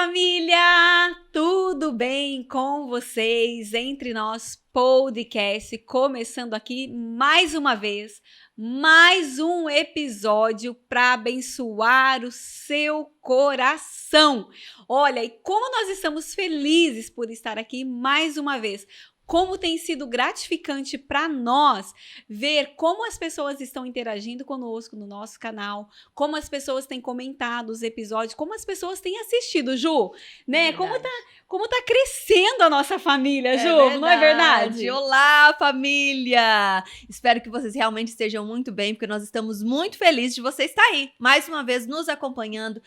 família! Tudo bem com vocês? Entre Nós Podcast, começando aqui mais uma vez, mais um episódio para abençoar o seu coração. Olha, e como nós estamos felizes por estar aqui mais uma vez. Como tem sido gratificante para nós ver como as pessoas estão interagindo conosco no nosso canal, como as pessoas têm comentado os episódios, como as pessoas têm assistido, Ju, né? Como tá crescendo a nossa família, Ju, verdade. Não é verdade? Olá, família! Espero que vocês realmente estejam muito bem, porque nós estamos muito felizes de você estar aí, mais uma vez nos acompanhando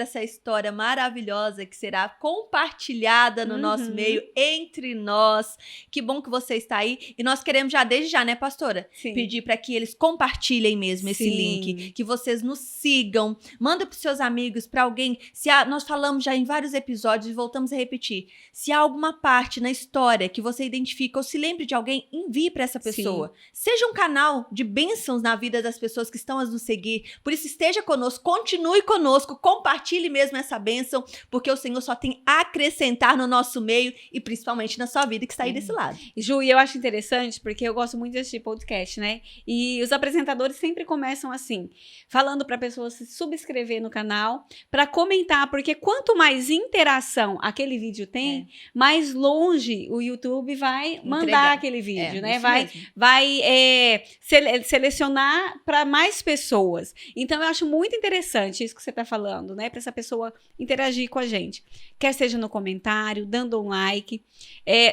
essa história maravilhosa que será compartilhada no nosso meio, entre nós. Que bom que você está aí. E nós queremos desde já, né, pastora? Sim. Pedir para que eles compartilhem mesmo esse link, que vocês nos sigam, manda para os seus amigos, para alguém. Nós falamos já em vários episódios e voltamos a repetir. Se há alguma parte na história que você identifica ou se lembre de alguém, envie para essa pessoa. Sim. Seja um canal de bênçãos na vida das pessoas que estão a nos seguir. Por isso, esteja conosco, continue conosco, compartilhe mesmo essa bênção, porque o Senhor só tem a acrescentar no nosso meio e principalmente na sua vida que está aí desse lado. Ju, e eu acho interessante porque eu gosto muito desse podcast, né? E os apresentadores sempre começam assim, falando para pessoas se subscrever no canal, para comentar, porque quanto mais interação aquele vídeo tem, mais longe o YouTube vai mandar aquele vídeo, né? Vai selecionar para mais pessoas. Então, eu acho muito interessante isso que você está falando, né? Para essa pessoa interagir com a gente. Quer seja no comentário, dando um like,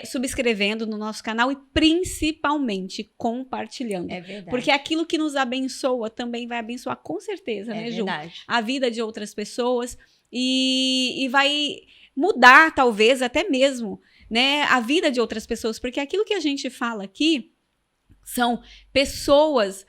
subscrevendo no nosso canal e principalmente compartilhando. É verdade. Porque aquilo que nos abençoa também vai abençoar com certeza, né, Ju? A vida de outras pessoas e vai mudar, talvez, até mesmo, né, a vida de outras pessoas. Porque aquilo que a gente fala aqui são pessoas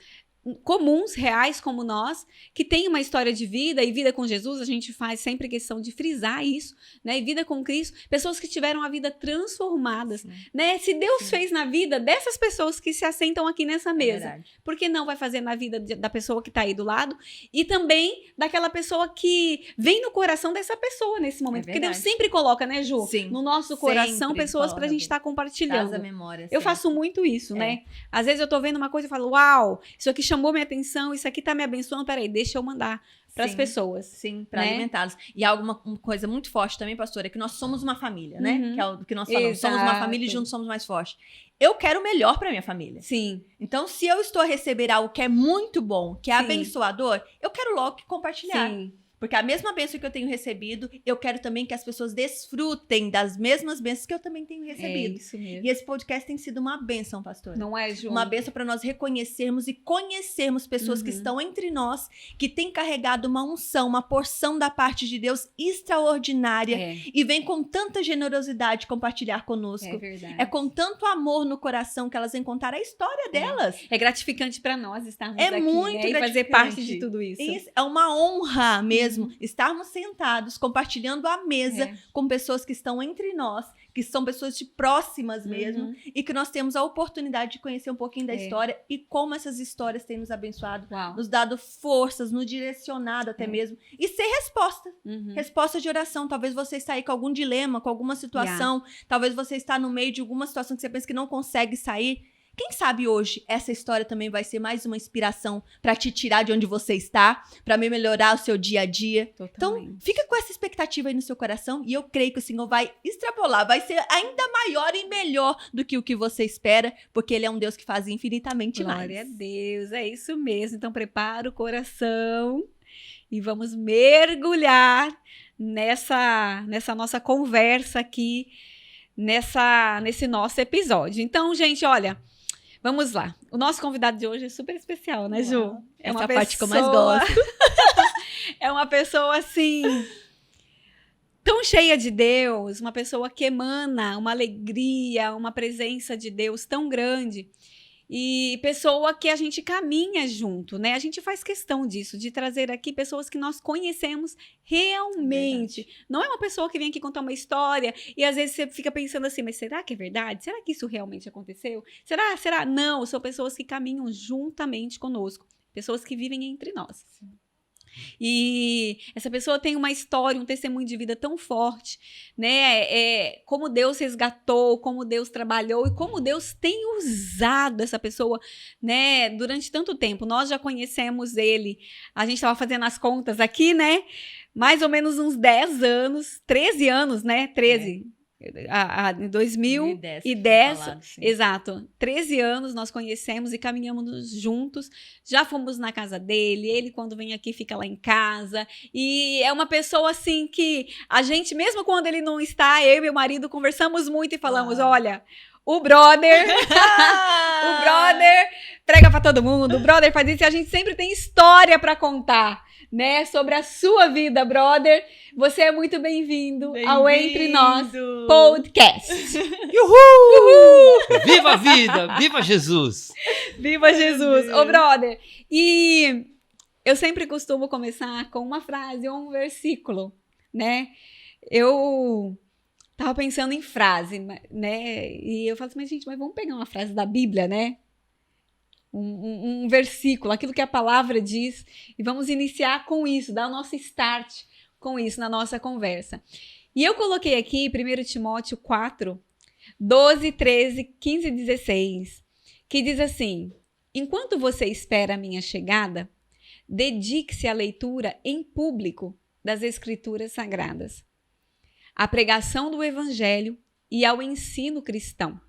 comuns, reais como nós, que tem uma história de vida e vida com Jesus, a gente faz sempre questão de frisar isso, né? E vida com Cristo, pessoas que tiveram a vida transformadas, né? Se Deus fez na vida dessas pessoas que se assentam aqui nessa mesa, por que não vai fazer na vida da pessoa que tá aí do lado e também daquela pessoa que vem no coração dessa pessoa nesse momento? Porque Deus sempre coloca, né, Ju? Sim. No nosso coração, pessoas pra gente estar compartilhando. Traz a memória, eu faço muito isso, né? Às vezes eu tô vendo uma coisa e falo, uau, isso aqui chamou minha atenção, isso aqui tá me abençoando, peraí, deixa eu mandar para as pessoas. Sim, para alimentá-las. E uma coisa muito forte também, pastora, é que nós somos uma família, né? Que é o que nós falamos, somos uma família e juntos somos mais fortes. Eu quero o melhor para minha família. Sim. Então, se eu estou a receber algo que é muito bom, que é abençoador, eu quero logo compartilhar. Sim. Porque a mesma bênção que eu tenho recebido, eu quero também que as pessoas desfrutem das mesmas bênçãos que eu também tenho recebido. É isso mesmo. E esse podcast tem sido uma bênção, pastor. Não é, Ju? Uma bênção para nós reconhecermos e conhecermos pessoas que estão entre nós, que têm carregado uma unção, uma porção da parte de Deus extraordinária e vem com tanta generosidade compartilhar conosco. É verdade. É com tanto amor no coração que elas vêm contar a história delas. É gratificante para nós estarmos aqui, muito né? E fazer parte de tudo isso. É uma honra mesmo estarmos sentados, compartilhando a mesa com pessoas que estão entre nós, que são pessoas de próximas mesmo, e que nós temos a oportunidade de conhecer um pouquinho da história e como essas histórias têm nos abençoado, nos dado forças, nos direcionado até mesmo, e ser resposta. Resposta de oração. Talvez você está aí com algum dilema, com alguma situação, talvez você está no meio de alguma situação que você pensa que não consegue sair. Quem sabe hoje essa história também vai ser mais uma inspiração para te tirar de onde você está, para melhorar o seu dia a dia. Totalmente. Então, fica com essa expectativa aí no seu coração e eu creio que o Senhor vai extrapolar, vai ser ainda maior e melhor do que o que você espera, porque Ele é um Deus que faz infinitamente mais. Glória a Deus, é isso mesmo. Então, prepara o coração e vamos mergulhar nessa nossa conversa aqui, nesse nosso episódio. Então, gente, olha... Vamos lá. O nosso convidado de hoje é super especial, né, Ju? É uma parte que eu mais gosto. É uma pessoa, assim, tão cheia de Deus, uma pessoa que emana uma alegria, uma presença de Deus tão grande. E pessoa que a gente caminha junto, né? A gente faz questão disso, de trazer aqui pessoas que nós conhecemos realmente. Não é uma pessoa que vem aqui contar uma história e às vezes você fica pensando assim, mas será que é verdade? Será que isso realmente aconteceu? Será? Não, são pessoas que caminham juntamente conosco. Pessoas que vivem entre nós. E essa pessoa tem uma história, um testemunho de vida tão forte, né? Como Deus resgatou, como Deus trabalhou e como Deus tem usado essa pessoa, né? Durante tanto tempo. Nós já conhecemos ele. A gente estava fazendo as contas aqui, né? Mais ou menos uns 10 anos, 13 anos, né? 13. Em 2010, falado, exato, 13 anos nós conhecemos e caminhamos juntos, já fomos na casa dele, ele quando vem aqui fica lá em casa, e é uma pessoa assim que a gente, mesmo quando ele não está, eu e meu marido conversamos muito e falamos, olha, o brother, o brother prega pra todo mundo, o brother faz isso, e a gente sempre tem história pra contar, né, sobre a sua vida, brother. Você é muito bem-vindo ao Entre Nós Podcast. Uhul! Viva a vida! Viva Jesus! Viva Jesus! Ô, brother, e eu sempre costumo começar com uma frase ou um versículo, né? Eu tava pensando em frase, né? E eu falo assim, mas gente, vamos pegar uma frase da Bíblia, né? Um versículo, aquilo que a palavra diz, e vamos iniciar com isso, dar o nosso start com isso na nossa conversa. E eu coloquei aqui 1 Timóteo 4, 12, 13, 15 e 16, que diz assim: enquanto você espera a minha chegada, dedique-se à leitura em público das Escrituras Sagradas, à pregação do Evangelho e ao ensino cristão.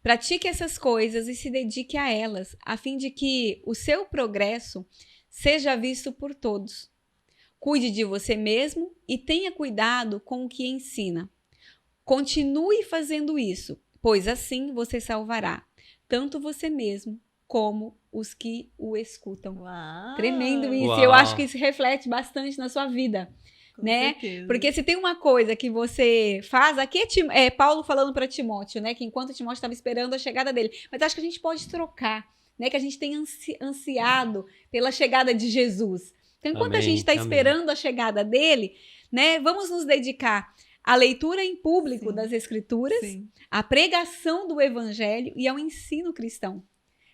Pratique essas coisas e se dedique a elas, a fim de que o seu progresso seja visto por todos. Cuide de você mesmo e tenha cuidado com o que ensina. Continue fazendo isso, pois assim você salvará tanto você mesmo como os que o escutam. Uau. Tremendo isso. Uau. Eu acho que isso reflete bastante na sua vida. Né? Porque se tem uma coisa que você faz, aqui é Paulo falando para Timóteo, né? Que enquanto Timóteo estava esperando a chegada dele, mas acho que a gente pode trocar, né? Que a gente tem ansiado pela chegada de Jesus. Então, enquanto a gente está esperando a chegada dele, né? Vamos nos dedicar à leitura em público das Escrituras, à pregação do Evangelho e ao ensino cristão.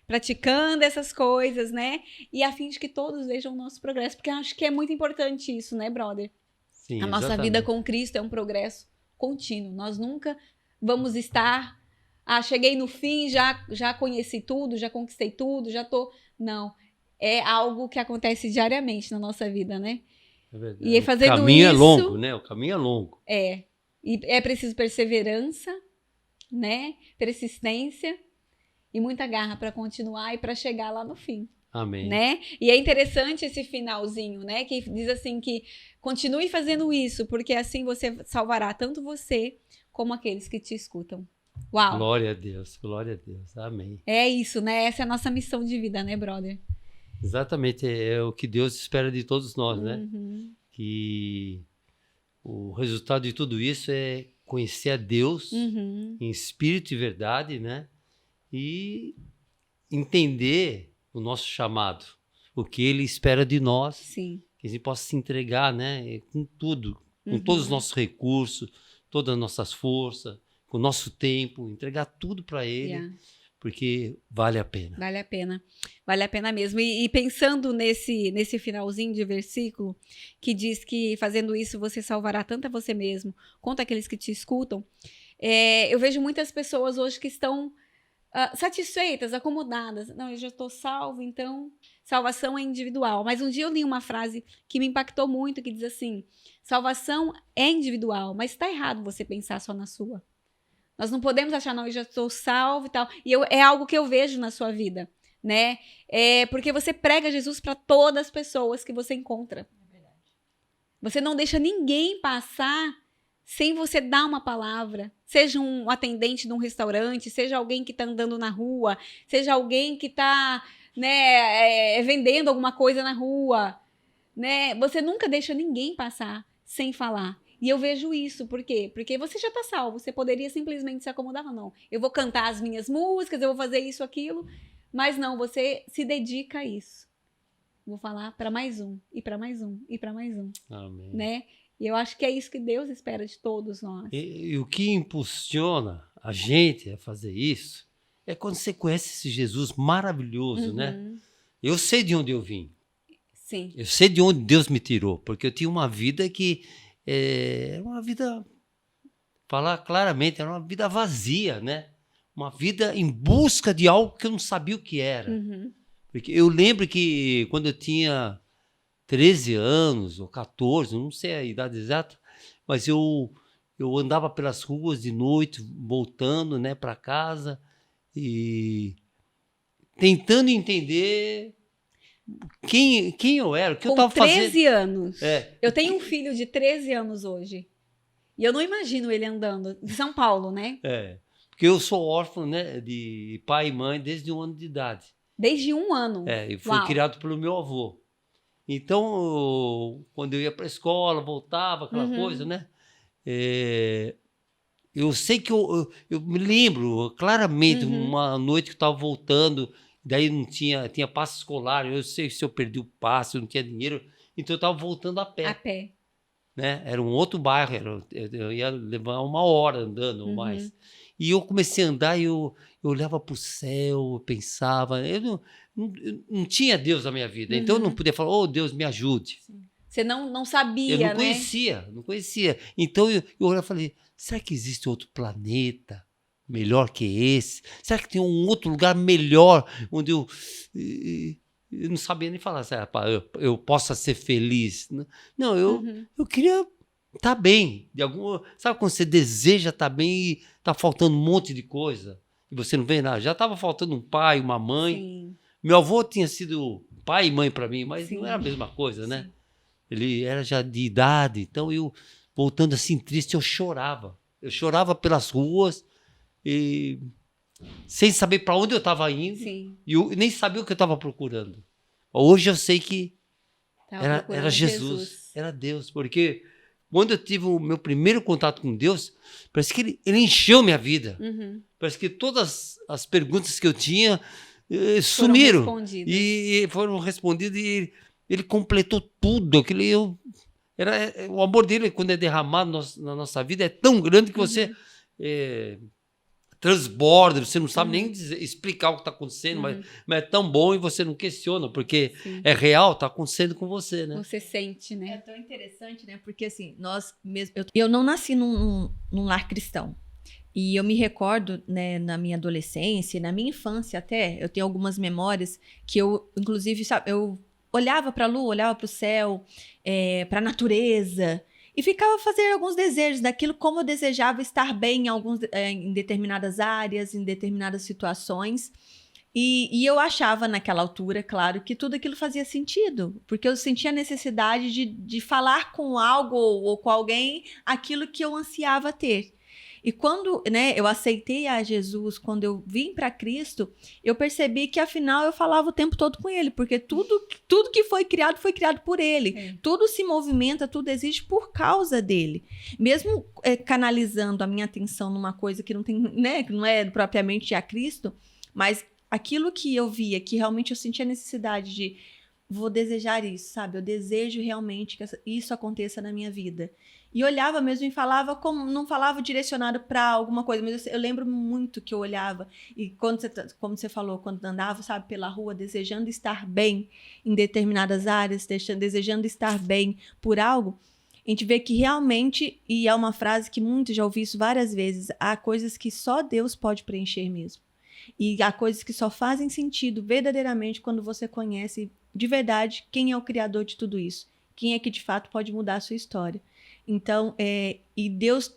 Praticando essas coisas, né? E a fim de que todos vejam o nosso progresso, porque eu acho que é muito importante isso, né, brother? Sim, a nossa vida com Cristo é um progresso contínuo. Nós nunca vamos estar... cheguei no fim, já conheci tudo, já conquistei tudo, já tô... Não. É algo que acontece diariamente na nossa vida, né? É verdade. E fazendo o caminho isso, é longo, né? O caminho é longo. E é preciso perseverança, né? Persistência e muita garra para continuar e para chegar lá no fim. Amém. Né? E é interessante esse finalzinho, né? Que diz assim que continue fazendo isso, porque assim você salvará tanto você como aqueles que te escutam. Uau! Glória a Deus, glória a Deus. Amém. É isso, né? Essa é a nossa missão de vida, né, brother? Exatamente, é o que Deus espera de todos nós, né? Uhum. Que o resultado de tudo isso é conhecer a Deus em espírito e verdade, né? E entender o nosso chamado, o que Ele espera de nós. Sim. Que a gente possa se entregar, né? Com tudo, com todos os nossos recursos, todas as nossas forças, com o nosso tempo, entregar tudo para Ele, porque vale a pena. Vale a pena. Vale a pena mesmo. E pensando nesse finalzinho de versículo, que diz que fazendo isso você salvará tanto a você mesmo quanto aqueles que te escutam, eu vejo muitas pessoas hoje que estão satisfeitas, acomodadas. Não, eu já estou salvo, então salvação é individual. Mas um dia eu li uma frase que me impactou muito, que diz assim: salvação é individual, mas está errado você pensar só na sua. Nós não podemos achar, não, eu já estou salvo e tal. E é algo que eu vejo na sua vida, né? Porque você prega Jesus para todas as pessoas que você encontra. É verdade. Você não deixa ninguém passar sem você dar uma palavra. Seja um atendente de um restaurante, seja alguém que está andando na rua, seja alguém que está, né, vendendo alguma coisa na rua, né? Você nunca deixa ninguém passar sem falar. E eu vejo isso, por quê? Porque você já está salvo, você poderia simplesmente se acomodar, não, eu vou cantar as minhas músicas, eu vou fazer isso, aquilo, mas não, você se dedica a isso. Vou falar para mais um, e para mais um, e para mais um. Amém. Né? E eu acho que é isso que Deus espera de todos nós. E o que impulsiona a gente a fazer isso é quando você conhece esse Jesus maravilhoso, né? Eu sei de onde eu vim. Sim. Eu sei de onde Deus me tirou, porque eu tinha uma vida que era uma vida, falar claramente, era uma vida vazia, né? Uma vida em busca de algo que eu não sabia o que era. Uhum. Porque eu lembro que quando eu tinha 13 anos ou 14, não sei a idade exata, mas eu andava pelas ruas de noite, voltando, né, para casa e tentando entender quem eu era, o que eu estava fazendo. Com 13 anos. Eu tenho um filho de 13 anos hoje. E eu não imagino ele andando de São Paulo, né? Porque eu sou órfão, né, de pai e mãe desde 1 ano de idade. Desde 1 ano? E fui criado pelo meu avô. Então, quando eu ia para a escola, voltava, aquela coisa, né? Eu sei que eu me lembro claramente, uma noite que eu estava voltando, daí não tinha passe escolar, eu sei se eu perdi o passe, eu não tinha dinheiro, então eu estava voltando a pé. A pé. Né? Era um outro bairro, eu ia levar 1 hora andando ou mais. E eu comecei a andar e eu olhava para o céu, eu pensava, eu não tinha Deus na minha vida, então eu não podia falar, oh, Deus, me ajude. Sim. Você não sabia, eu não conhecia. Então eu olhava e falei, será que existe outro planeta melhor que esse? Será que tem um outro lugar melhor onde eu não sabia nem falar, eu possa ser feliz? Não, eu queria estar bem. Sabe quando você deseja estar bem e está faltando um monte de coisa? E você não vê nada. Já estava faltando um pai, uma mãe. Sim. Meu avô tinha sido pai e mãe para mim, mas não era a mesma coisa, né? Ele era já de idade, então eu, voltando assim triste, eu chorava. Eu chorava pelas ruas, e sem saber para onde eu estava indo. Sim. E eu nem sabia o que eu estava procurando. Hoje eu sei que era Jesus, era Deus, porque quando eu tive o meu primeiro contato com Deus, parece que ele encheu minha vida. Parece que todas as perguntas que eu tinha sumiram e foram respondidas, e ele completou tudo. O amor dele, quando é derramado na nossa vida, é tão grande que você transborda, você não sabe nem explicar o que está acontecendo, mas é tão bom e você não questiona, porque é real, está acontecendo com você, né? Você sente, né? É tão interessante, né? Porque assim, eu não nasci num lar cristão. E eu me recordo, né, na minha adolescência, na minha infância até, eu tenho algumas memórias que eu, inclusive, sabe, eu olhava para a lua, olhava para o céu, para a natureza, e ficava fazendo alguns desejos daquilo, como eu desejava estar bem em determinadas áreas, em determinadas situações. E eu achava naquela altura, claro, que tudo aquilo fazia sentido, porque eu sentia a necessidade de falar com algo ou com alguém aquilo que eu ansiava ter. E quando, né, eu aceitei a Jesus, quando eu vim para Cristo, eu percebi que afinal eu falava o tempo todo com ele, porque tudo que foi criado por ele. Tudo se movimenta, tudo existe por causa dele. Mesmo canalizando a minha atenção numa coisa que não tem, né, que não é propriamente a Cristo, mas aquilo que eu via, que realmente eu sentia necessidade de, vou desejar isso, sabe? Eu desejo realmente que isso aconteça na minha vida. E olhava mesmo e falava, não falava direcionado para alguma coisa, mas eu lembro muito que eu olhava. E como você falou, quando andava, sabe, pela rua, desejando estar bem em determinadas áreas, desejando estar bem por algo, a gente vê que realmente, e é uma frase que muitos já ouvi isso várias vezes, há coisas que só Deus pode preencher mesmo. E há coisas que só fazem sentido verdadeiramente quando você conhece de verdade quem é o criador de tudo isso. Quem é que de fato pode mudar a sua história. Então, e Deus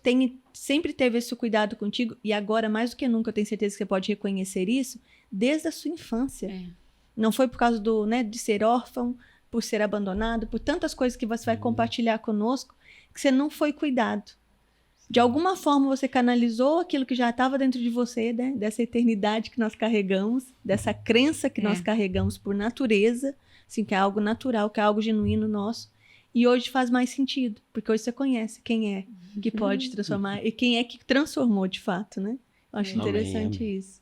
sempre teve esse cuidado contigo, e agora, mais do que nunca, eu tenho certeza que você pode reconhecer isso, desde a sua infância. Não foi por causa de ser órfão, por ser abandonado, por tantas coisas que você vai compartilhar conosco, que você não foi cuidado. De alguma forma, você canalizou aquilo que já estava dentro de você, né? Dessa eternidade que nós carregamos, dessa crença que nós carregamos por natureza, assim, que é algo natural, que é algo genuíno nosso. E hoje faz mais sentido, porque hoje você conhece quem é que pode transformar e quem é que transformou de fato, né? Eu acho interessante isso.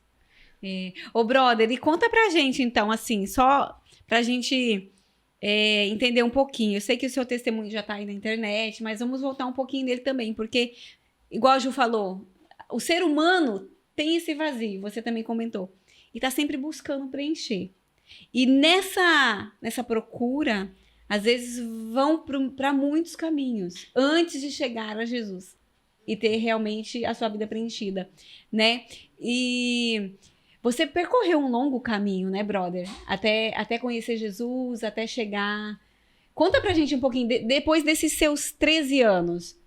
Ô, brother, e conta pra gente, então, assim, só pra gente entender um pouquinho. Eu sei que o seu testemunho já tá aí na internet, mas vamos voltar um pouquinho dele também, porque, igual a Ju falou, o ser humano tem esse vazio, você também comentou, e tá sempre buscando preencher. E nessa procura, às vezes vão para muitos caminhos antes de chegar a Jesus e ter realmente a sua vida preenchida, né? E você percorreu um longo caminho, né, brother? Até conhecer Jesus, até chegar. Conta pra gente um pouquinho, depois desses seus 13 anos,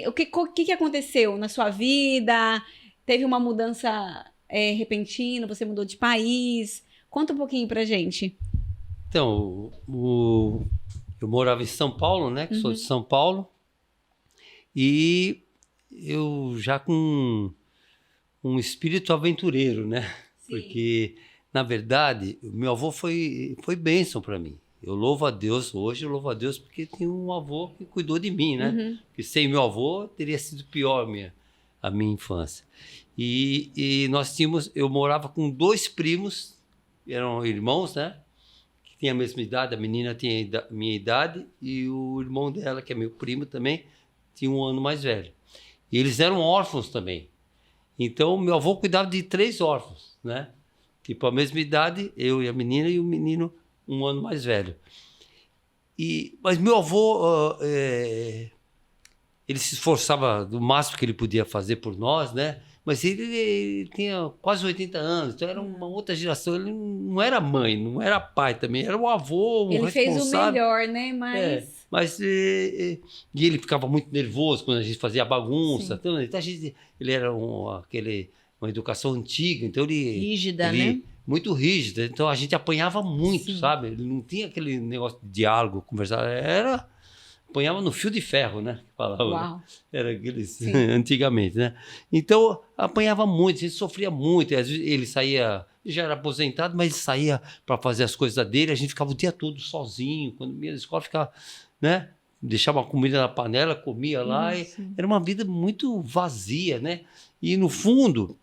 o que aconteceu na sua vida? Teve uma mudança repentina? Você mudou de país? Conta um pouquinho pra gente. Então, eu morava em São Paulo, né? Que sou de São Paulo. E eu já com um espírito aventureiro, né? Sim. Porque, na verdade, o meu avô foi bênção para mim. Eu louvo a Deus hoje, eu louvo a Deus porque tenho um avô que cuidou de mim, né? Porque sem meu avô teria sido pior a minha infância. E eu morava com 2 primos, eram irmãos, né? Que tinham a mesma idade, a menina tinha a minha idade e o irmão dela, que é meu primo também, tinha 1 ano mais velho. E eles eram órfãos também. Então, meu avô cuidava de 3 órfãos, né? Tipo, a mesma idade, eu e a menina, e o menino 1 ano mais velho. Mas meu avô, ele se esforçava do máximo que ele podia fazer por nós, né? Mas ele tinha quase 80 anos, então era uma outra geração. Ele não era mãe, não era pai também, era um avô, ele responsável. Fez o melhor, né? Mas e ele ficava muito nervoso quando a gente fazia bagunça. Então, ele era uma educação antiga, então rígida, né? Muito rígida. Então a gente apanhava muito, sabe? Ele não tinha aquele negócio de diálogo, conversar. Apanhava no fio de ferro, né? Falava, né? Era aqueles antigamente, né? Então apanhava muito, a gente sofria muito. Às vezes ele saía, já era aposentado, mas ele saía para fazer as coisas dele. A gente ficava o dia todo sozinho. Quando ia na escola, ficava, né? Deixava a comida na panela, comia lá. Era uma vida muito vazia, né? E no fundo,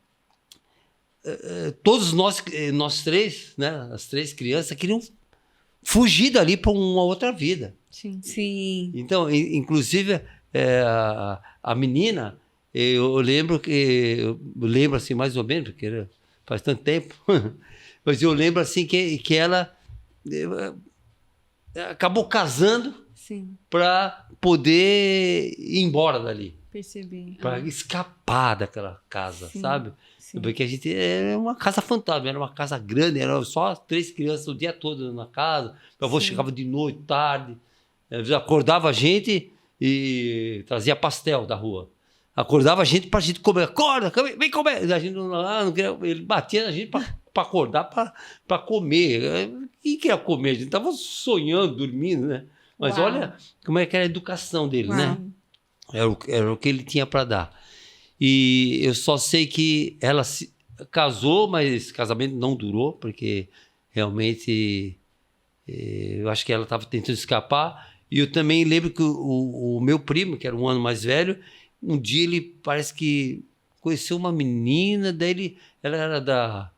todos nós 3, né? As 3 crianças queriam fugir dali para uma outra vida. Sim. Então, inclusive, a menina, eu lembro assim, mais ou menos, porque faz tanto tempo, mas eu lembro assim que ela acabou casando para poder ir embora dali. Percebi. Para escapar daquela casa, sabe? Porque a gente era uma casa fantasma, era uma casa grande, eram só 3 crianças o dia todo na casa. Meu avô chegava de noite, tarde, acordava a gente e trazia pastel da rua. Acordava a gente para a gente comer. Acorda, vem comer. A gente não queria, ele batia na gente para acordar, para comer. Quem queria comer? A gente estava sonhando, dormindo, né? Mas olha como é que era a educação dele, né? Era o que ele tinha para dar. E eu só sei que ela se casou, mas esse casamento não durou, porque realmente eu acho que ela estava tentando escapar. E eu também lembro que o meu primo, que era 1 ano mais velho, um dia ele parece que conheceu uma menina, daí ela era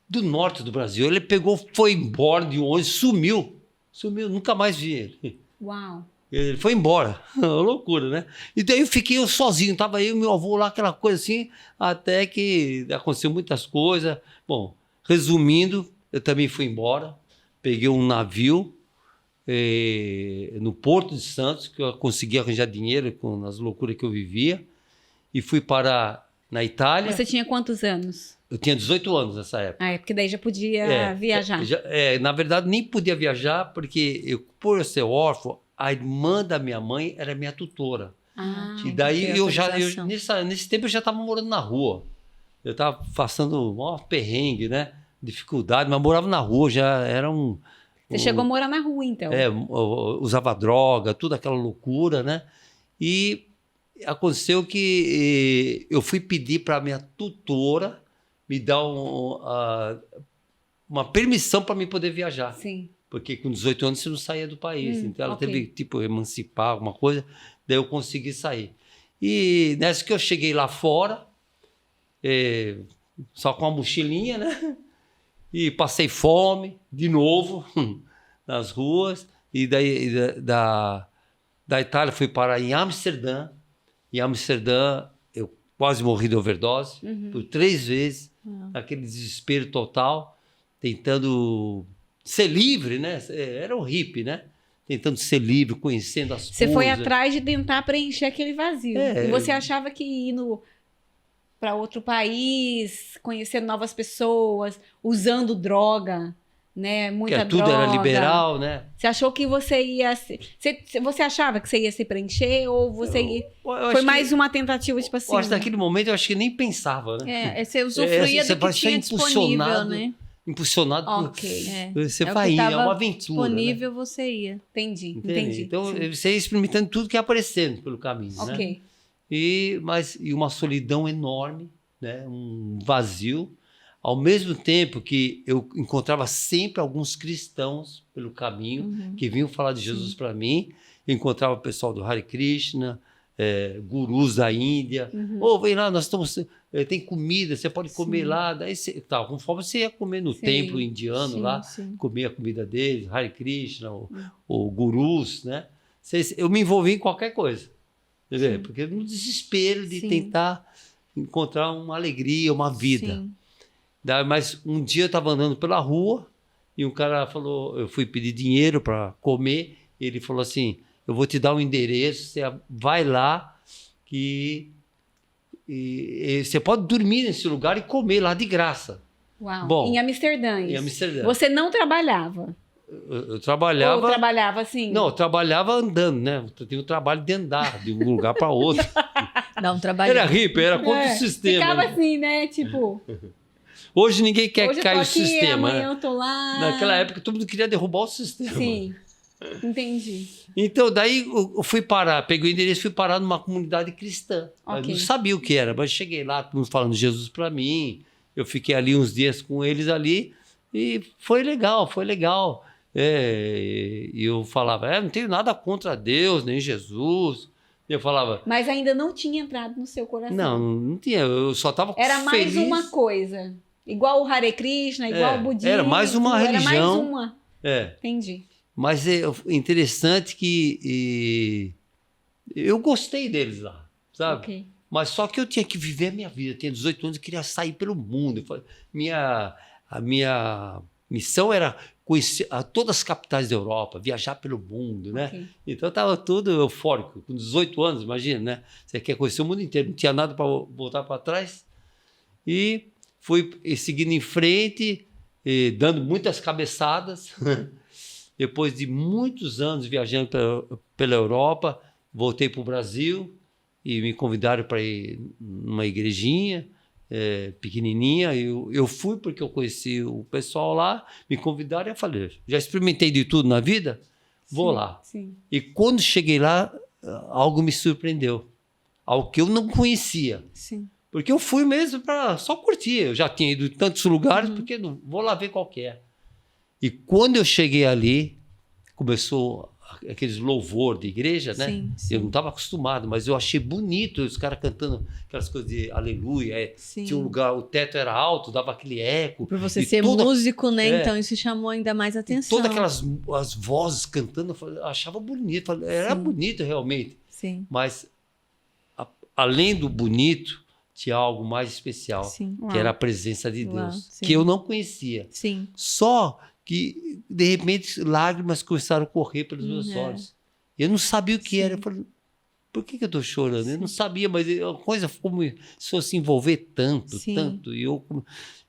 do norte do Brasil. Ele pegou, foi embora de ônibus, sumiu, nunca mais vi ele. Uau! Ele foi embora, uma loucura, né? E daí eu fiquei sozinho, tava eu e meu avô lá, aquela coisa assim, até que aconteceu muitas coisas. Bom, resumindo, eu também fui embora, peguei um navio no Porto de Santos, que eu consegui arranjar dinheiro com as loucuras que eu vivia, e fui parar na Itália. Você tinha quantos anos? Eu tinha 18 anos nessa época. Porque daí já podia viajar. Na verdade, nem podia viajar, porque por eu ser órfão, a irmã da minha mãe era minha tutora. E daí nesse tempo eu já estava morando na rua. Eu estava passando um maior perrengue, né? Dificuldade, mas morava na rua, já era um... Você chegou a morar na rua, então? Usava droga, tudo aquela loucura, né? E aconteceu que eu fui pedir para minha tutora me dar uma permissão para mim poder viajar. Sim. Porque com 18 anos você não saía do país. Então ela teve tipo emancipar alguma coisa, daí eu consegui sair. E nessa que eu cheguei lá fora, só com uma mochilinha, né? E passei fome de novo nas ruas. E daí da Itália fui parar em Amsterdã. Em Amsterdã eu quase morri de overdose por 3 vezes, aquele desespero total. tentando ser livre, né? Era um hippie, né? Tentando ser livre, conhecendo as coisas. Você foi atrás de tentar preencher aquele vazio. E você achava que indo para outro país, conhecendo novas pessoas, usando droga, né? Muita tudo droga. Era liberal, né? Você achou que você ia... Você achava que você ia se preencher ou você foi mais uma tentativa, tipo assim... Eu acho que naquele momento eu acho que nem pensava, né? Você usufruía do que tinha disponível, né? Impulsionado. Ok. Você vai ir, é uma aventura. Disponível, né? Você ia. Entendi. Então, você ia experimentando tudo que ia aparecendo pelo caminho, né? E uma solidão enorme, né? Um vazio. Ao mesmo tempo que eu encontrava sempre alguns cristãos pelo caminho que vinham falar de Jesus para mim. Eu encontrava o pessoal do Hare Krishna, gurus da Índia. Vem lá, nós estamos... tem comida, você pode comer lá. Daí conforme você ia comer no templo indiano lá, comer a comida deles, Hare Krishna, ou gurus, né? Eu me envolvi em qualquer coisa. Porque no desespero de tentar encontrar uma alegria, uma vida. Mas um dia eu estava andando pela rua e um cara falou, eu fui pedir dinheiro para comer, ele falou assim, eu vou te dar um endereço, você vai lá e você pode dormir nesse lugar e comer lá de graça. Uau. Bom, em Amsterdã. Em Amsterdã. Você não trabalhava? Eu trabalhava... Ou trabalhava assim? Não, eu trabalhava andando, né? Eu tinha o trabalho de andar de um lugar para outro. Não, trabalhava. Era hippie, era contra o sistema. Ficava assim, né? Tipo... Hoje ninguém quer cair o sistema. Amanhã eu tô lá. Naquela época todo mundo queria derrubar o sistema. Sim, entendi. Então daí eu fui parar, peguei o endereço e fui parar numa comunidade cristã. Eu não sabia o que era, mas cheguei lá, todo mundo falando de Jesus para mim. Eu fiquei ali uns dias com eles ali e foi legal, foi legal. E eu falava, não tenho nada contra Deus, nem Jesus. Eu falava... Mas ainda não tinha entrado no seu coração. Não tinha, eu só estava feliz. Era mais uma coisa. Igual o Hare Krishna, igual o budismo. Era mais uma religião. Era mais uma. Entendi. Mas é interessante que eu gostei deles lá, sabe? Mas só que eu tinha que viver a minha vida. Eu tinha 18 anos e queria sair pelo mundo. A minha missão era conhecer todas as capitais da Europa, viajar pelo mundo, né? Então eu estava todo eufórico. Com 18 anos, imagina, né? Você quer conhecer o mundo inteiro. Não tinha nada para voltar para trás. E... fui seguindo em frente, dando muitas cabeçadas. Depois de muitos anos viajando pela Europa, voltei para o Brasil e me convidaram para ir numa igrejinha pequenininha. Eu fui porque eu conheci o pessoal lá, me convidaram e eu falei, já experimentei de tudo na vida? Vou lá. E quando cheguei lá, algo me surpreendeu. Algo que eu não conhecia. Porque eu fui mesmo para só curtir. Eu já tinha ido em tantos lugares, porque não vou lá ver qual que é. E quando eu cheguei ali, começou aqueles louvor de igreja, né? Eu não estava acostumado, mas eu achei bonito os caras cantando aquelas coisas de aleluia. Tinha um lugar, o teto era alto, dava aquele eco. Por você ser músico, né? Então isso chamou ainda mais atenção. Todas aquelas as vozes cantando, eu achava bonito. Era bonito realmente. Mas além do bonito, tinha algo mais especial, que era a presença de Deus, que eu não conhecia. Só que, de repente, lágrimas começaram a correr pelos meus olhos. Eu não sabia o que era. Eu falei, por que eu estou chorando? Eu não sabia, mas a coisa ficou se se envolver tanto. E eu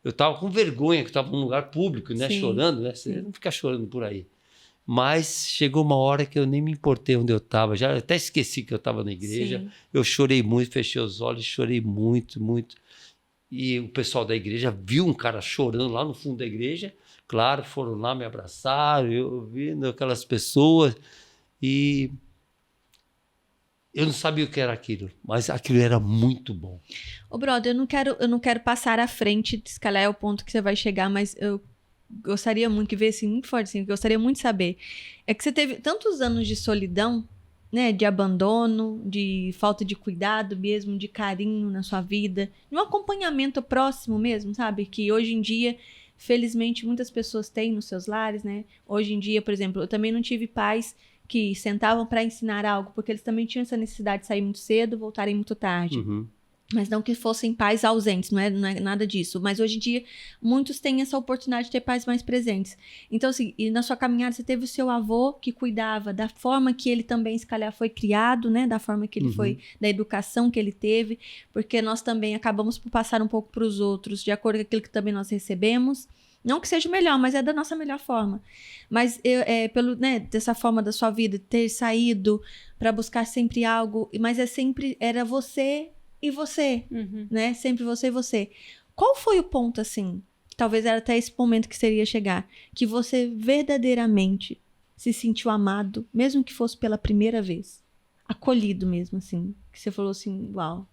estava com vergonha, que eu estava num lugar público, né, chorando, né? Você não fica chorando por aí. Mas chegou uma hora que eu nem me importei onde eu estava, já até esqueci que eu estava na igreja. Eu chorei muito, fechei os olhos, chorei muito, muito. E o pessoal da igreja viu um cara chorando lá no fundo da igreja. Claro, foram lá me abraçar, eu vendo aquelas pessoas. E eu não sabia o que era aquilo, mas aquilo era muito bom. Ô, brother, eu não quero passar à frente, se calhar é o ponto que você vai chegar, mas eu gostaria muito que viesse muito forte, assim, gostaria muito de saber. É que você teve tantos anos de solidão, né, de abandono, de falta de cuidado mesmo, de carinho na sua vida, de um acompanhamento próximo mesmo, sabe? Que hoje em dia, felizmente, muitas pessoas têm nos seus lares, né? Hoje em dia, por exemplo, eu também não tive pais que sentavam para ensinar algo, porque eles também tinham essa necessidade de sair muito cedo, voltarem muito tarde. Mas não que fossem pais ausentes, não é nada disso. Mas hoje em dia, muitos têm essa oportunidade de ter pais mais presentes. Então, assim, e na sua caminhada, você teve o seu avô que cuidava da forma que ele também, se calhar, foi criado, né? Da forma que ele foi, da educação que ele teve. Porque nós também acabamos por passar um pouco para os outros, de acordo com aquilo que também nós recebemos. Não que seja o melhor, mas é da nossa melhor forma. Mas dessa forma da sua vida, ter saído para buscar sempre algo, mas era você e você, né? Sempre você e você. Qual foi o ponto, assim, que talvez era até esse momento que seria chegar, que você verdadeiramente se sentiu amado, mesmo que fosse pela primeira vez? Acolhido mesmo, assim. Que você falou assim, uau.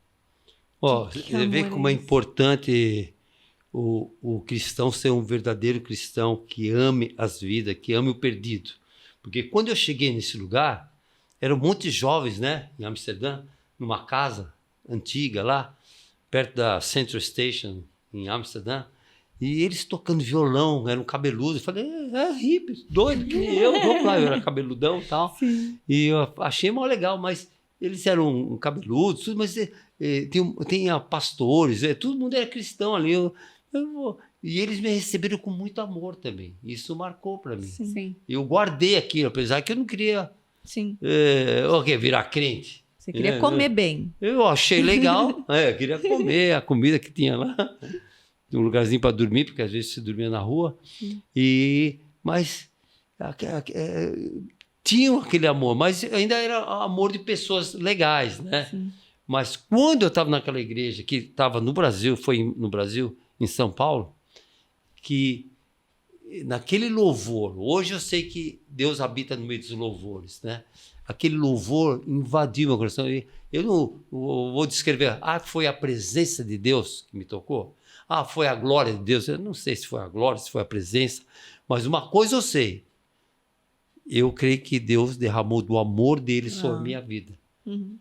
Você vê como é importante o cristão ser um verdadeiro cristão que ame as vidas, que ame o perdido. Porque quando eu cheguei nesse lugar, eram um monte de jovens, né? Em Amsterdã, numa casa antiga lá, perto da Central Station, em Amsterdã, e eles tocando violão, eram cabeludos. Eu falei, hippie, doido, que eu, vamos lá, eu era cabeludão e tal. Sim. E eu achei mó legal, mas eles eram cabeludos, tudo, mas tinha pastores, todo mundo era cristão ali. E eles me receberam com muito amor também. Isso marcou para mim. Sim. Eu guardei aquilo, apesar que eu não queria virar crente. Você queria comer bem. Eu achei legal. Eu queria comer a comida que tinha lá. Um lugarzinho para dormir, porque às vezes você dormia na rua. Mas tinha aquele amor, mas ainda era amor de pessoas legais, né? Sim. Mas quando eu estava naquela igreja, que estava no Brasil, em São Paulo, que naquele louvor, hoje eu sei que Deus habita no meio dos louvores, né? Aquele louvor invadiu meu coração. Eu não vou descrever, foi a presença de Deus que me tocou. Foi a glória de Deus. Eu não sei se foi a glória, se foi a presença, mas uma coisa eu sei. Eu creio que Deus derramou do amor dele sobre a minha vida.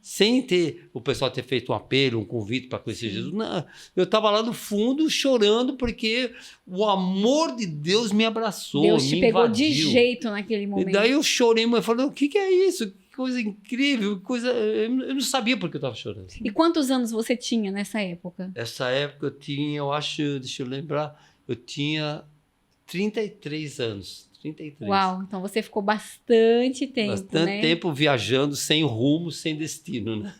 Sem o pessoal ter feito um apelo, um convite para conhecer Jesus. Não, eu estava lá no fundo chorando porque o amor de Deus me abraçou, Deus te pegou de jeito naquele momento. E daí eu chorei, mas falei, o que é isso? Que coisa incrível, eu não sabia por que eu estava chorando. E quantos anos você tinha nessa época? Nessa época eu tinha, deixa eu lembrar, eu tinha 33 anos. 33. Uau, então você ficou bastante tempo, Bastante tempo viajando, sem rumo, sem destino, né?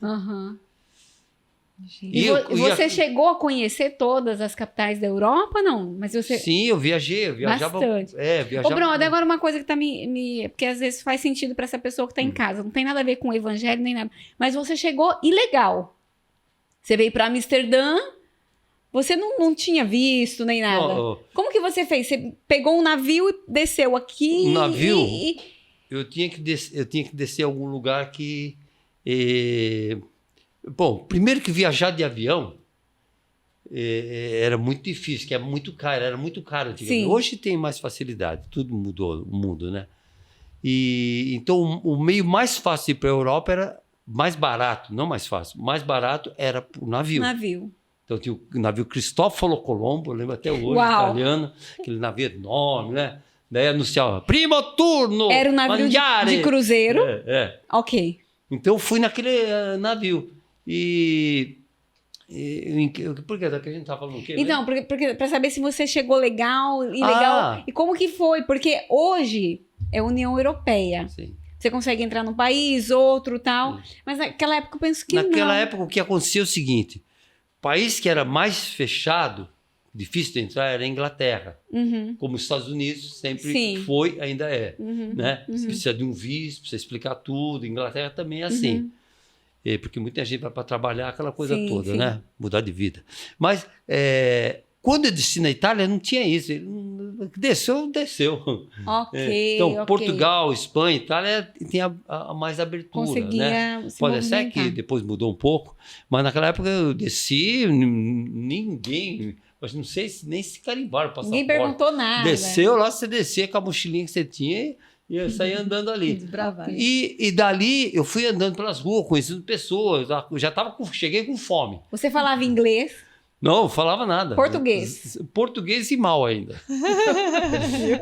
E você chegou a conhecer todas as capitais da Europa, não? Mas você... Sim, eu viajava bastante. Ô, Bruno, agora uma coisa que tá porque às vezes faz sentido para essa pessoa que tá em casa, não tem nada a ver com o evangelho nem nada, mas você chegou ilegal. Você veio para Amsterdã, você não tinha visto nem nada. Como que você fez? Você pegou um navio e desceu aqui? Um navio? Eu tinha que descer em algum lugar que... Bom, primeiro que viajar de avião era muito difícil, que era muito caro. Hoje tem mais facilidade, tudo mudou o mundo, né? Então o meio mais fácil de ir para a Europa era mais barato, não mais fácil, mais barato era o navio. Então tinha o navio Cristóforo Colombo, eu lembro até hoje, italiano, aquele navio enorme, né? Daí anunciava, primo turno! Era um navio de cruzeiro? Ok. Então eu fui naquele navio. Por que a gente estava falando o quê? Então, para saber se você chegou legal, ilegal, e como que foi? Porque hoje é União Europeia. Sim. Você consegue entrar num país, outro tal, mas naquela época eu penso que não. Naquela época o que acontecia é o seguinte, o país que era mais fechado, difícil de entrar, era a Inglaterra. Como os Estados Unidos sempre foi, ainda é. Né? Você precisa de um visto, precisa explicar tudo. A Inglaterra também é assim. Porque muita gente vai para trabalhar, aquela coisa toda, né? Mudar de vida. Mas quando eu desci na Itália, não tinha isso. Desceu. Ok, então, Portugal, Espanha, Itália tinha mais abertura. Conseguia se Pode ser que depois mudou um pouco, mas naquela época eu desci, ninguém... Mas não sei nem se carimbaram o passaporte. Ninguém perguntou nada. Desceu lá, você descia com a mochilinha que você tinha e eu saía andando ali. E dali eu fui andando pelas ruas, conhecendo pessoas. Cheguei com fome. Você falava inglês? Não, falava nada. Português e mal ainda.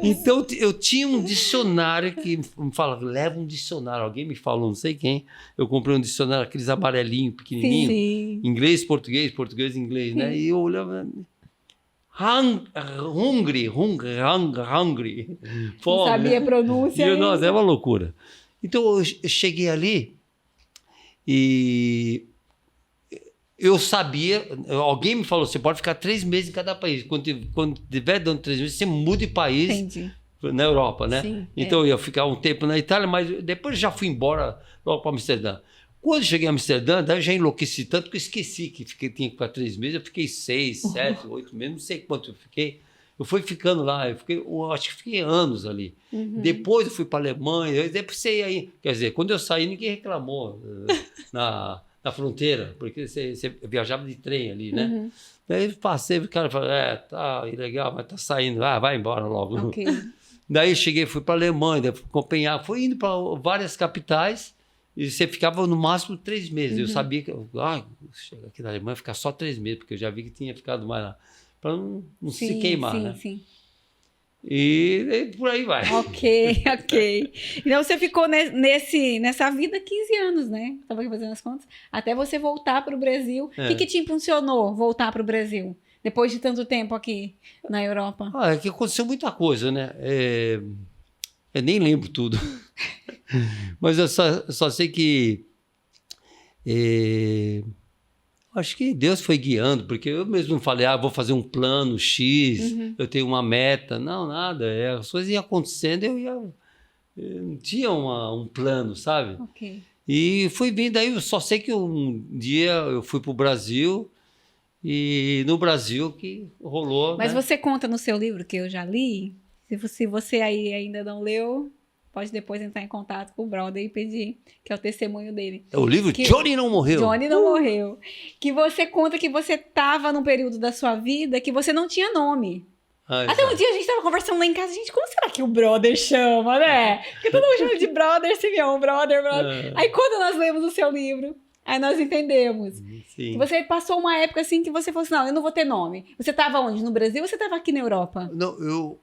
Então, eu tinha um dicionário que me falava, leva um dicionário. Alguém me falou, não sei quem. Eu comprei um dicionário, aqueles amarelinhos, pequenininhos. Sim. Inglês, português, português, inglês, né? E eu olhava... Hungry. Fome, não sabia a pronúncia. Nossa, é uma loucura. Então, eu cheguei ali e... Eu sabia, alguém me falou, você pode ficar 3 meses em cada país. Quando tiver dando 3 meses, você muda de país. Entendi. Na Europa, né? Sim, então eu ia ficar um tempo na Itália, mas depois já fui embora logo para Amsterdã. Quando eu cheguei em Amsterdã, daí eu já enlouqueci tanto que eu esqueci que tinha que ficar 3 meses. Eu fiquei 6, 7, 8 meses, não sei quanto eu fiquei. Eu fui ficando lá, eu acho que fiquei anos ali. Depois eu fui para a Alemanha, depois sei aí. Quer dizer, quando eu saí, ninguém reclamou na fronteira, porque você viajava de trem ali, né? Daí eu passei, o cara falou, tá ilegal, mas tá saindo, vai embora logo. Okay. Daí eu cheguei, fui para a Alemanha, fui para Copenhague, fui indo para várias capitais, e você ficava no máximo 3 meses. Eu sabia que, chegar aqui na Alemanha, ficar só 3 meses, porque eu já vi que tinha ficado mais lá, para não se queimar, né? Sim. E por aí vai. Ok. Então você ficou nessa vida 15 anos, né? Estava aqui fazendo as contas. Até você voltar para o Brasil. O que te impulsionou voltar para o Brasil? Depois de tanto tempo aqui na Europa? É que aconteceu muita coisa, né? Eu nem lembro tudo. Mas eu só sei que... acho que Deus foi guiando, porque eu mesmo não falei, vou fazer um plano X, eu tenho uma meta. Não, nada. As coisas iam acontecendo, eu não tinha um plano, sabe? Okay. E fui vindo, aí eu só sei que um dia eu fui para o Brasil, e no Brasil que rolou... Mas você conta no seu livro, que eu já li, se você aí ainda não leu... Pode depois entrar em contato com o brother e pedir, que é o testemunho dele. É o livro Johnny Não Morreu. Johnny Não Morreu. Que você conta que você estava num período da sua vida que você não tinha nome. Até um dia a gente estava conversando lá em casa, gente, como será que o brother chama, né? Porque todo mundo chama de brother, se viu, brother. Aí quando nós lemos o seu livro, aí nós entendemos. Sim. Que você passou uma época assim que você falou assim, não, eu não vou ter nome. Você estava onde? No Brasil ou você estava aqui na Europa? Não,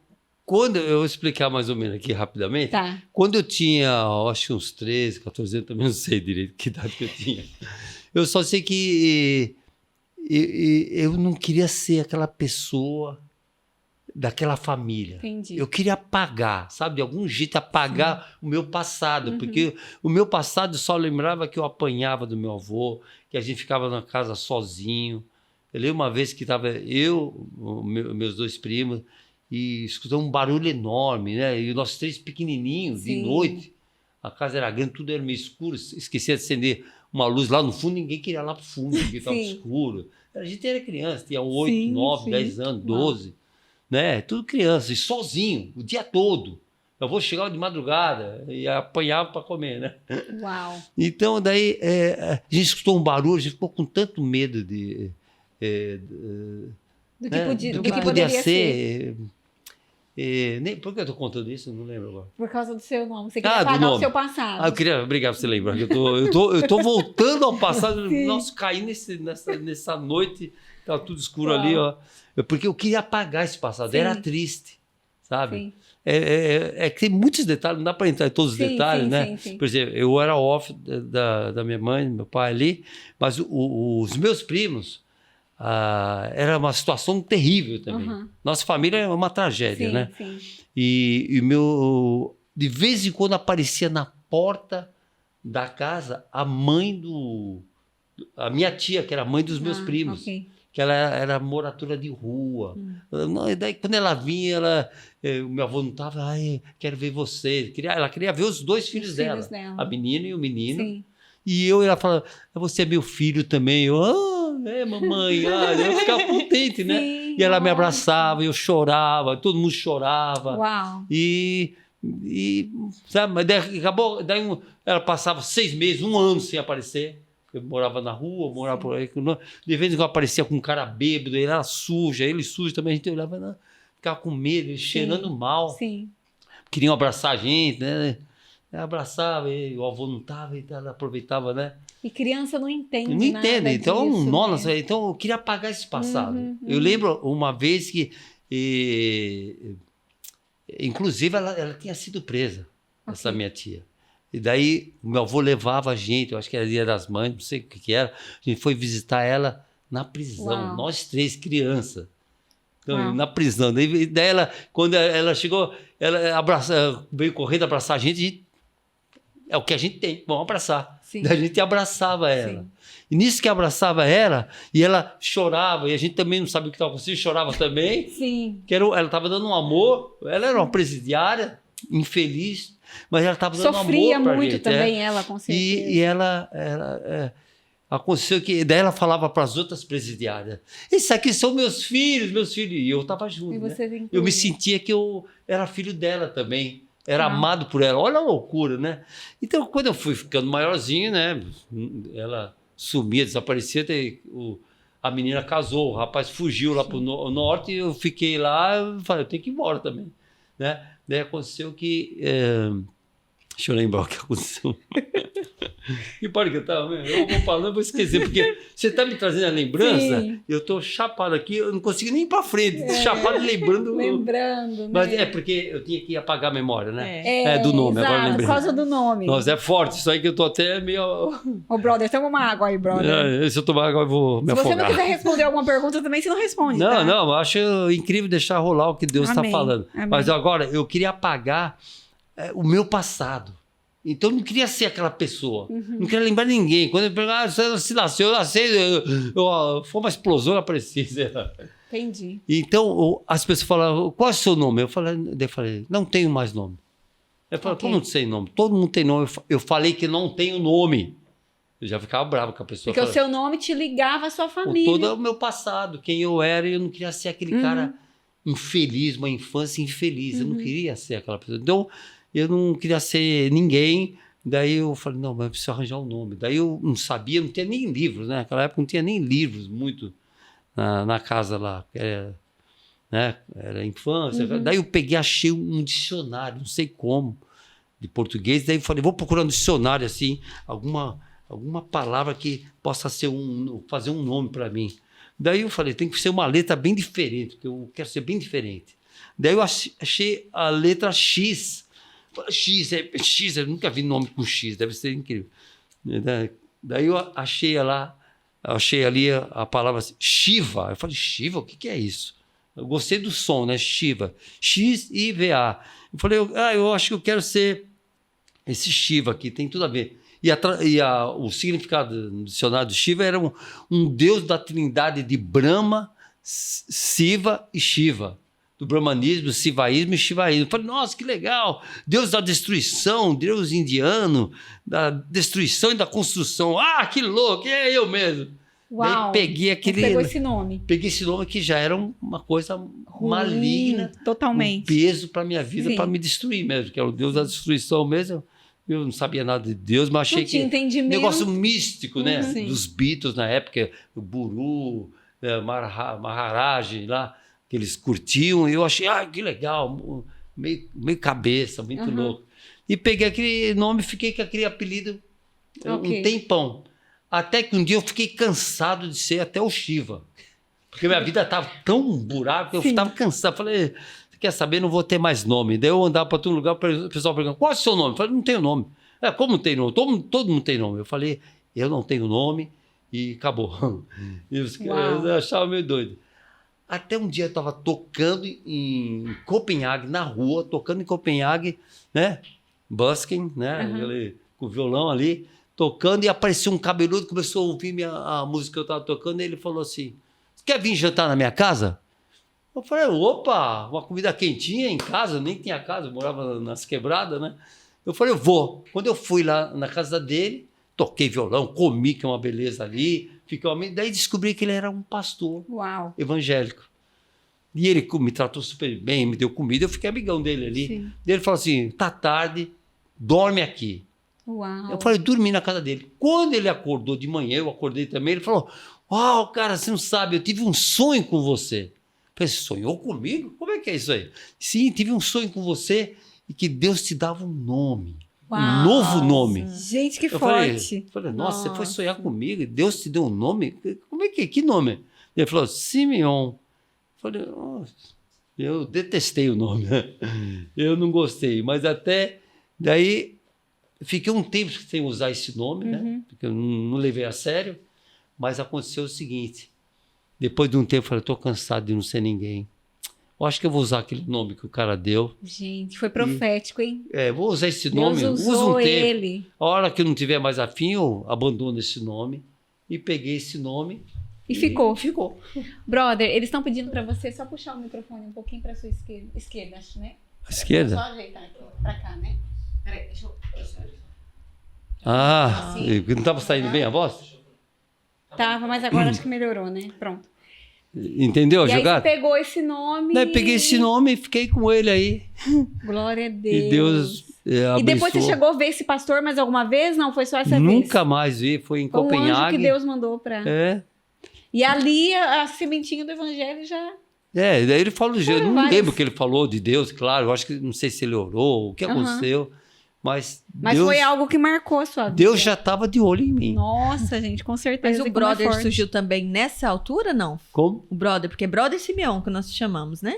Quando eu vou explicar mais ou menos aqui rapidamente, quando eu tinha, acho que uns 13, 14 anos, também não sei direito que idade que eu tinha. Eu só sei que eu não queria ser aquela pessoa daquela família. Entendi. Eu queria apagar, sabe? De algum jeito apagar o meu passado, porque o meu passado só lembrava que eu apanhava do meu avô, que a gente ficava na casa sozinho. Eu lembro uma vez que estava meus 2 primos, e escutamos um barulho enorme, né? E nós 3 pequenininhos, de noite, a casa era grande, tudo era meio escuro, esquecia de acender uma luz lá no fundo, ninguém queria ir lá pro fundo, porque estava escuro. A gente era criança, tinha 8, 9, 10 anos, 12, né? Tudo criança, e sozinho, o dia todo. Eu vou chegar de madrugada e apanhava para comer, né? Uau! Então, daí, a gente escutou um barulho, a gente ficou com tanto medo do que podia ser. Por que eu estou contando isso? Não lembro agora. Por causa do seu nome. Você queria apagar o seu passado. Eu queria... Obrigado por você lembrar. Eu tô voltando ao passado. Nossa, caí nessa noite. Estava tudo escuro ali, ó. Porque eu queria apagar esse passado. Era triste, sabe? Sim. Que tem muitos detalhes. Não dá para entrar em todos os detalhes, né? Sim. Por exemplo, eu era órfão da minha mãe, do meu pai ali. Mas os meus primos... era uma situação terrível também. Nossa família é uma tragédia, né? Sim. E de vez em quando aparecia na porta da casa a minha tia, que era a mãe dos meus primos, que ela era moradora de rua. E daí quando ela vinha, o meu avô não estava, quero ver você. Ela queria ver os 2 filhos dela, a menina e o menino. Sim. E ela falava, você é meu filho também. Eu, mamãe. Eu ficava contente, né? Sim, e ela me abraçava, eu chorava, todo mundo chorava. Uau! Sabe, mas daí ela passava 6 meses, 1 ano sem aparecer. Eu morava na rua, morava por aí. De vez em quando aparecia com um cara bêbado, ele era suja, ele sujo também. A gente olhava, ficava com medo, ele cheirando mal. Sim. Queriam abraçar a gente, né? abraçava, e o avô não estava, então ela aproveitava, né? E criança não entende Não entende, então disso, nossa, né? então eu queria apagar esse passado. Eu lembro uma vez que, inclusive, ela tinha sido presa, essa minha tia. E daí o meu avô levava a gente, eu acho que era Dia das Mães, não sei o que era, a gente foi visitar ela na prisão, Uau. nós 3 crianças. Então, na prisão. Daí ela, quando ela chegou, ela veio correndo abraçar a gente, é o que a gente tem, vamos abraçar. Daí a gente abraçava ela. Sim. E nisso que abraçava ela, e ela chorava, e a gente também não sabia o que estava acontecendo, chorava também. Sim. Ela estava dando um amor, ela era uma presidiária, infeliz, mas ela estava dando sofria amor pra muito gente, também, ela, com certeza. E ela aconteceu que daí ela falava para as outras presidiárias: esses aqui são meus filhos. E eu estava junto. E você né? Eu me sentia que eu era filho dela também. Era amado por ela. Olha a loucura, né? Então, quando eu fui ficando maiorzinho, né? Ela sumia, desaparecia. A menina casou, o rapaz fugiu lá para o norte e eu fiquei lá. Eu falei, eu tenho que ir embora também. Né? Daí aconteceu que... Deixa eu lembrar o que aconteceu. E para que eu tava, eu vou falando, eu vou esquecer, porque você está me trazendo a lembrança, Sim. Eu estou chapado aqui, eu não consigo nem ir para frente, chapado lembrando. Lembrando, Mas né? é porque eu tinha que apagar a memória, né? Do nome, exato, agora lembrei. Por causa do nome. Nossa, é forte, isso aí que eu tô até meio... Ô, brother, toma uma água aí, brother. Se eu tomar água, eu vou me afogar. Se você não quiser responder alguma pergunta também, você não responde, Não, tá? não, eu acho incrível deixar rolar o que Deus está falando. Amém. Mas agora, eu queria apagar o meu passado. Então, eu não queria ser aquela pessoa. Não queria lembrar ninguém. Quando eu perguntava, você se nasceu, eu nasci, foi uma explosão na precisa. Entendi. Então, as pessoas falavam, qual é o seu nome? Eu falei, não tenho mais nome. Eu falei, como não tem nome? Todo mundo tem nome. Eu falei que não tenho nome. Eu já ficava bravo com a pessoa. Porque o seu nome te ligava à sua família. Todo o meu passado, quem eu era, eu não queria ser aquele cara infeliz, uma infância infeliz. Eu não queria ser aquela pessoa. Então, eu não queria ser ninguém, daí eu falei, não, mas eu preciso arranjar um nome. Daí eu não sabia, não tinha nem livros, né? Naquela época não tinha nem livros muito na casa lá, era infância. Daí eu peguei, achei um dicionário, não sei como, de português, daí eu falei, vou procurar um dicionário assim, alguma palavra que possa ser fazer um nome para mim. Daí eu falei, tem que ser uma letra bem diferente, porque eu quero ser bem diferente. Daí eu achei a letra X, eu nunca vi nome com X, deve ser incrível. Daí eu achei ali a palavra Shiva. Eu falei, Shiva, o que é isso? Eu gostei do som, né? Shiva. X-I-V-A. Eu falei, eu acho que eu quero ser esse Shiva aqui, tem tudo a ver. O significado do dicionário de Shiva era um deus da trindade de Brahma, Siva e Shiva. Do brahmanismo, do sivaísmo e shivaísmo. Eu falei, nossa, que legal! Deus da destruição, Deus indiano, da destruição e da construção. Ah, que louco! É eu mesmo. Uau! Daí pegou esse nome. Peguei esse nome que já era uma coisa ruim, maligna. Totalmente. Um peso para minha vida, para me destruir mesmo, que era o Deus da destruição mesmo. Eu não sabia nada de Deus, mas achei que... entendimento. Negócio místico, né? Dos Beatles na época, o Guru, Maharaj lá, que eles curtiam, e eu achei, que legal, meio cabeça, muito louco. E peguei aquele nome, fiquei com aquele apelido um tempão. Até que um dia eu fiquei cansado de ser até o Shiva. Porque minha vida estava tão buraco que eu estava cansado. Falei, você quer saber, não vou ter mais nome. Daí eu andava para todo lugar, o pessoal perguntava, qual é o seu nome? Eu falei, não tenho nome. Como não tem nome? Todo mundo tem nome. Eu falei, eu não tenho nome e acabou. E eu achava meio doido. Até um dia eu estava tocando em Copenhague, na rua, né? Busking, né? Com o violão ali, tocando, e apareceu um cabeludo, começou a ouvir a música que eu estava tocando, e ele falou assim, você quer vir jantar na minha casa? Eu falei, opa, uma comida quentinha em casa, nem tinha casa, eu morava nas quebradas, né? Eu falei, eu vou. Quando eu fui lá na casa dele, toquei violão, comi, que é uma beleza ali, daí descobri que ele era um pastor evangélico. E ele me tratou super bem, me deu comida, eu fiquei amigão dele ali. Sim. Ele falou assim, tá tarde, dorme aqui. Uau. Eu falei, dormi na casa dele. Quando ele acordou de manhã, eu acordei também, ele falou, cara, você não sabe, eu tive um sonho com você. Eu falei, sonhou comigo? Como é que é isso aí? Sim, tive um sonho com você e que Deus te dava um nome. um novo nome. Gente, que eu forte. Falei, nossa, você foi sonhar comigo? Deus te deu um nome? Como é que nome? Ele falou, Simeon. Eu falei, nossa, eu detestei o nome. Eu não gostei, mas até daí fiquei um tempo sem usar esse nome, né? Porque eu não levei a sério, mas aconteceu o seguinte, depois de um tempo eu falei, estou cansado de não ser ninguém. Eu acho que eu vou usar aquele nome que o cara deu. Gente, foi profético, hein? Vou usar esse nome. Deus usou ele. A hora que eu não tiver mais afim, eu abandono esse nome. E peguei esse nome. E ficou. Brother, eles estão pedindo para você só puxar o microfone um pouquinho para sua esquerda. Esquerda, acho, né? Esquerda? Só ajeitar aqui, para cá, né? Peraí, deixa eu... Não estava saindo bem a voz? Tava, mas agora acho que melhorou, né? Pronto. Entendeu a jogada? Aí você pegou esse nome. Daí peguei esse nome e fiquei com ele aí. Glória a Deus. E Deus abençoou. E depois você chegou a ver esse pastor mais alguma vez? Não, foi só essa vez? Nunca mais vi, foi em Copenhague. Um anjo que Deus mandou para... E ali a sementinha do evangelho já... Daí ele falou, eu não lembro o que ele falou de Deus, claro, eu acho que não sei se ele orou, o que aconteceu, mas Deus, foi algo que marcou a sua vida. Deus já estava de olho em mim. Nossa, gente, com certeza. Mas o brother surgiu também nessa altura, não? Como? O brother, porque é brother Simeon que nós chamamos, né?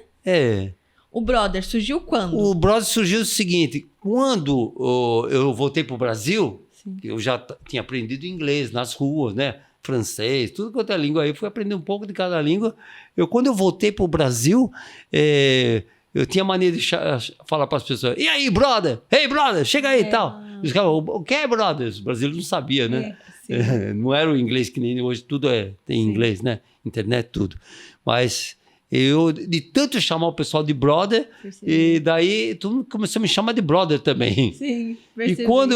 O brother surgiu quando? O brother surgiu o seguinte, quando eu voltei para o Brasil, eu já tinha aprendido inglês nas ruas, né? Francês, tudo quanto é língua aí, fui aprender um pouco de cada língua. Quando eu voltei para o Brasil, eu tinha mania de falar para as pessoas, e aí, brother? Hey, brother, chega aí e tal. Os caras, o que é, brother? Os brasileiros não sabiam, né? Não era o inglês que nem hoje, tudo tem inglês, né? Internet, tudo. Mas eu, de tanto chamar o pessoal de brother, e daí todo mundo começou a me chamar de brother também. Sim, percebi. E quando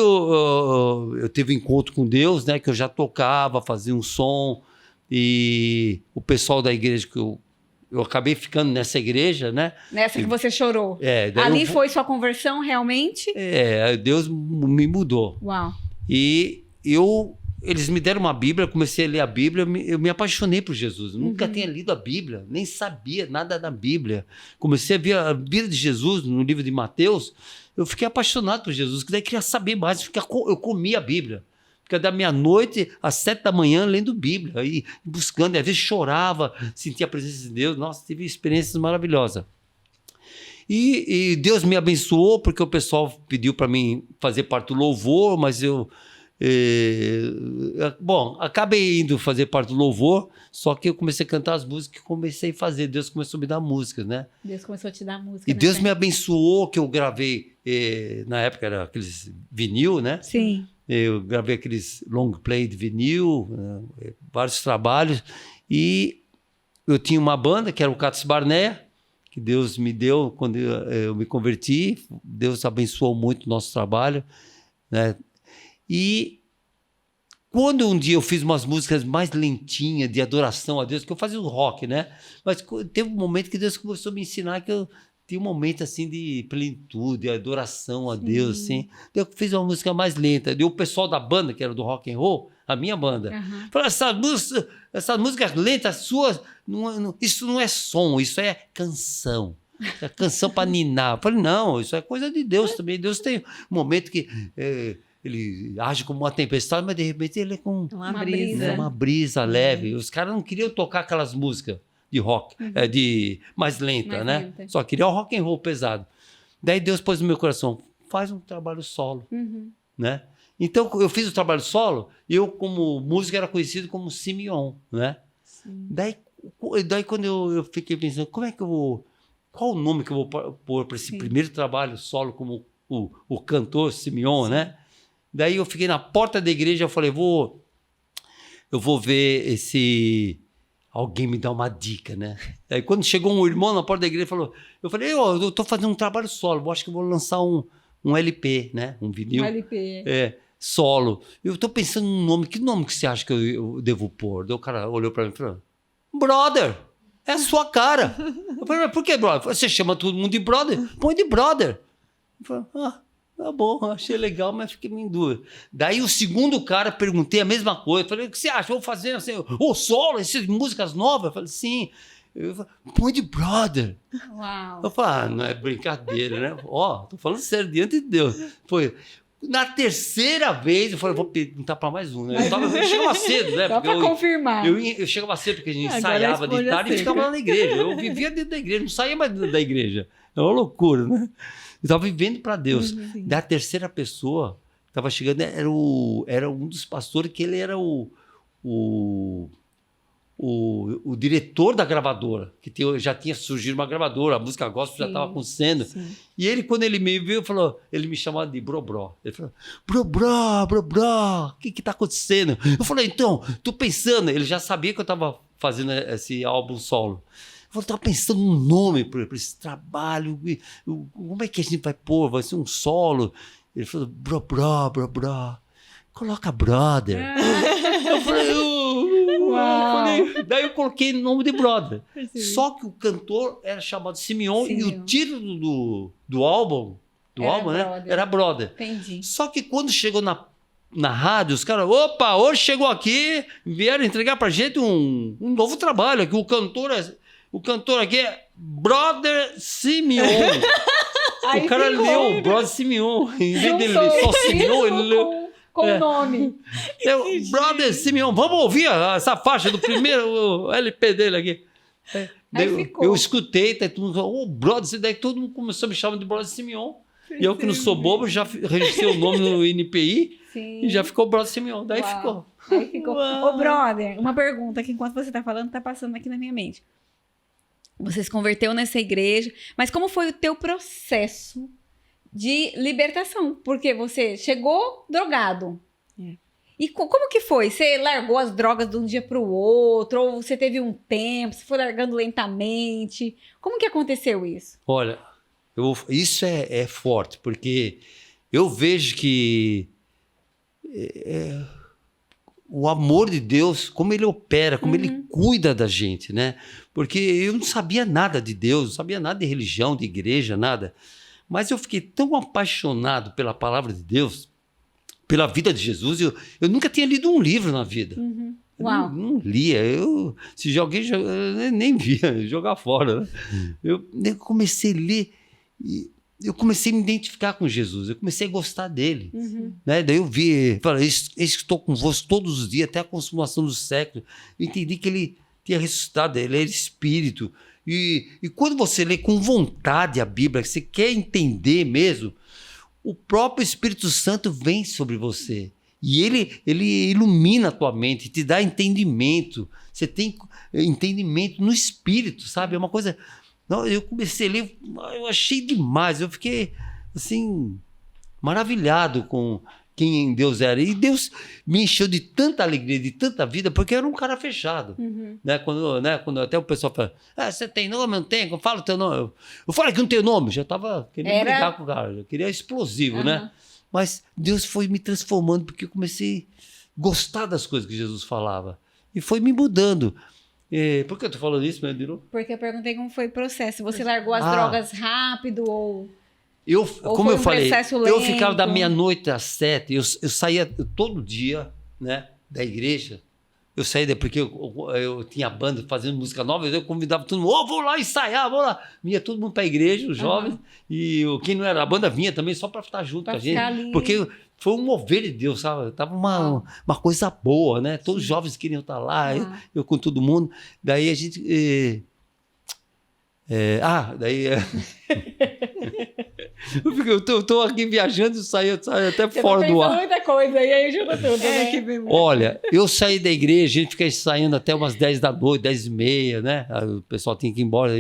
eu tive encontro com Deus, né, que eu já tocava, fazia um som, e o pessoal da igreja que eu acabei ficando nessa igreja, né? Nessa que você chorou. Ali foi sua conversão realmente? Deus me mudou. Uau. E eles me deram uma Bíblia, comecei a ler a Bíblia, eu me apaixonei por Jesus. Nunca tinha lido a Bíblia, nem sabia nada da Bíblia. Comecei a ver a vida de Jesus no livro de Mateus, eu fiquei apaixonado por Jesus, que daí queria saber mais, eu comia a Bíblia. Ficava da meia-noite às 7 da manhã lendo Bíblia, aí buscando, às vezes chorava, sentia a presença de Deus. Nossa, tive experiências maravilhosas. E Deus me abençoou, porque o pessoal pediu para mim fazer parte do louvor, mas acabei indo fazer parte do louvor, só que eu comecei a cantar as músicas que comecei a fazer. Deus começou a me dar música, né? Deus começou a te dar música. E Deus me abençoou, que eu gravei, na época era aqueles vinil, né? Sim. Eu gravei aqueles long play de vinil, vários trabalhos, e eu tinha uma banda que era o Catos Barnea, que Deus me deu quando eu me converti. Deus abençoou muito o nosso trabalho, né? E quando um dia eu fiz umas músicas mais lentinhas, de adoração a Deus, que eu fazia o rock, né? Mas teve um momento que Deus começou a me ensinar que eu tinha um momento assim de plenitude, de adoração a Deus, assim. Eu fiz uma música mais lenta. E o pessoal da banda, que era do rock and roll, a minha banda, falou, essas músicas lentas suas, isso não é som, isso é canção. É canção para ninar. Eu falei, não, isso é coisa de Deus também. Deus tem um momento que... ele age como uma tempestade, mas de repente ele é com uma brisa, né, uma brisa leve. Os caras não queriam tocar aquelas músicas de rock, de mais lenta, né? Só queria o rock and roll pesado. Daí Deus pôs no meu coração, faz um trabalho solo, né? Então eu fiz o trabalho solo, e eu como músico era conhecido como Simeon, né? Daí quando eu fiquei pensando, como é que eu vou, qual o nome que eu vou pôr para esse primeiro trabalho solo como o cantor Simeon, né? Daí eu fiquei na porta da igreja, eu falei, eu vou ver alguém me dá uma dica, né? Daí quando chegou um irmão na porta da igreja, eu falei, eu tô fazendo um trabalho solo, acho que vou lançar um LP, né? Um vinil. Um LP. Solo. Eu tô pensando num nome, que nome que você acha que eu devo pôr? Daí o cara olhou pra mim e falou, brother, é a sua cara. Eu falei, mas por que brother? Você chama todo mundo de brother? Põe de brother. Eu falei, tá bom, achei legal, mas fiquei meio em dúvida. Daí o segundo cara, perguntei a mesma coisa. Falei, o que você acha? Vou fazer assim, solo, essas músicas novas? Eu falei, sim. Eu falei, põe de brother. Uau. Eu falei, não é brincadeira, né? Tô falando sério, diante de Deus. Na terceira vez, eu falei, vou perguntar para mais um, né? Eu chegava cedo, né? Só para confirmar. Eu chegava cedo porque a gente ensaiava de tarde e ficava lá na igreja. Eu vivia dentro da igreja, não saía mais da igreja. É uma loucura, né? Eu estava vivendo para Deus. Da terceira pessoa, estava chegando, era um dos pastores que ele era o diretor da gravadora, que já tinha surgido uma gravadora, a música gospel já estava acontecendo. E ele, quando ele me viu, ele me chamava de Brobró. Ele falou, Brobró, o que está acontecendo? Eu falei, então, tô pensando. Ele já sabia que eu estava fazendo esse álbum solo. Eu estava pensando num nome para esse trabalho. Como é que a gente vai pôr? Vai ser um solo? Ele falou, Brobró, coloca Brother. Eu falei, daí eu coloquei o nome de Brother. Só que o cantor era chamado Simeon e o título do álbum, né, era Brother. Entendi. Só que quando chegou na rádio, os caras, opa, hoje chegou aqui, vieram entregar pra gente um novo trabalho, que o cantor aqui é Brother Simeon. O cara leu Brother Simeon, em vez dele ler só Simeon, ele leu com o nome. Brother Simeon, vamos ouvir essa faixa do primeiro LP dele aqui. Eu escutei, tá, todo mundo, Brother, daí todo mundo começou a me chamar de Brother Simeon. E eu, que não sou bobo, já registrei o nome no NPI e já ficou Brother Simeon. Daí ficou. Ô, brother, uma pergunta que enquanto você tá falando, tá passando aqui na minha mente. Você se converteu nessa igreja, mas como foi o teu processo de libertação? Porque você chegou drogado. E como que foi? Você largou as drogas de um dia para o outro? Ou você teve um tempo? Você foi largando lentamente? Como que aconteceu isso? Olha, isso é forte, porque eu vejo que o amor de Deus, como ele opera, como ele cuida da gente, né? Porque eu não sabia nada de Deus, não sabia nada de religião, de igreja, nada. Mas eu fiquei tão apaixonado pela palavra de Deus, pela vida de Jesus. Eu nunca tinha lido um livro na vida. Uau. Não lia. Se alguém eu nem via, jogar fora. Né? Eu comecei a ler e eu comecei a me identificar com Jesus. Eu comecei a gostar dele. Né? Daí eu falei, estou convosco todos os dias, até a consumação do século. Eu entendi que ele tinha ressuscitado, ele era espírito. E quando você lê com vontade a Bíblia, que você quer entender mesmo, o próprio Espírito Santo vem sobre você. E ele ilumina a tua mente, te dá entendimento. Você tem entendimento no Espírito, sabe? É uma coisa... Eu comecei a ler, eu achei demais. Eu fiquei, assim, maravilhado com quem Deus era. E Deus me encheu de tanta alegria, de tanta vida, porque eu era um cara fechado. Né? Quando até o pessoal fala, você tem nome? Não tem? Fala o teu nome. Eu falei que não tenho nome. Já estava querendo brigar com o cara. Eu queria explosivo, né? Mas Deus foi me transformando, porque eu comecei a gostar das coisas que Jesus falava. E foi me mudando. Por que eu tô falando isso, meu Deus? Porque eu perguntei como foi o processo. Você largou as drogas rápido ou como eu falei, lento? Eu ficava da meia-noite às 7, eu saía todo dia, né, da igreja. Eu saía porque eu tinha banda fazendo música nova, eu convidava todo mundo, vou lá ensaiar, vou lá. Vinha todo mundo para a igreja, os jovens, e quem não era, a banda vinha também só para estar junto com a gente. Ali. Porque foi um mover de Deus, sabe? Tava uma coisa boa, né? Todos os jovens queriam estar lá, eu com todo mundo. Daí a gente... eu tô aqui viajando e saio até fora do ar. Muita coisa, e aí ajuda tudo, né? Olha, eu saí da igreja, a gente fica ensaiando até umas 10 da noite, 10h30, né? O pessoal tinha que ir embora.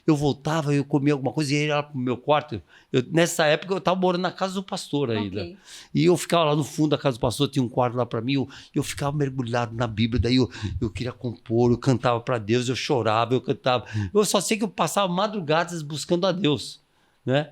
Eu voltava, eu comia alguma coisa e ia lá pro meu quarto. Nessa época eu estava morando na casa do pastor ainda. E eu ficava lá no fundo da casa do pastor, tinha um quarto lá para mim, eu ficava mergulhado na Bíblia, daí eu queria compor, eu cantava para Deus, eu chorava, eu cantava. Eu só sei que eu passava madrugadas buscando a Deus, né?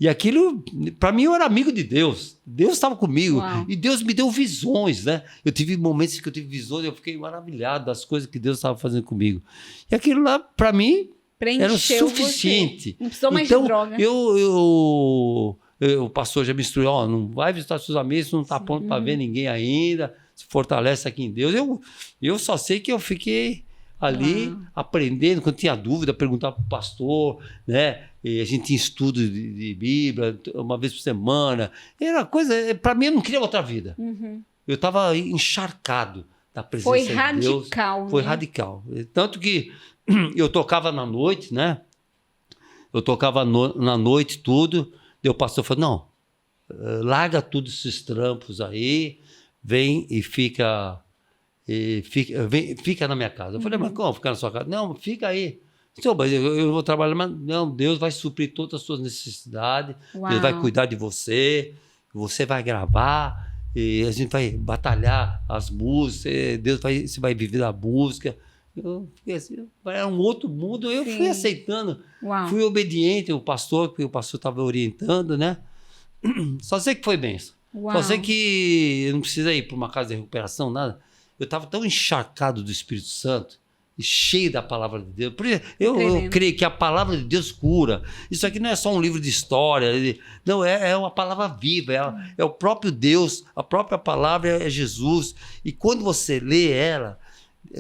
E aquilo, para mim, eu era amigo de Deus. Deus estava comigo. Uau. E Deus me deu visões, né? Eu tive momentos que eu tive visões e eu fiquei maravilhado das coisas que Deus estava fazendo comigo. E aquilo lá, para mim, era o suficiente. Você. Não precisou mais então, de droga. O pastor já me instruiu, não vai visitar seus amigos, não está pronto para ver ninguém ainda, se fortalece aqui em Deus. Eu só sei que eu fiquei ali, aprendendo. Quando tinha dúvida, perguntava para o pastor, né? E a gente tinha estudo de Bíblia, uma vez por semana. Era coisa... Para mim, eu não queria outra vida. Eu estava encharcado da presença de Deus. Foi radical, Foi radical. Tanto que eu tocava na noite, né? Eu tocava na noite tudo. E o pastor falou, não, larga tudo esses trampos aí, vem e fica na minha casa. Eu falei, mas como ficar na sua casa? Não, fica aí. Senhor, mas eu vou trabalhar, mas não, Deus vai suprir todas as suas necessidades, Deus vai cuidar de você, você vai gravar, e a gente vai batalhar as músicas, você vai viver da música. Eu fiquei assim, era um outro mundo, eu fui aceitando, fui obediente ao pastor, porque o pastor estava orientando, né? Só sei que foi bênção. Só sei que eu não precisei ir para uma casa de recuperação, nada. Eu estava tão encharcado do Espírito Santo, e cheio da palavra de Deus. Eu creio que a palavra de Deus cura. Isso aqui não é só um livro de história, não, é uma palavra viva, é o próprio Deus, a própria palavra é Jesus. E quando você lê ela,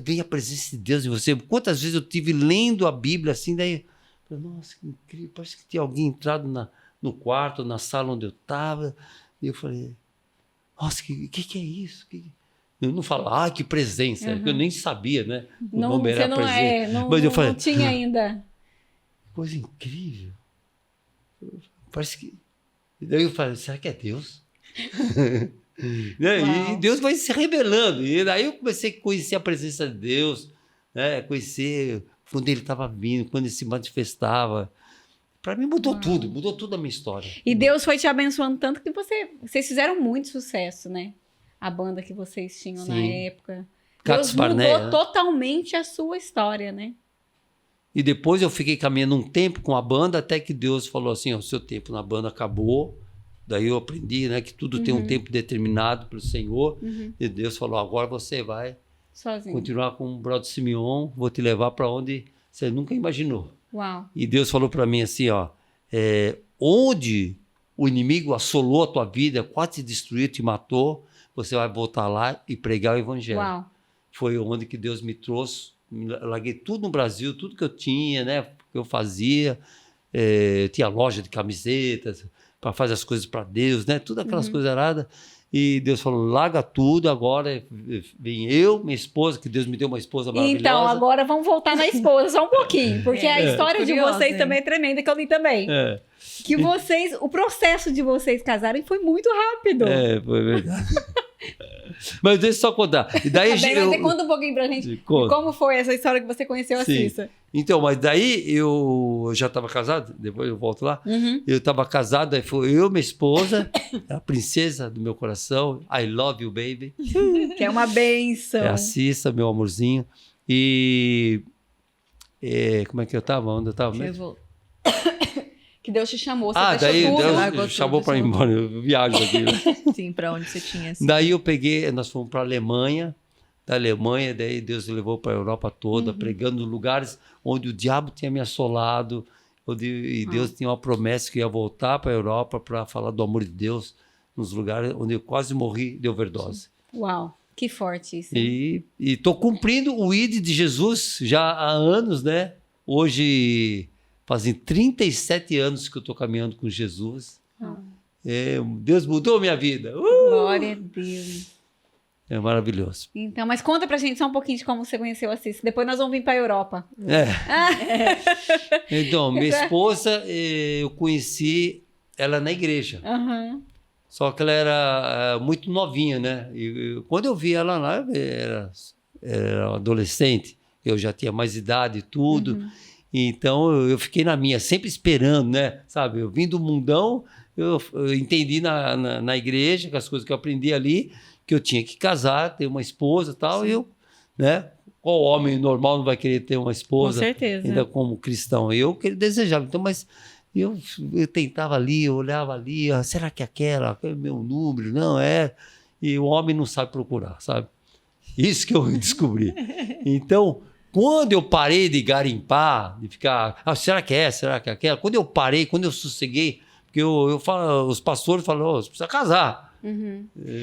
vem a presença de Deus em você. Quantas vezes eu tive lendo a Bíblia assim, daí, nossa, que incrível, parece que tinha alguém entrado no quarto, na sala onde eu estava, e eu falei, nossa, que é isso? Eu não falo, que presença, porque eu nem sabia, né? O nome era presença. Mas eu falei, não tinha ainda. Coisa incrível. Parece que... E daí eu falei, será que é Deus? E Deus vai se revelando. E daí eu comecei a conhecer a presença de Deus, né? Conhecer quando ele estava vindo, quando ele se manifestava. Para mim mudou tudo a minha história. E Deus foi te abençoando tanto que vocês fizeram muito sucesso, né? A banda que vocês tinham na época. Deus mudou totalmente a sua história, né? E depois eu fiquei caminhando um tempo com a banda, até que Deus falou assim, o seu tempo na banda acabou. Daí eu aprendi, né, que tudo tem um tempo determinado pelo Senhor. E Deus falou, agora você vai continuar com o Brother Simeon, vou te levar para onde você nunca imaginou. E Deus falou para mim assim, onde o inimigo assolou a tua vida, quase te destruiu, te matou, você vai voltar lá e pregar o evangelho. Foi onde que Deus me trouxe, larguei tudo no Brasil, tudo que eu tinha, né, que eu fazia, tinha loja de camisetas, para fazer as coisas para Deus, né, tudo aquelas coisas erradas, e Deus falou, larga tudo, agora vem eu, minha esposa, que Deus me deu uma esposa maravilhosa. Então, agora vamos voltar na esposa só um pouquinho, porque a história de vocês também é tremenda, que eu li também. Que vocês, o processo de vocês casarem foi muito rápido. Foi verdade. Mas deixa eu só contar. E daí conta um pouquinho pra gente como foi essa história que você conheceu a Cissa. Então, mas daí eu já estava casado, depois eu volto lá. Eu estava casado, aí foi eu, minha esposa, a princesa do meu coração, I love you, baby. Que é uma bênção. É a Cissa, meu amorzinho. E como é que eu estava? Onde eu estava mesmo? Que Deus te chamou, você daí tudo, Deus chamou para ir embora, eu viajo aqui. Né? Sim, para onde você tinha assim. Daí nós fomos para a Alemanha, da Alemanha, daí Deus me levou para a Europa toda, pregando em lugares onde o diabo tinha me assolado, e Deus tinha uma promessa que ia voltar para a Europa para falar do amor de Deus, nos lugares onde eu quase morri de overdose. Uau, que forte isso. E estou cumprindo o ID de Jesus já há anos, né? Hoje... Fazem 37 anos que eu estou caminhando com Jesus. Deus mudou minha vida. Glória a Deus. É maravilhoso. Então, mas conta pra gente só um pouquinho de como você conheceu a Cissa. Depois nós vamos vir para a Europa. Então, minha esposa, eu conheci ela na igreja. Só que ela era muito novinha, né? E quando eu vi ela lá, era adolescente. Eu já tinha mais idade e tudo. Então, eu fiquei na minha, sempre esperando, né? Sabe, eu vim do mundão, eu entendi na igreja, com as coisas que eu aprendi ali, que eu tinha que casar, ter uma esposa e tal, e eu, né? Qual homem normal não vai querer ter uma esposa? Com certeza. Ainda como cristão. Eu desejava. Então, mas eu tentava ali, eu olhava ali, será que aquela é meu número? Não é. E o homem não sabe procurar, sabe? Isso que eu descobri. Então... Quando eu parei de garimpar, de ficar, será que é aquela? Quando eu parei, quando eu sosseguei, porque os pastores falaram, você precisa casar.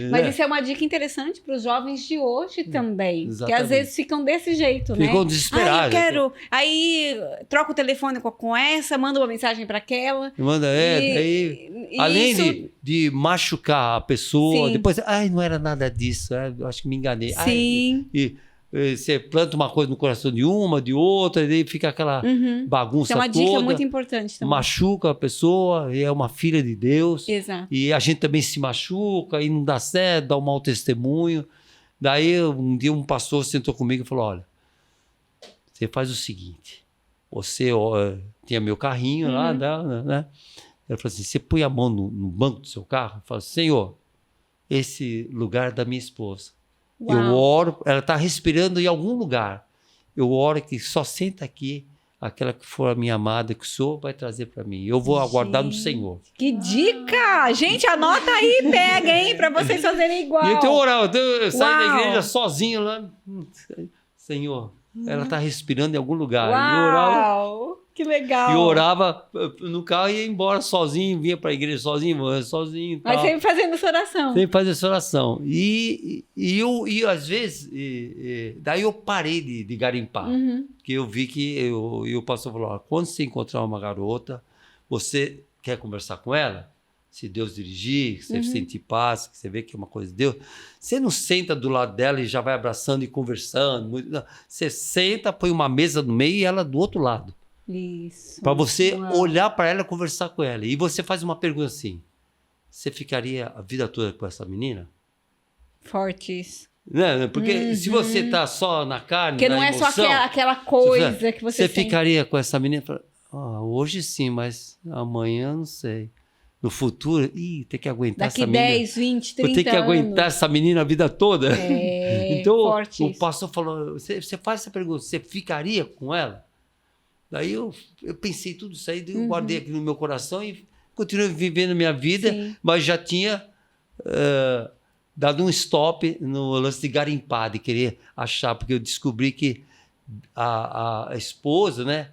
Mas isso é uma dica interessante para os jovens de hoje também. Exatamente. Que às vezes ficam desse jeito, né? Ficam desesperados. Eu quero... Aí troca o telefone com essa, manda uma mensagem para aquela. Além isso... de machucar a pessoa, Sim. depois, não era nada disso, eu acho que me enganei. Sim. Você planta uma coisa no coração de uma, de outra, e daí fica aquela bagunça toda. É uma dica muito importante também. Machuca a pessoa, e é uma filha de Deus. Exato. E a gente também se machuca, e não dá certo, dá um mau testemunho. Daí, um dia, um pastor sentou comigo e falou, olha, você faz o seguinte, você tinha meu carrinho lá, né? Ele falou assim, você põe a mão no banco do seu carro e fala, Senhor, esse lugar é da minha esposa. Uau. Eu oro, ela está respirando em algum lugar. Eu oro que só senta aqui, aquela que for a minha amada, que o Senhor vai trazer para mim. Eu vou aguardar no Senhor. Que dica! Gente, anota aí, pega, hein, para vocês fazerem igual. E então eu saio da igreja sozinho lá. Senhor, ela está respirando em algum lugar. Uau! Que legal. E orava no carro e ia embora sozinho, vinha para a igreja sozinho. Tal. Mas sempre fazendo essa oração. Sempre fazendo essa oração. E às vezes, daí eu parei de garimpar. Porque eu vi que o pastor falou, quando você encontrar uma garota, você quer conversar com ela? Se Deus dirigir, você sentir paz, que você vê que é uma coisa de Deus, você não senta do lado dela e já vai abraçando e conversando. Não. Você senta, põe uma mesa no meio e ela do outro lado. Isso. Para você olhar para ela e conversar com ela. E você faz uma pergunta assim, você ficaria a vida toda com essa menina? Fortes. Né? Porque se você tá só na carne, porque não é emoção, só aquela coisa que você ficaria com essa menina? Hoje sim, mas amanhã não sei. No futuro, tem que aguentar essa menina. Daqui 10, 20, 30 anos. Vou ter que aguentar essa menina a vida toda. Então, o pastor falou, você faz essa pergunta, você ficaria com ela? Daí eu pensei tudo isso aí, eu guardei aqui no meu coração e continuei vivendo a minha vida, mas já tinha dado um stop no lance de garimpar, de querer achar, porque eu descobri que a esposa, né,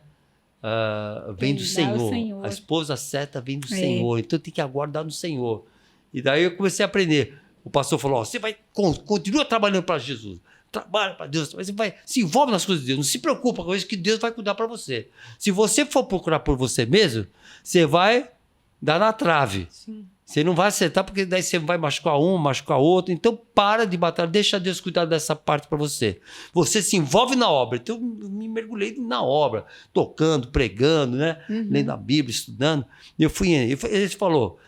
vem do Senhor. A esposa certa vem do Senhor, então tem que aguardar no Senhor. E daí eu comecei a aprender. O pastor falou, você continua trabalhando para Jesus. Trabalha para Deus, mas você se envolve nas coisas de Deus, não se preocupa com isso que Deus vai cuidar para você. Se você for procurar por você mesmo, você vai dar na trave. Sim. Você não vai acertar, porque daí você vai machucar um, machucar outro. Então para de batalhar, deixa Deus cuidar dessa parte para você. Você se envolve na obra. Então eu me mergulhei na obra, tocando, pregando, né? Lendo a Bíblia, estudando. E ele falou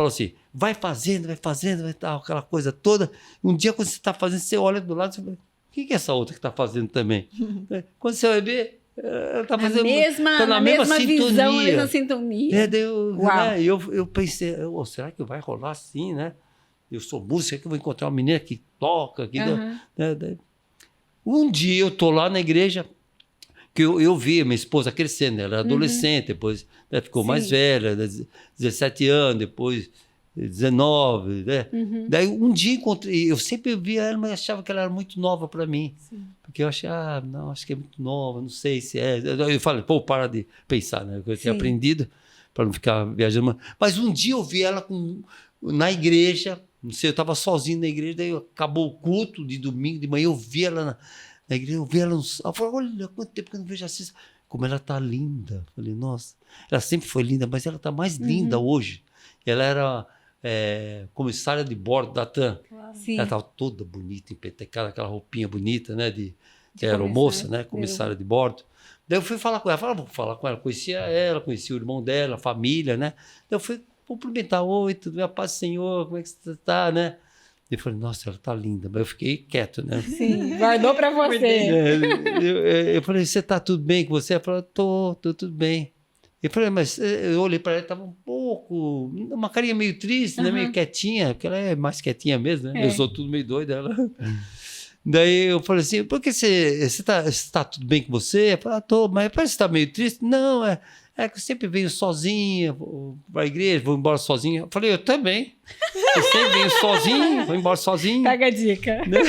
assim, vai fazendo, vai tal, aquela coisa toda. Um dia quando você está fazendo, você olha do lado e fala, o que é essa outra que está fazendo também? Quando você vai ver, ela está fazendo na mesma visão, na mesma sintonia. Eu pensei, será que vai rolar assim, né? Eu sou música, que eu vou encontrar uma menina que toca. Um dia eu estou lá na igreja, que eu vi a minha esposa crescendo, ela era adolescente, depois ficou mais velha, 17 anos, depois 19, né? Daí um dia encontrei, eu sempre via ela, mas achava que ela era muito nova para mim. Sim. Porque eu achei, não, acho que é muito nova, não sei se é. Eu falei, para de pensar, né? Eu tinha aprendido para não ficar viajando. Mas um dia eu vi ela na igreja, não sei, eu estava sozinho na igreja, daí acabou o culto de domingo de manhã, eu vi ela na igreja, eu falei, olha, quanto tempo que eu não vejo a Cissa, como ela tá linda. Eu falei, nossa, ela sempre foi linda, mas ela tá mais linda hoje. Ela era comissária de bordo da TAM. Claro. Ela estava toda bonita, empetecada, aquela roupinha bonita, né? De aeromoça, né? Comissária de bordo. Daí eu fui falar com ela, vou falar com ela, conhecia o irmão dela, a família, né? Daí eu fui cumprimentar, oi, tudo bem, a paz do Senhor, como é que você está, né? Eu falei, nossa, ela tá linda, mas eu fiquei quieto, né? Sim, guardou para você. Eu falei, você tá tudo bem com você? Ela falou, tô tudo bem. Eu falei, mas eu olhei para ela, estava um pouco, uma carinha meio triste, né? Meio quietinha, porque ela é mais quietinha mesmo, né? Eu sou tudo meio doido, ela. Daí eu falei assim, por que você tá tudo bem com você? Eu falei, tô, mas parece que você tá meio triste. Não, é que eu sempre venho sozinha para a igreja, vou embora sozinha. Eu falei, eu também. Eu sempre venho sozinho, vou embora sozinho. Pega a dica. Né?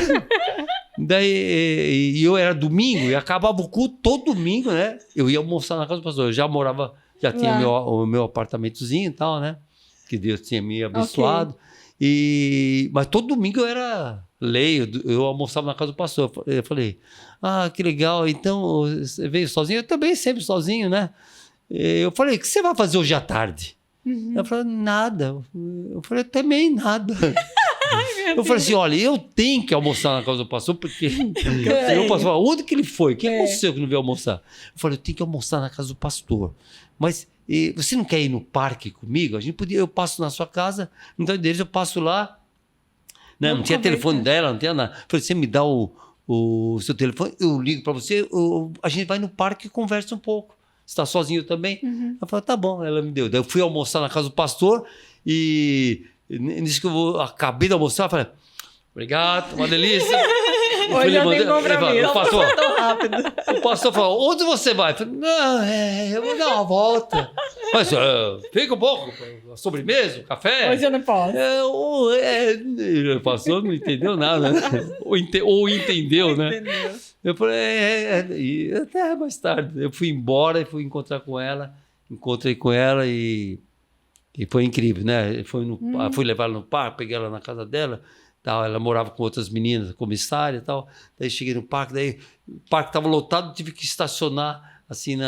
Daí, eu era domingo, e acabava o culto todo domingo, né? Eu ia almoçar na casa do pastor. Eu já tinha o meu apartamentozinho e tal, né? Que Deus tinha me abençoado. Okay. Mas todo domingo eu era eu almoçava na casa do pastor. Eu falei, que legal, então você veio sozinho? Eu também sempre sozinho, né? Eu falei, o que você vai fazer hoje à tarde? Ela falou, nada. Eu falei, também nada. Eu falei assim, olha, eu tenho que almoçar na casa do pastor, porque o pastor falou, onde que ele foi? O que aconteceu que não veio almoçar? Eu falei, eu tenho que almoçar na casa do pastor. Mas você não quer ir no parque comigo? Eu passo na sua casa, então deles eu passo lá. Não tinha telefone dela, não tinha nada. Eu falei, você me dá o seu telefone, eu ligo para você, a gente vai no parque e conversa um pouco. Você está sozinho também? Eu falei, tá bom, ela me deu. Daí eu fui almoçar na casa do pastor e nisso que eu acabei de almoçar, eu falei, obrigado, uma delícia. Hoje eu tenho compromisso. O pastor falou, onde você vai? Eu falei, não, eu vou dar uma volta. Mas fica um pouco, sobremesa, café. Hoje eu não posso. O pastor não entendeu nada, né? Ou entendeu, né? Entendeu. Eu falei, e até mais tarde. Eu fui embora e fui encontrei com ela e foi incrível, né? Fui levar ela no parque, peguei ela na casa dela, tal, ela morava com outras meninas, comissária e tal. Daí cheguei no parque, daí o parque estava lotado, tive que estacionar assim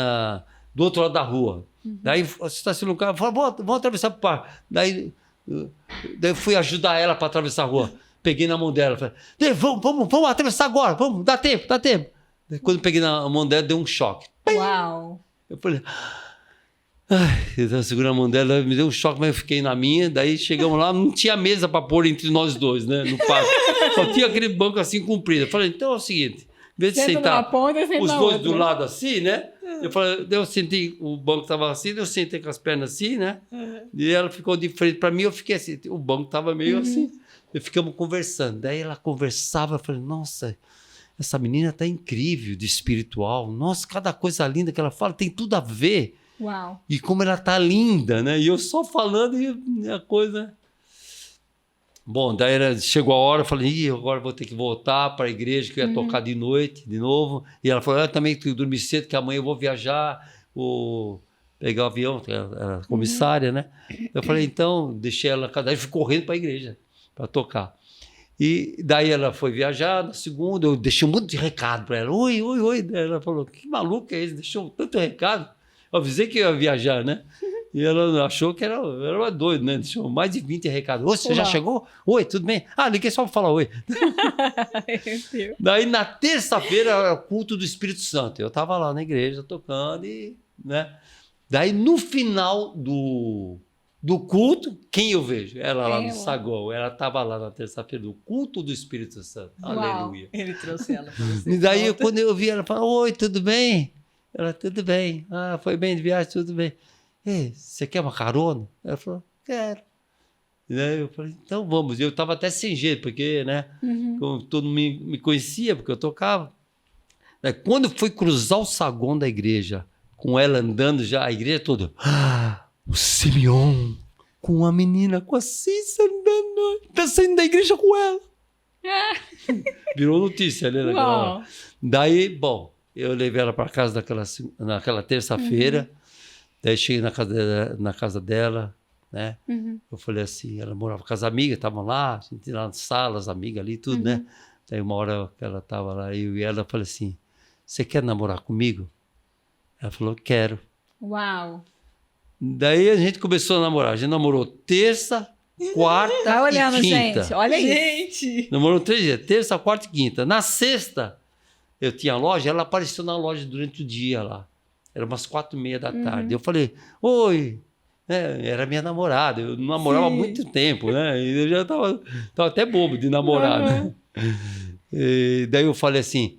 do outro lado da rua. Daí estacionei no carro, falei, vamos atravessar para o parque. Daí eu fui ajudar ela para atravessar a rua. Peguei na mão dela, falei, vamos atravessar agora, vamos, dá tempo. Daí, quando eu peguei na mão dela, deu um choque. Uau! Eu falei, eu segurei a mão dela, me deu um choque, mas eu fiquei na minha. Daí chegamos lá, não tinha mesa para pôr entre nós dois, né, no parque. Só tinha aquele banco assim comprido. Eu falei, então é o seguinte, em vez de sentar os dois do lado assim, né? Eu sentei, o banco estava assim, eu sentei com as pernas assim, né? E ela ficou de frente para mim, eu fiquei assim, o banco estava meio assim. E ficamos conversando. Daí ela conversava, eu falei, nossa, essa menina tá incrível de espiritual. Nossa, cada coisa linda que ela fala tem tudo a ver. Uau. E como ela tá linda, né? E eu só falando e a coisa... Bom, daí chegou a hora, eu falei, agora vou ter que voltar para a igreja, que eu ia tocar de noite, de novo. E ela falou, eu também tenho que dormir cedo, que amanhã eu vou viajar, pegar o avião, que era comissária, né? Eu falei, então, deixei ela na casa, daí fui correndo para a igreja, para tocar. E daí ela foi viajar, na segunda, eu deixei um monte de recado para ela. Oi. Daí ela falou, que maluco é esse? Deixou tanto recado. Eu avisei que eu ia viajar, né? E ela achou que era uma doida, né? Deixou mais de 20 recados. Ô, você já chegou? Oi, tudo bem? Liguei só para falar oi. Daí, na terça-feira, era o culto do Espírito Santo. Eu estava lá na igreja, tocando e... né? Daí, no final do culto, quem eu vejo? Ela lá no saguão. Ela estava lá na terça-feira do culto do Espírito Santo. Uau. Aleluia. Ele trouxe ela para você. E daí, quando eu vi ela, falou, oi, tudo bem? Ela, tudo bem. Foi bem de viagem, tudo bem. Você quer uma carona? Ela falou, quero. E daí eu falei, então vamos. Eu estava até sem jeito, porque, né? Como todo mundo me conhecia, porque eu tocava. Daí, quando eu fui cruzar o saguão da igreja, com ela andando já, a igreja toda... O Simeon, com uma menina com a Cissa andando, saindo da igreja com ela. Virou notícia, né? Daí, bom, eu levei ela para casa naquela terça-feira. Daí cheguei na casa dela, né? Eu falei assim, ela morava com as amigas, estavam lá, a gente lá nas salas, amigas ali, tudo, né? Daí uma hora que ela estava lá, eu e ela, falei assim, você quer namorar comigo? Ela falou, quero. Uau! Daí a gente começou a namorar. A gente namorou terça, quarta e quinta. Gente, olha isso. Namorou 3 dias, terça, quarta e quinta. Na sexta, eu tinha loja, ela apareceu na loja durante o dia lá. Era umas 4:30 da tarde. Eu falei, oi. Era minha namorada. Eu não namorava há muito tempo, né? Eu já tava até bobo de namorar, né? E daí eu falei assim,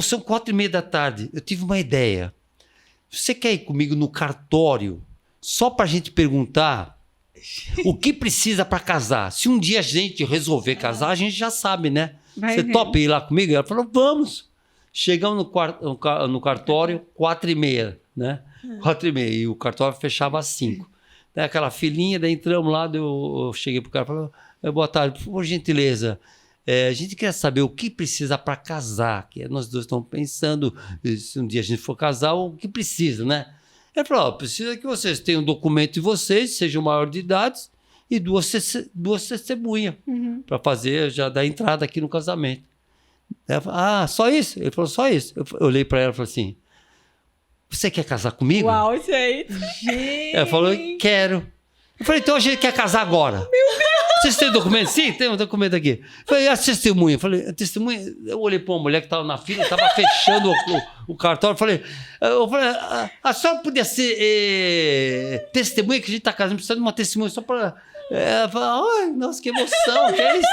são 4:30 da tarde. Eu tive uma ideia. Você quer ir comigo no cartório? Só para a gente perguntar o que precisa para casar. Se um dia a gente resolver casar, a gente já sabe, né? Você topa ir lá comigo? Ela falou, vamos. Chegamos no cartório, 4:30, né? 4:30. E o cartório fechava às 5. Daí aquela filinha, daí entramos lá, eu cheguei pro cara e falei, boa tarde, por gentileza. A gente quer saber o que precisa para casar. Que nós dois estamos pensando, se um dia a gente for casar, o que precisa, né? Ele falou, precisa que vocês tenham um documento de vocês, sejam maior de idade, e duas testemunhas para fazer, já dar entrada aqui no casamento. Ela falou, só isso? Ele falou, só isso. Eu olhei para ela e falei assim, você quer casar comigo? Uau, gente! Ela falou, quero. Eu falei, então a gente quer casar agora. Meu Deus! Vocês têm documento? Sim, tem um documento aqui. Eu falei, a testemunha? Eu falei, a testemunha... Eu olhei para uma mulher que estava na fila, estava fechando o cartório. Eu falei, a senhora podia ser testemunha que a gente está casando, precisa de uma testemunha só para... Ela falou, ai, nossa, que emoção, que é isso?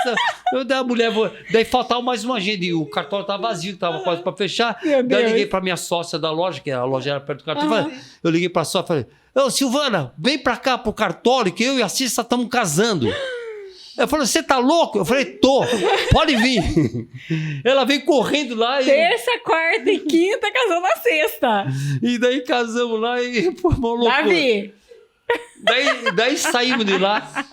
Eu dei a mulher, daí faltava mais uma gente, e o cartório estava vazio, estava quase para fechar. Daí eu liguei para minha sócia da loja, que a loja era perto do cartório. Eu liguei para a sócia e falei, ô, Silvana, vem para cá pro cartório, que eu e a Cissa estamos casando. Ela falou, você tá louco? Eu falei, tô, pode vir. Ela veio correndo lá. Terça, quarta e quinta, casou na sexta. E daí casamos lá e pô, maluco. Davi! Daí saímos de lá.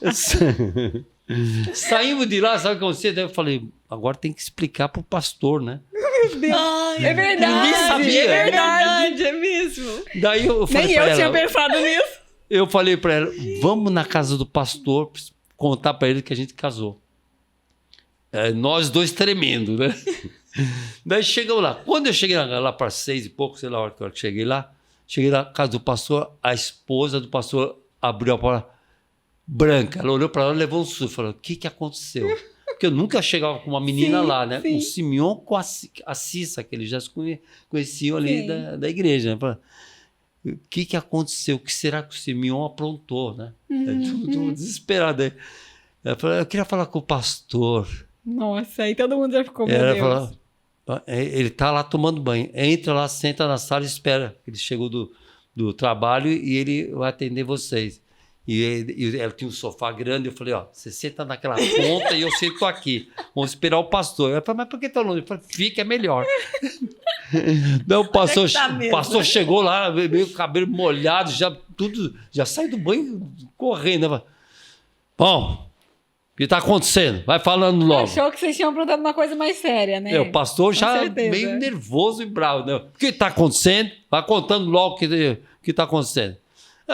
Saímos de lá, sabe o que aconteceu? Daí eu falei, agora tem que explicar pro pastor, né? Meu Deus. É verdade. Ninguém sabia. É verdade, é mesmo. Daí eu falei Nem eu tinha pensado nisso. Eu falei pra ela, vamos na casa do pastor contar pra ele que a gente casou. Nós dois tremendo, né? Daí chegamos lá. Quando eu cheguei lá para 6 e pouco, sei lá a hora que eu cheguei na casa do pastor, a esposa do pastor abriu a porta branca. Ela olhou para ela e levou um susto. Falou, o que aconteceu? Porque eu nunca chegava com uma menina lá, né? Sim. O Simeon com a Cissa, que eles já se conheciam ali da igreja. Né? Falei, o que aconteceu? O que será que o Simeon aprontou, né? Tudo desesperado. Aí. Ela falou, eu queria falar com o pastor. Nossa, aí todo mundo já ficou, meu Deus. Falou, ele tá lá tomando banho. Entra lá, senta na sala e espera. Ele chegou do trabalho e ele vai atender vocês. E ela tinha um sofá grande. Eu falei, você senta naquela ponta e eu sento aqui. Vamos esperar o pastor. Ela falou, mas por que tá longe? Eu falei, fica, é melhor. Daí o pastor chegou lá, meio cabelo molhado, já sai do banho correndo. Eu falei, bom, o que está acontecendo? Vai falando logo. Achou que vocês tinham aprontado uma coisa mais séria, né? O pastor já meio nervoso e bravo. Né? O que está acontecendo? Vai contando logo o que está acontecendo.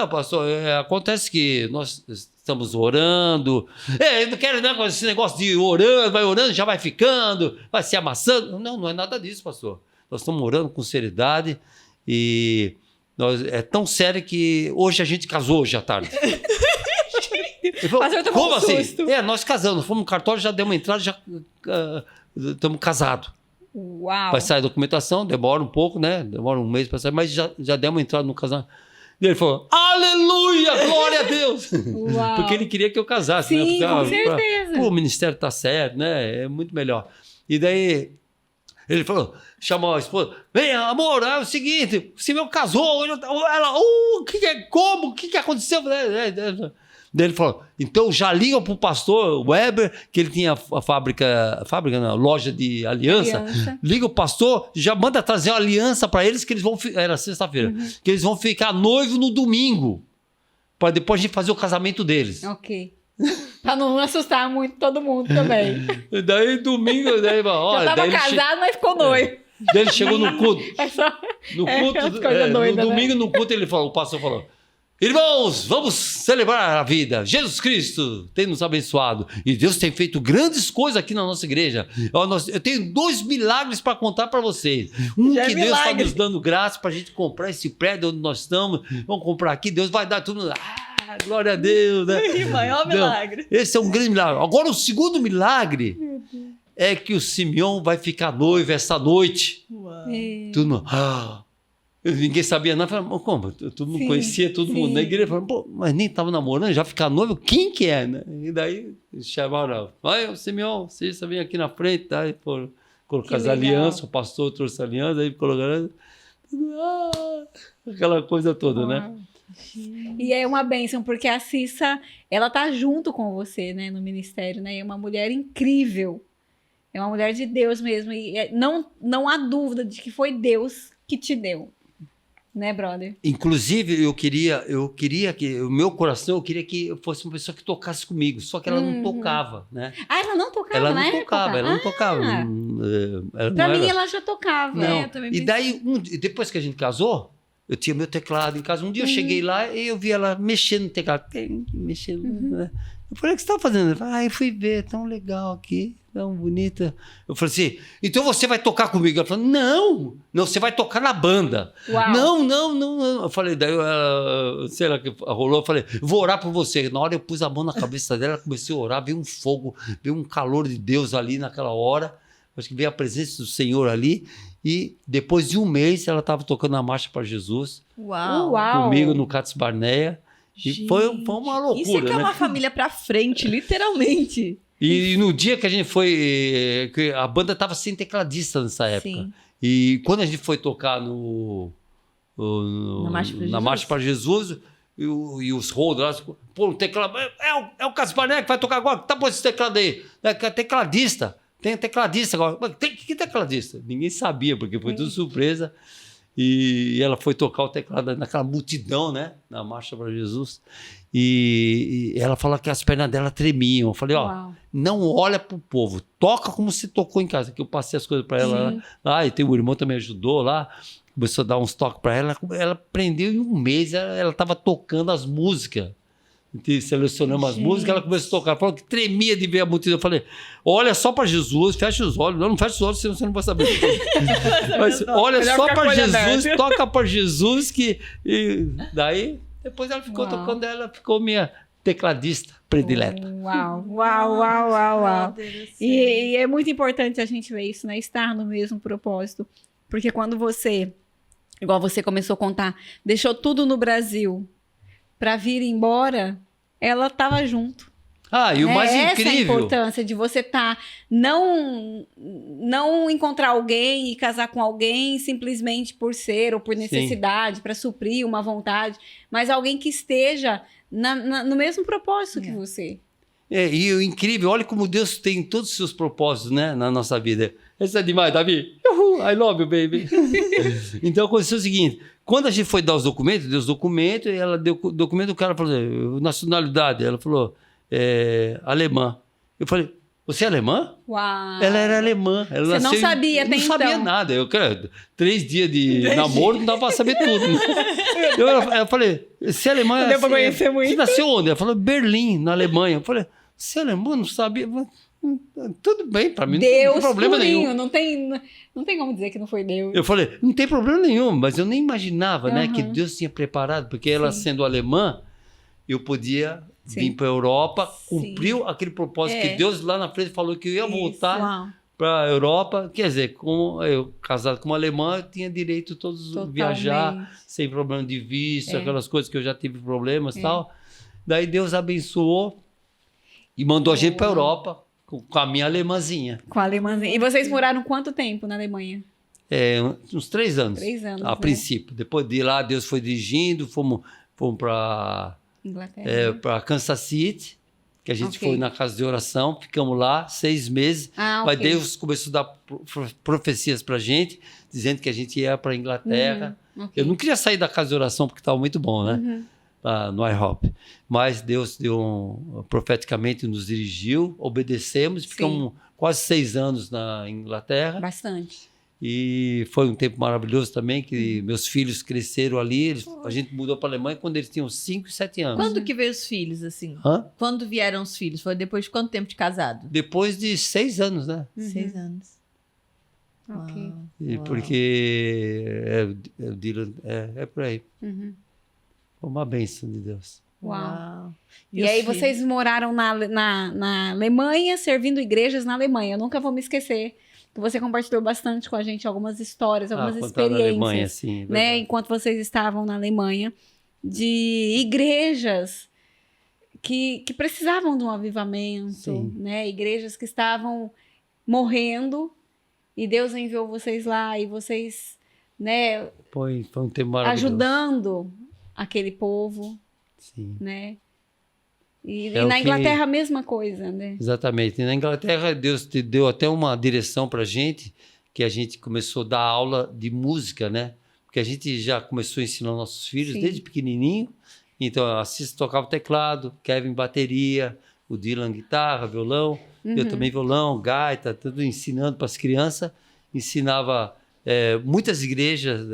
Pastor, acontece que nós estamos orando. Eu não quero esse negócio de orando, já vai ficando, vai se amassando. Não é nada disso, pastor. Nós estamos orando com seriedade e é tão sério que hoje a gente casou hoje à tarde. Mas eu tomei um susto. Nós casamos, fomos no cartório, já demos uma entrada, já estamos casados. Uau. Vai sair a documentação, demora um pouco, né? Demora um mês para sair, mas já demos uma entrada no casamento. E ele falou, aleluia, glória a Deus. Uau. Porque ele queria que eu casasse. Sim, né? com certeza. O ministério tá certo, né? É muito melhor. E daí ele falou, chamou a esposa, vem, amor, é o seguinte, o Simeão casou, ela, como? O que aconteceu? Daí ele falou, então já ligam pro pastor Weber, que ele tinha a fábrica não, loja de aliança. Liga o pastor, já manda trazer uma aliança para eles, que eles vão, era sexta-feira, que eles vão ficar noivo no domingo, para depois a gente fazer o casamento deles. Ok. Para não assustar muito todo mundo também. Daí domingo, olha, já tava casado, mas ficou noivo. Daí ele chegou no culto. Doida, no domingo, né? no culto, o pastor falou, irmãos, vamos celebrar a vida. Jesus Cristo tem nos abençoado. E Deus tem feito grandes coisas aqui na nossa igreja. Eu tenho 2 milagres para contar para vocês. Que Deus está nos dando graça para a gente comprar esse prédio onde nós estamos. Vamos comprar aqui, Deus vai dar tudo. Glória a Deus. Né? Maior milagre. Esse é um grande milagre. Agora, o segundo milagre é que o Simeão vai ficar noivo essa noite. Uau. Tudo. Ninguém sabia nada. Falei, como? Todo mundo conhecia todo mundo na igreja. Falei, mas nem estava namorando, já ficar noivo? Quem que é? Né? E daí chamaram, o Simeão, você vem aqui na frente. Aí colocar as alianças, o pastor trouxe a aliança, aí colocaram aquela coisa toda, né? E é uma bênção, porque a Cissa, ela tá junto com você, né, no ministério, né? É uma mulher incrível. É uma mulher de Deus mesmo. E não há dúvida de que foi Deus que te deu. Né, brother? Inclusive, eu queria que, o meu coração, eu queria que fosse uma pessoa que tocasse comigo, só que ela não tocava, né? Ela não tocava, ela não tocava. Pra mim, ela já tocava. Não. E daí, depois que a gente casou, eu tinha meu teclado em casa. Um dia eu cheguei lá e eu vi ela mexendo no teclado. Mexendo, né? Eu falei, o que você está fazendo? Ela falou, eu fui ver, tão legal aqui, tão bonita. Eu falei assim, então você vai tocar comigo? Ela falou, não, você vai tocar na banda. Uau. Não. Eu falei, daí ela, sei lá, que rolou, eu falei, vou orar por você. Na hora eu pus a mão na cabeça dela, comecei a orar, veio um fogo, veio um calor de Deus ali naquela hora. Acho que veio a presença do Senhor ali. E depois de um mês, ela estava tocando a Marcha para Jesus. Uau. Comigo no Cates Barneia. E foi uma loucura, isso é que é uma família pra frente, literalmente. E no dia que a gente foi... que a banda estava sem tecladista nessa época. Sim. E quando a gente foi tocar na Marcha para Jesus, e os rodos lá, pô, o teclado... É o Cates Barneia que vai tocar agora. Tá, pô, esse teclado aí. É tecladista. Tem tecladista agora. Que tecladista? Ninguém sabia, porque foi tudo surpresa. E ela foi tocar o teclado naquela multidão, né? Na Marcha para Jesus. E ela falou que as pernas dela tremiam. Eu falei, não olha pro povo. Toca como se tocou em casa. Que eu passei as coisas para ela lá. E tem o irmão também ajudou lá. Começou a dar uns toques para ela. Ela aprendeu em um mês. Ela estava tocando as músicas. Selecionamos as músicas, ela começou a tocar, falou que tremia de ver a multidão. Eu falei, olha só para Jesus, fecha os olhos. Não fecha os olhos, senão você não vai saber. Mas olha só para Jesus, toca para Jesus. E daí, depois ela ficou tocando, ela ficou minha tecladista predileta. Uau. E é muito importante a gente ver isso, né? Estar no mesmo propósito. Porque quando você, igual você começou a contar, deixou tudo no Brasil para vir embora, ela estava junto. E o mais incrível... Essa é a importância de você não encontrar alguém e casar com alguém simplesmente por ser ou por necessidade, para suprir uma vontade, mas alguém que esteja no mesmo propósito que você. E o incrível, olha como Deus tem todos os seus propósitos, né, na nossa vida. Isso é demais, Davi. I love you, baby. Então aconteceu o seguinte, quando a gente foi dar os documentos, deu os documentos, e ela deu o documento, o cara falou, nacionalidade, ela falou, alemã. Eu falei, você é alemã? Uau! Ela era alemã. Ela você não sabia até então? Não sabia nada. 3 dias de namoro, não dava para saber tudo. Eu falei, você é alemã? Não deu para conhecer muito. Você nasceu onde? Ela falou, Berlim, na Alemanha. Eu falei, você é alemã? Não sabia. Tudo bem, para mim Deus, não tem problema nenhum. Não tem como dizer que não foi Deus. Eu falei, não tem problema nenhum, mas eu nem imaginava, né, que Deus tinha preparado, porque ela sendo alemã, eu podia vir para a Europa, cumpriu aquele propósito que Deus lá na frente falou que eu ia voltar para a Europa. Quer dizer, eu casado com uma alemã, eu tinha direito todos viajar sem problema de visto, aquelas coisas que eu já tive problemas e tal. Daí Deus abençoou e mandou a gente para a Europa com a minha alemãzinha. Com a alemãzinha. E vocês moraram quanto tempo na Alemanha? Uns 3 anos. 3 anos, a princípio. Depois de lá, Deus foi dirigindo, fomos para Inglaterra. Para Kansas City, que a gente foi na casa de oração, ficamos lá 6 meses. Mas Deus começou a dar profecias para a gente, dizendo que a gente ia para a Inglaterra. Eu não queria sair da casa de oração porque estava muito bom, né? No IHOP. Mas Deus profeticamente nos dirigiu, obedecemos, ficamos quase 6 anos na Inglaterra. Bastante. E foi um tempo maravilhoso também, que meus filhos cresceram ali. A gente mudou para a Alemanha quando eles tinham 5 e 7 anos. Quando que veio os filhos, assim? Quando vieram os filhos? Foi depois de quanto tempo de casado? Depois de 6 anos, né? 6 anos. Ok. E porque o Dylan é por aí. Foi uma bênção de Deus. Uau. E aí vocês moraram na Alemanha, servindo igrejas na Alemanha. Eu nunca vou me esquecer que você compartilhou bastante com a gente algumas histórias, algumas experiências, na Alemanha, sim, né? Enquanto vocês estavam na Alemanha, de igrejas que precisavam de um avivamento, né? Igrejas que estavam morrendo e Deus enviou vocês lá e vocês, né? Foi um tempo maravilhoso. Ajudando aquele povo, né? E na Inglaterra a mesma coisa, né? Exatamente. E na Inglaterra Deus te deu até uma direção para a gente, que a gente começou a dar aula de música, né? Porque a gente já começou a ensinar nossos filhos desde pequenininho. Então a Cis tocava teclado, Kevin bateria, o Dylan guitarra, violão, eu também violão, gaita, tudo ensinando para as crianças. Ensinava muitas igrejas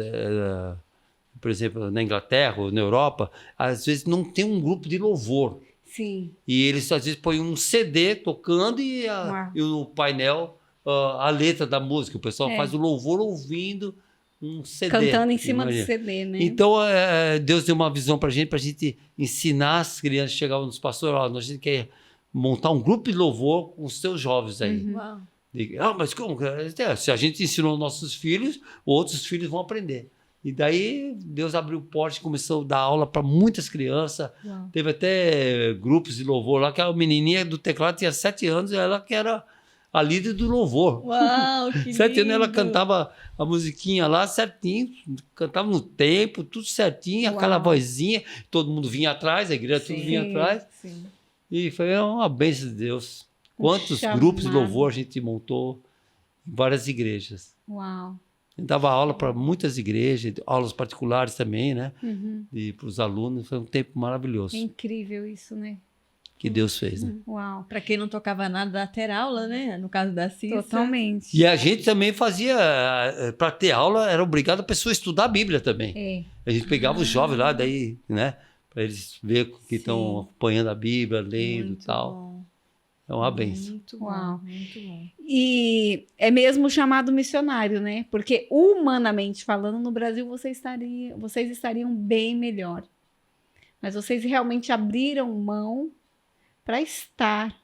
por exemplo, na Inglaterra ou na Europa, às vezes não tem um grupo de louvor. Sim. E eles às vezes põem um CD tocando e no painel a letra da música. O pessoal faz o louvor ouvindo um CD. Cantando em cima do CD, né? Então, Deus deu uma visão para a gente ensinar as crianças, chegavam nos pastores, a gente quer montar um grupo de louvor com os seus jovens aí. Uau. Mas como? Se a gente ensinou nossos filhos, outros filhos vão aprender. E daí Deus abriu portas e começou a dar aula para muitas crianças. Uau. Teve até grupos de louvor lá, que a menininha do teclado tinha 7 anos, e ela que era a líder do louvor. Uau, que 7 anos ela cantava a musiquinha lá certinho, cantava no tempo, tudo certinho, aquela vozinha, todo mundo vinha atrás, a igreja tudo vinha atrás. Sim. E foi uma bênção de Deus. Quantos grupos de louvor a gente montou em várias igrejas. Uau. A gente dava aula para muitas igrejas, aulas particulares também, né? E para os alunos, foi um tempo maravilhoso. É incrível isso, né? Que Deus fez, né? Uau. Para quem não tocava nada, ter aula, né? No caso da Cissa. Totalmente. E a gente também fazia, para ter aula, era obrigado a pessoa estudar a Bíblia também. A gente pegava os jovens lá, daí, né? Para eles verem que estão acompanhando a Bíblia, lendo e tal. Bom. É uma bênção. Muito bom, muito bom. E é mesmo chamado missionário, né? Porque humanamente falando, no Brasil vocês estariam bem melhor. Mas vocês realmente abriram mão para estar,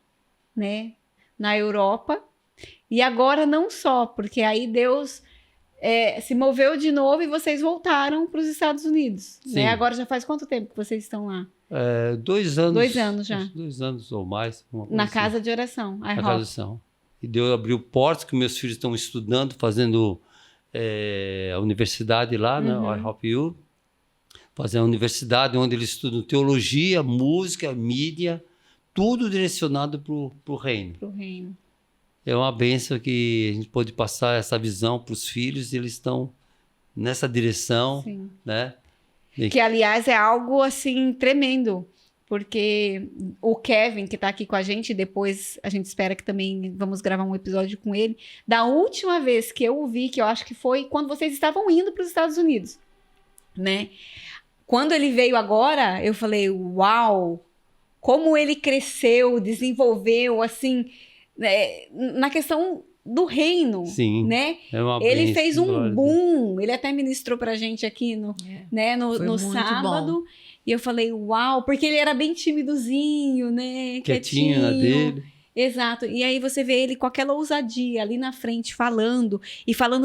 né, na Europa. E agora não só, porque aí Deus se moveu de novo e vocês voltaram para os Estados Unidos. Né? Agora já faz quanto tempo que vocês estão lá? 2 anos. 2 anos já. 2 anos ou mais. Na casa de oração. Na casa de oração. E Deus abriu portas que meus filhos estão estudando, fazendo a universidade lá, né? O IHOP-U. Fazendo a universidade onde eles estudam teologia, música, mídia, tudo direcionado para o reino. Para o reino. É uma bênção que a gente pode passar essa visão para os filhos e eles estão nessa direção, né? Que, aliás, é algo, assim, tremendo. Porque o Kevin, que está aqui com a gente, depois a gente espera que também vamos gravar um episódio com ele, da última vez que eu o vi, que eu acho que foi quando vocês estavam indo para os Estados Unidos, né? Quando ele veio agora, eu falei, uau, como ele cresceu, desenvolveu, assim, na questão do reino, né? Ele fez um boom, ele até ministrou pra gente aqui no sábado, bom. E eu falei, uau, porque ele era bem timidozinho, né? Quietinho na dele. Exato, e aí você vê ele com aquela ousadia ali na frente, falando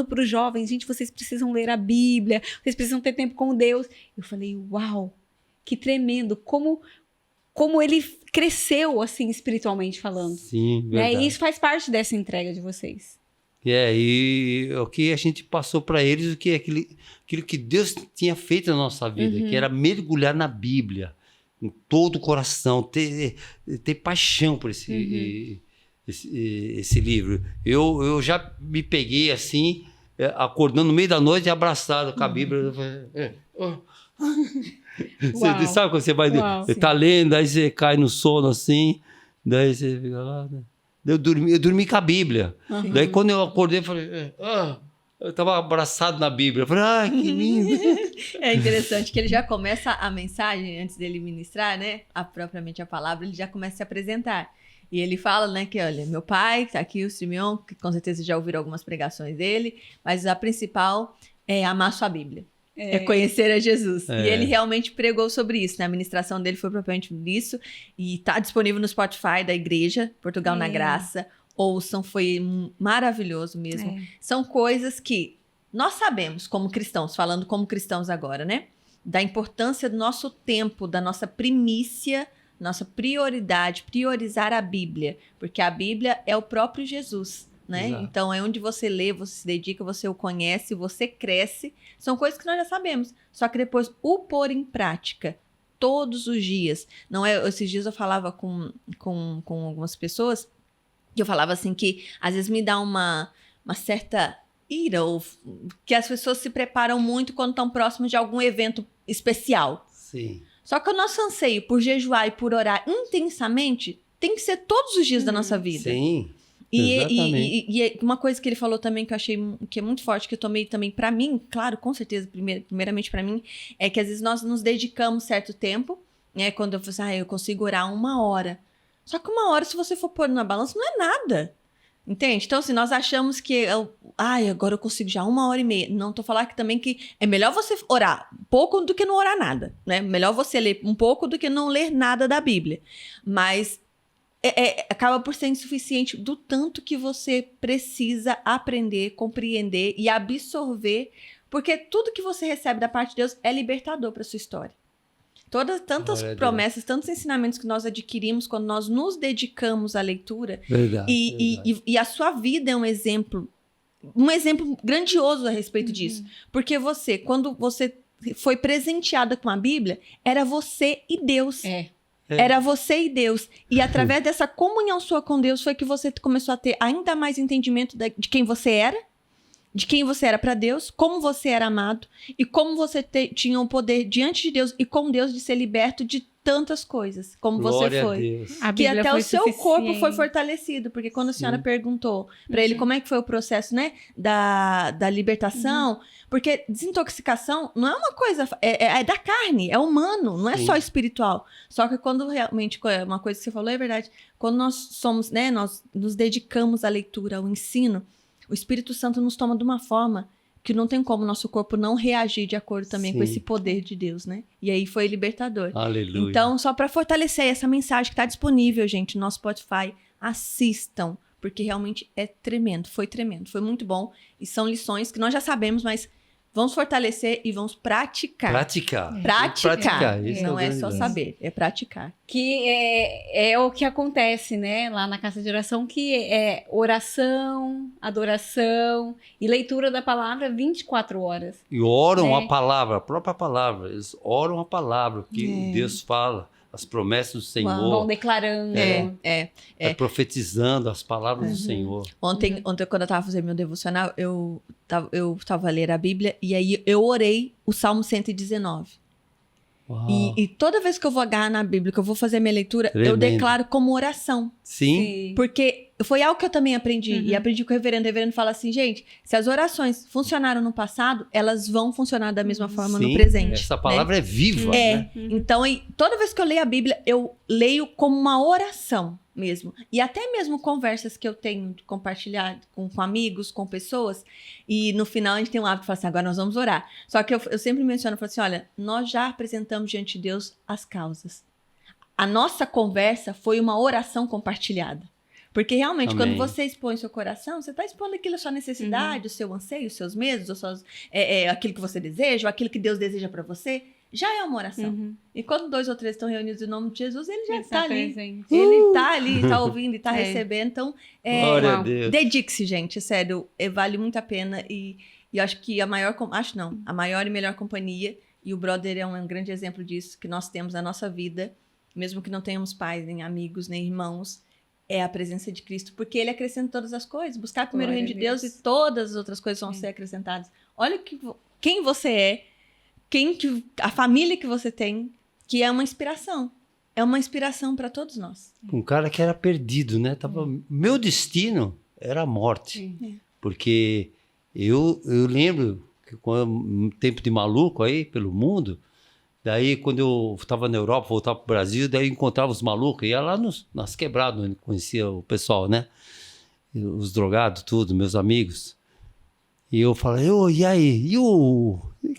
para os jovens, gente, vocês precisam ler a Bíblia, vocês precisam ter tempo com Deus. Eu falei, uau, que tremendo, como ele cresceu, assim, espiritualmente falando. Sim, verdade. Né? E isso faz parte dessa entrega de vocês. E o que a gente passou para eles, aquilo que Deus tinha feito na nossa vida, que era mergulhar na Bíblia, com todo o coração, ter paixão por esse livro. Eu já me peguei assim, acordando no meio da noite, abraçado com a Bíblia. Você sabe quando você vai tá lendo, aí você cai no sono assim, daí você fica lá, né? Eu dormi com a Bíblia. Daí quando eu acordei, eu falei, eu estava abraçado na Bíblia. Eu falei, que lindo. É interessante que ele já começa a mensagem, antes dele ministrar, né? Propriamente a palavra, ele já começa a se apresentar. E ele fala, né, que olha, meu pai, tá aqui o Simeon, que com certeza já ouviram algumas pregações dele, mas a principal é amar sua Bíblia. É conhecer a Jesus. E ele realmente pregou sobre isso, né? A ministração dele foi propriamente isso. E tá disponível no Spotify da igreja, Portugal na Graça. Ouçam, foi maravilhoso mesmo. São coisas que nós sabemos como cristãos, falando como cristãos agora, né? Da importância do nosso tempo, da nossa primícia, nossa prioridade, priorizar a Bíblia. Porque a Bíblia é o próprio Jesus. Né? Então, é onde você lê, você se dedica, você o conhece, você cresce. São coisas que nós já sabemos. Só que depois o pôr em prática todos os dias. Não é? Esses dias eu falava com algumas pessoas, que eu falava assim que às vezes me dá uma certa ira, ou que as pessoas se preparam muito quando estão próximos de algum evento especial. Sim. Só que o nosso anseio por jejuar e por orar intensamente tem que ser todos os dias da nossa vida. Sim. E uma coisa que ele falou também que eu achei que é muito forte, que eu tomei também pra mim, claro, com certeza, primeiramente pra mim, é que às vezes nós nos dedicamos certo tempo, né? Quando eu falo assim, eu consigo orar 1 hora. Só que 1 hora, se você for pôr na balança, não é nada. Entende? Então, assim, nós achamos que agora eu consigo já 1h30. Não, tô falando que também que é melhor você orar pouco do que não orar nada, né? Melhor você ler um pouco do que não ler nada da Bíblia. Mas acaba por ser insuficiente do tanto que você precisa aprender, compreender e absorver, porque tudo que você recebe da parte de Deus é libertador para sua história. Tantas promessas, tantos ensinamentos que nós adquirimos quando nós nos dedicamos à leitura. Verdade. E a sua vida é um exemplo grandioso a respeito disso. Porque quando você foi presenteada com a Bíblia, era você e Deus. Era você e Deus. E através dessa comunhão sua com Deus foi que você começou a ter ainda mais entendimento de quem você era, de quem você era para Deus, como você era amado e como você tinha o poder diante de Deus e com Deus de ser liberto de tantas coisas, como Glória você foi. A Deus. Que até o seu corpo foi fortalecido, porque quando a senhora perguntou para ele como é que foi o processo, né, da libertação, porque desintoxicação não é uma coisa, é da carne, é humano, não é só espiritual. Só que quando realmente, uma coisa que você falou é verdade, quando nós somos, né, nós nos dedicamos à leitura, ao ensino, o Espírito Santo nos toma de uma forma que não tem como o nosso corpo não reagir de acordo também com esse poder de Deus, né? E aí foi libertador. Aleluia. Então, só para fortalecer essa mensagem que está disponível, gente, no nosso Spotify, assistam, porque realmente é tremendo, foi muito bom. E são lições que nós já sabemos, mas vamos fortalecer e vamos praticar. Praticar. Não é só saber, é praticar. Que é o que acontece, né? Lá na Casa de Oração, que é oração, adoração e leitura da palavra 24 horas. E oram a palavra, a própria palavra. Eles oram a palavra que Deus fala. As promessas do Senhor. Vão declarando. Vai profetizando as palavras do Senhor. Ontem, quando eu estava fazendo meu devocional, eu estava a ler a Bíblia e aí eu orei o Salmo 119. E toda vez que eu vou agarrar na Bíblia, que eu vou fazer minha leitura, eu declaro como oração. Sim. Porque foi algo que eu também aprendi. E aprendi com o reverendo. O reverendo fala assim, gente, se as orações funcionaram no passado, elas vão funcionar da mesma forma no presente. Essa palavra é viva. Né? Então, toda vez que eu leio a Bíblia, eu leio como uma oração mesmo. E até mesmo conversas que eu tenho compartilhado com amigos, com pessoas. E no final a gente tem um hábito de falar assim, agora nós vamos orar. Só que eu sempre menciono, eu falo assim, olha, nós já apresentamos diante de Deus as causas. A nossa conversa foi uma oração compartilhada. Porque realmente, quando você expõe o seu coração, você está expondo aquilo, a sua necessidade, o seu anseio, os seus medos, aquilo que você deseja, ou aquilo que Deus deseja para você, já é uma oração. E quando 2 ou 3 estão reunidos em nome de Jesus, ele já está ali. Ele está ali, está ouvindo e está recebendo. Então, dedique-se, gente, sério, vale muito a pena. E eu acho que a maior e melhor companhia, e o brother é um grande exemplo disso, que nós temos na nossa vida, mesmo que não tenhamos pais, nem amigos, nem irmãos, é a presença de Cristo, porque ele acrescenta todas as coisas. Buscar primeiro o reino de Deus e todas as outras coisas vão ser acrescentadas. Olha quem você é, a família que você tem, que é uma inspiração. É uma inspiração para todos nós. Um cara que era perdido, né? Meu destino era a morte. Porque eu lembro que um tempo de maluco aí pelo mundo, daí, quando eu estava na Europa, voltava para o Brasil, daí eu encontrava os malucos, ia lá nas quebradas, onde conhecia o pessoal, né? Os drogados, tudo, meus amigos. E eu falei, e aí?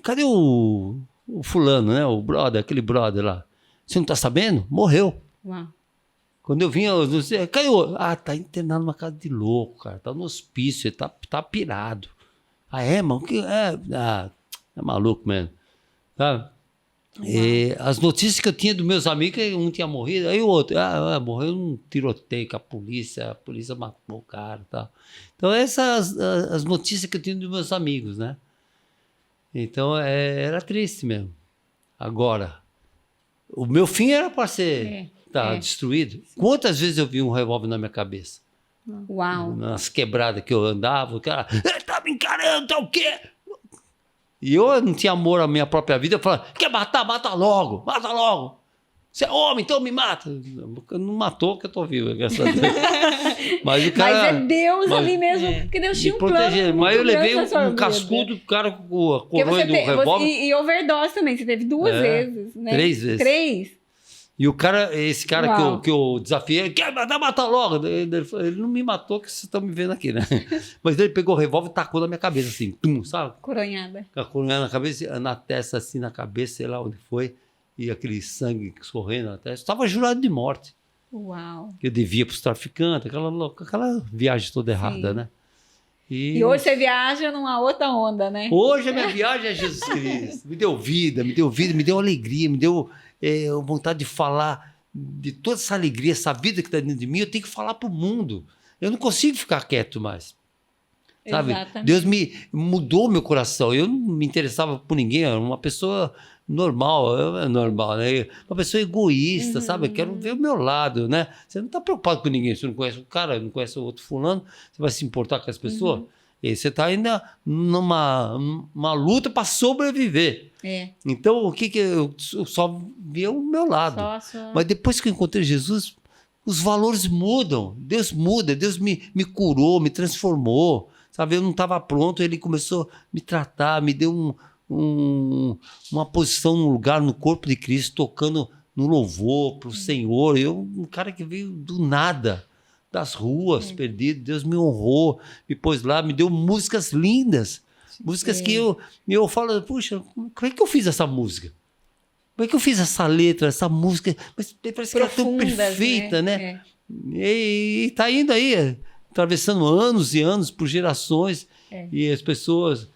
Cadê o fulano, né? Aquele brother lá. Você não tá sabendo? Morreu. Uau. Quando eu vinha, eu não sei, cadê o... tá internado numa casa de louco, cara. Tá no hospício, ele tá pirado. Mano? É maluco mesmo. Sabe? As notícias que eu tinha dos meus amigos, que um tinha morrido, aí o outro, morreu num tiroteio com a polícia matou o cara, tá? Então essas as notícias que eu tinha dos meus amigos, né? Então era triste mesmo. Agora, o meu fim era para ser destruído. Quantas vezes eu vi um revólver na minha cabeça? Uau! Nas quebradas que eu andava, o cara, tá me encarando, tá o quê? E eu não tinha amor à minha própria vida, eu falava, quer matar? Mata logo, mata logo. Você é homem, então me mata. Não matou que eu tô vivo, graças a Deus. Mas o cara... Mas é Deus ali mesmo, porque Deus tinha um plano. Mas eu levei um cascudo, o cara com a coroa do revólver. E overdose também, você teve 2 vezes, né? 3 vezes. 3. E esse cara que eu desafiei, ele quer matar logo. Ele não me matou, que vocês estão me vendo aqui, né? Mas ele pegou o revólver e tacou na minha cabeça, assim, tum, sabe? Coronhada. Com a coronhada na cabeça, na testa, assim, na cabeça, sei lá onde foi. E aquele sangue escorrendo na testa. Estava jurado de morte. Uau. Que eu devia para os traficantes, aquela viagem toda errada, sim, né? E hoje você viaja numa outra onda, né? Hoje a minha viagem é Jesus Cristo. Me deu vida, me deu alegria, me deu vontade de falar de toda essa alegria, essa vida que está dentro de mim. Eu tenho que falar para o mundo. Eu não consigo ficar quieto mais. Sabe? Exatamente. Deus me mudou meu coração. Eu não me interessava por ninguém, eu era uma pessoa normal, né? Uma pessoa egoísta, sabe? Eu quero ver o meu lado, né? Você não está preocupado com ninguém, você não conhece o cara, não conhece o outro fulano, você vai se importar com as pessoas? E você está ainda numa luta para sobreviver. Então, o que eu só via o meu lado. Mas depois que eu encontrei Jesus, os valores mudam. Deus muda, Deus me curou, me transformou. Sabe? Eu não estava pronto, ele começou a me tratar, me deu uma posição no lugar, no corpo de Cristo, tocando no louvor para o Senhor. Um cara que veio do nada, das ruas, perdido. Deus me honrou, me pôs lá, me deu músicas lindas. Músicas que eu falo, puxa, como é que eu fiz essa música? Como é que eu fiz essa letra, essa música? Mas parece que ela é tão perfeita, né? E está indo aí, atravessando anos e anos por gerações. E as pessoas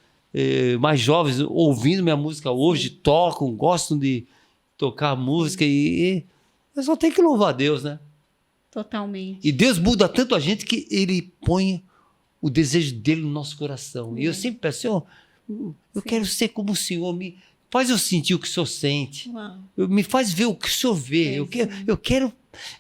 mais jovens ouvindo minha música hoje, tocam, gostam de tocar música. E eu só tenho que louvar a Deus, né? Totalmente. E Deus muda tanto a gente que ele põe o desejo dele no nosso coração. E eu sempre peço, Senhor, eu quero ser como o Senhor, me faz eu sentir o que o Senhor sente. Me faz ver o que o Senhor vê. Eu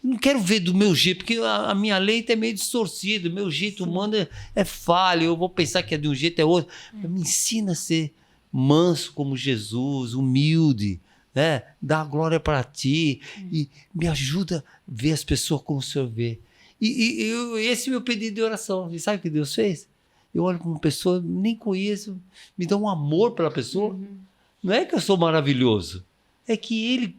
não quero ver do meu jeito, porque a minha lei é meio distorcida, o meu jeito humano é falho, eu vou pensar que é de um jeito, é outro. Me ensina a ser manso como Jesus, humilde, né? Dá a glória para ti e me ajuda a ver as pessoas como o Senhor vê. E esse é o meu pedido de oração. E sabe o que Deus fez? Eu olho para uma pessoa, nem conheço, me dá um amor pela pessoa. Não é que eu sou maravilhoso, é que Ele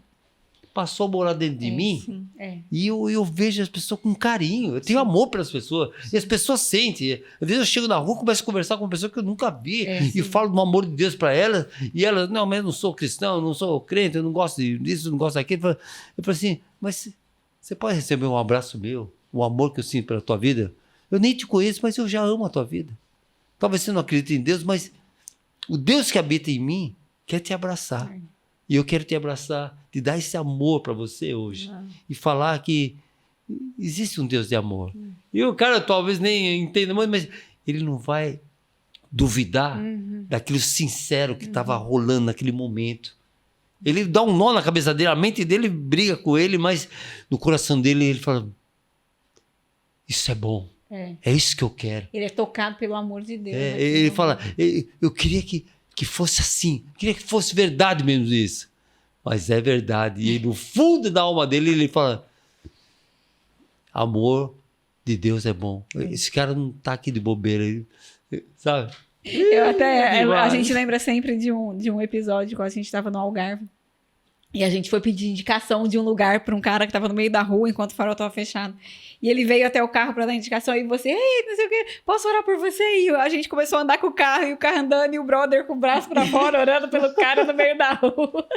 passou a morar dentro de mim e eu vejo as pessoas com carinho. Eu tenho amor pelas pessoas. E as pessoas sentem. Às vezes eu chego na rua, começo a conversar com uma pessoa que eu nunca vi e falo do amor de Deus para ela. E ela, não, mas eu não sou cristão, eu não sou crente, eu não gosto disso, eu não gosto daquilo. Eu falo assim, mas você pode receber um abraço meu, o amor que eu sinto pela tua vida? Eu nem te conheço, mas eu já amo a tua vida. Talvez você não acredite em Deus, mas o Deus que habita em mim quer te abraçar. E eu quero te abraçar, te dar esse amor para você hoje. E falar que existe um Deus de amor. E o cara talvez nem entenda, mas ele não vai duvidar daquilo sincero que estava rolando naquele momento. Ele dá um nó na cabeça dele, a mente dele briga com ele, mas no coração dele ele fala, isso é bom. É isso que eu quero. Ele é tocado pelo amor de Deus. Ele fala, eu queria que fosse assim, queria que fosse verdade mesmo isso. Mas é verdade. E no fundo da alma dele, ele fala, amor de Deus é bom. Esse cara não tá aqui de bobeira, sabe? A gente lembra sempre de um episódio quando a gente estava no Algarve. E a gente foi pedir indicação de um lugar para um cara que estava no meio da rua enquanto o farol estava fechado. E ele veio até o carro para dar indicação e você, não sei o quê, posso orar por você? E a gente começou a andar com o carro e o carro andando e o brother com o braço para fora orando pelo cara no meio da rua.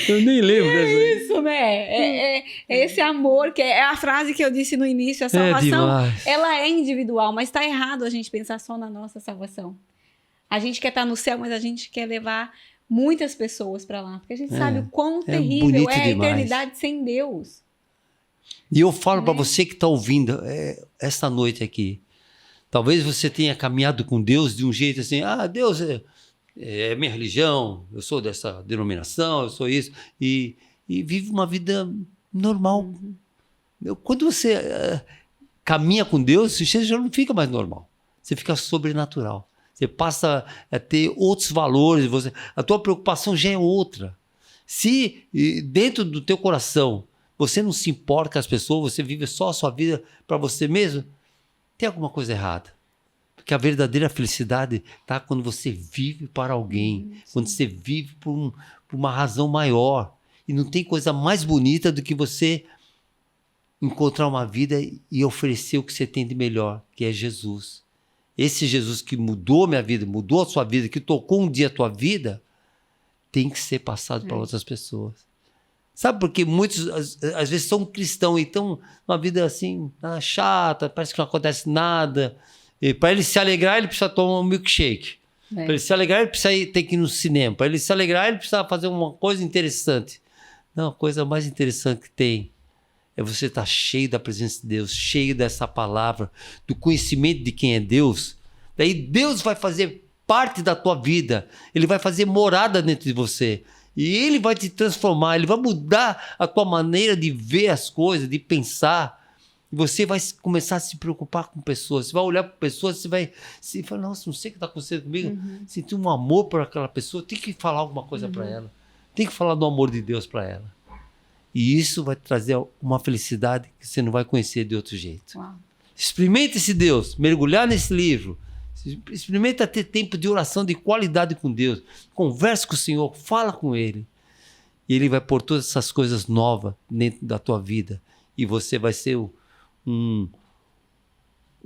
Eu nem lembro dessa. É isso, né? É esse amor, que é a frase que eu disse no início, a salvação, ela é individual, mas está errado a gente pensar só na nossa salvação. A gente quer estar no céu, mas a gente quer levar muitas pessoas para lá, porque a gente sabe o quão terrível é a eternidade sem Deus. E eu falo para você que está ouvindo esta noite aqui, talvez você tenha caminhado com Deus de um jeito assim, Deus é minha religião, eu sou dessa denominação, eu sou isso, e vive uma vida normal. Quando você caminha com Deus, você já não fica mais normal, você fica sobrenatural. Você passa a ter outros valores, a tua preocupação já é outra. Se dentro do teu coração você não se importa com as pessoas, você vive só a sua vida para você mesmo, tem alguma coisa errada. Porque a verdadeira felicidade está quando você vive para alguém, quando você vive por uma razão maior. E não tem coisa mais bonita do que você encontrar uma vida e oferecer o que você tem de melhor, que é Jesus. Esse Jesus que mudou minha vida, mudou a sua vida, que tocou um dia a tua vida, tem que ser passado para outras pessoas. Sabe por que muitos, às vezes, são cristãos e estão numa vida assim, chata, parece que não acontece nada. Para ele se alegrar, ele precisa tomar um milkshake. Para ele se alegrar, ele precisa ter que ir no cinema. Para ele se alegrar, ele precisa fazer uma coisa interessante. Não, a coisa mais interessante que tem é você estar cheio da presença de Deus, cheio dessa palavra, do conhecimento de quem é Deus. Daí Deus vai fazer parte da tua vida. Ele vai fazer morada dentro de você. E ele vai te transformar, ele vai mudar a tua maneira de ver as coisas, de pensar. E você vai começar a se preocupar com pessoas. Você vai olhar para pessoas, você vai falar, nossa, não sei o que está acontecendo comigo. Sentir um amor por aquela pessoa, tem que falar alguma coisa para ela. Tem que falar do amor de Deus para ela. E isso vai trazer uma felicidade que você não vai conhecer de outro jeito. Uau. Experimente esse Deus, mergulhar nesse livro. Experimenta ter tempo de oração de qualidade com Deus. Converse com o Senhor, fala com Ele. E Ele vai pôr todas essas coisas novas dentro da tua vida. E você vai ser um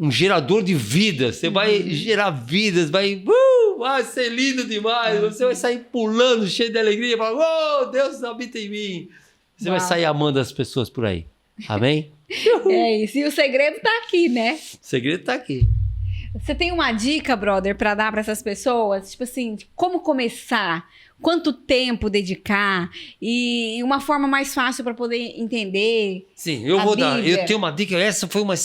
gerador de vidas. Você vai gerar vidas, vai ser lindo demais. Você vai sair pulando, cheio de alegria. Falar, Deus habita em mim. Você vai sair amando as pessoas por aí. Amém? É isso. E o segredo está aqui, né? O segredo está aqui. Você tem uma dica, brother, para dar para essas pessoas? Tipo assim, como começar? Quanto tempo dedicar? E uma forma mais fácil para poder entender. Sim, eu vou dar. Eu tenho uma dica. Essa foi uma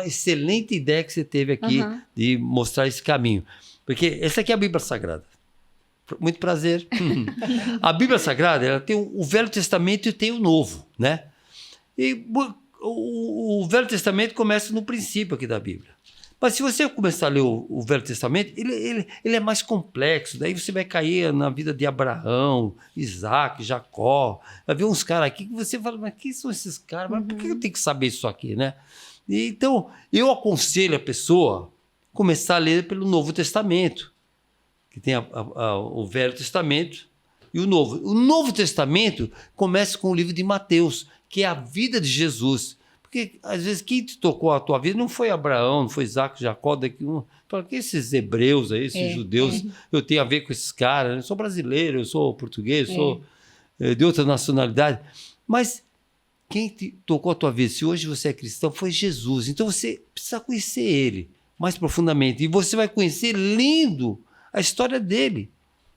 excelente ideia que você teve aqui de mostrar esse caminho. Porque essa aqui é a Bíblia Sagrada. Muito prazer. A Bíblia Sagrada, ela tem o Velho Testamento e tem o Novo, né? E o Velho Testamento começa no princípio aqui da Bíblia. Mas se você começar a ler o Velho Testamento, ele é mais complexo. Daí você vai cair na vida de Abraão, Isaac, Jacó. Vai ver uns caras aqui que você fala, mas quem são esses caras? Mas por que eu tenho que saber isso aqui, né? E, então, eu aconselho a pessoa a começar a ler pelo Novo Testamento, que tem o Velho Testamento e o Novo. O Novo Testamento começa com o livro de Mateus, que é a vida de Jesus. Porque, às vezes, quem te tocou a tua vida não foi Abraão, não foi Isaac, Jacó, daqui fala que esses hebreus aí, esses judeus, eu tenho a ver com esses caras, eu sou brasileiro, eu sou português, eu sou de outra nacionalidade. Mas quem te tocou a tua vida, se hoje você é cristão, foi Jesus. Então você precisa conhecer ele mais profundamente. E você vai conhecer lendo a história dele,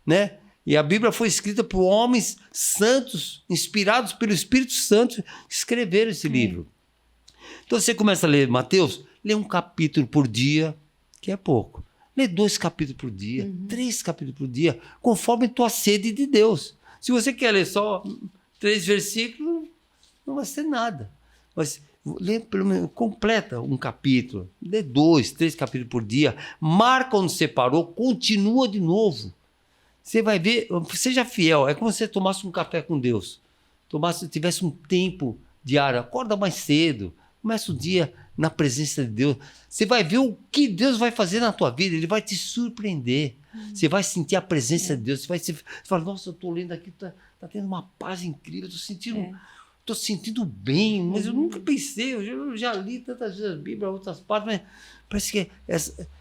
né? E a Bíblia foi escrita por homens santos, inspirados pelo Espírito Santo, que escreveram esse livro. Então você começa a ler Mateus, lê um capítulo por dia, que é pouco. Lê 2 capítulos por dia, 3 capítulos por dia, conforme tua sede de Deus. Se você quer ler só 3 versículos, não vai ser nada. Mas lê pelo menos, completa um capítulo, lê 2, 3 capítulos por dia, marca onde você parou, continua de novo. Você vai ver, seja fiel, é como se você tomasse um café com Deus, tivesse um tempo diário, acorda mais cedo, começa o dia na presença de Deus. Você vai ver o que Deus vai fazer na tua vida. Ele vai te surpreender. Você vai sentir a presença de Deus. Você fala, nossa, eu estou lendo aqui, tá tendo uma paz incrível. Estou sentindo bem, mas eu nunca pensei. Eu já li tantas vezes a Bíblia, outras partes, mas parece que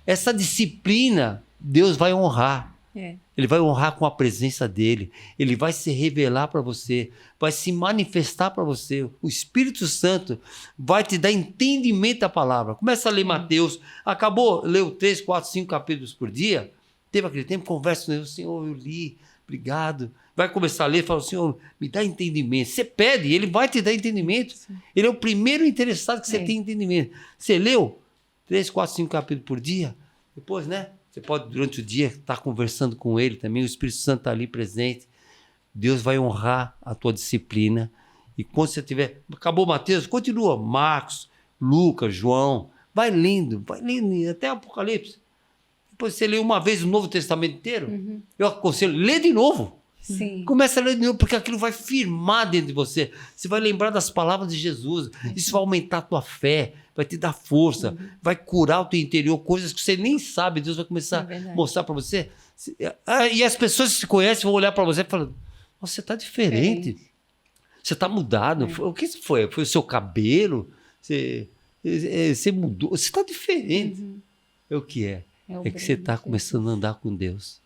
essa disciplina Deus vai honrar. Ele vai honrar com a presença dele. Ele vai se revelar para você, vai se manifestar para você. O Espírito Santo vai te dar entendimento da palavra. Começa a ler Mateus, acabou, leu 3, 4, 5 capítulos por dia, teve aquele tempo, conversa com ele, Senhor, eu li, obrigado. Vai começar a ler, fala, Senhor, me dá entendimento. Você pede, ele vai te dar entendimento. Sim. Ele é o primeiro interessado que você tenha entendimento. Você leu 3, 4, 5 capítulos por dia, depois, né? Você pode, durante o dia, estar conversando com ele também. O Espírito Santo está ali presente. Deus vai honrar a tua disciplina. E quando você tiver... Acabou Mateus, continua. Marcos, Lucas, João. Vai lendo até Apocalipse. Depois você lê uma vez o Novo Testamento inteiro. Eu aconselho, lê de novo. Sim. Começa a ler de novo, porque aquilo vai firmar dentro de você. Você vai lembrar das palavras de Jesus. Isso vai aumentar a tua fé, vai te dar força, vai curar o teu interior, coisas que você nem sabe. Deus vai começar a mostrar para você. E as pessoas que te conhecem vão olhar para você e falar, você está diferente. Você está mudado. O que foi? Foi o seu cabelo? Você mudou. Você está diferente. É o que é? É que você está começando a andar com Deus.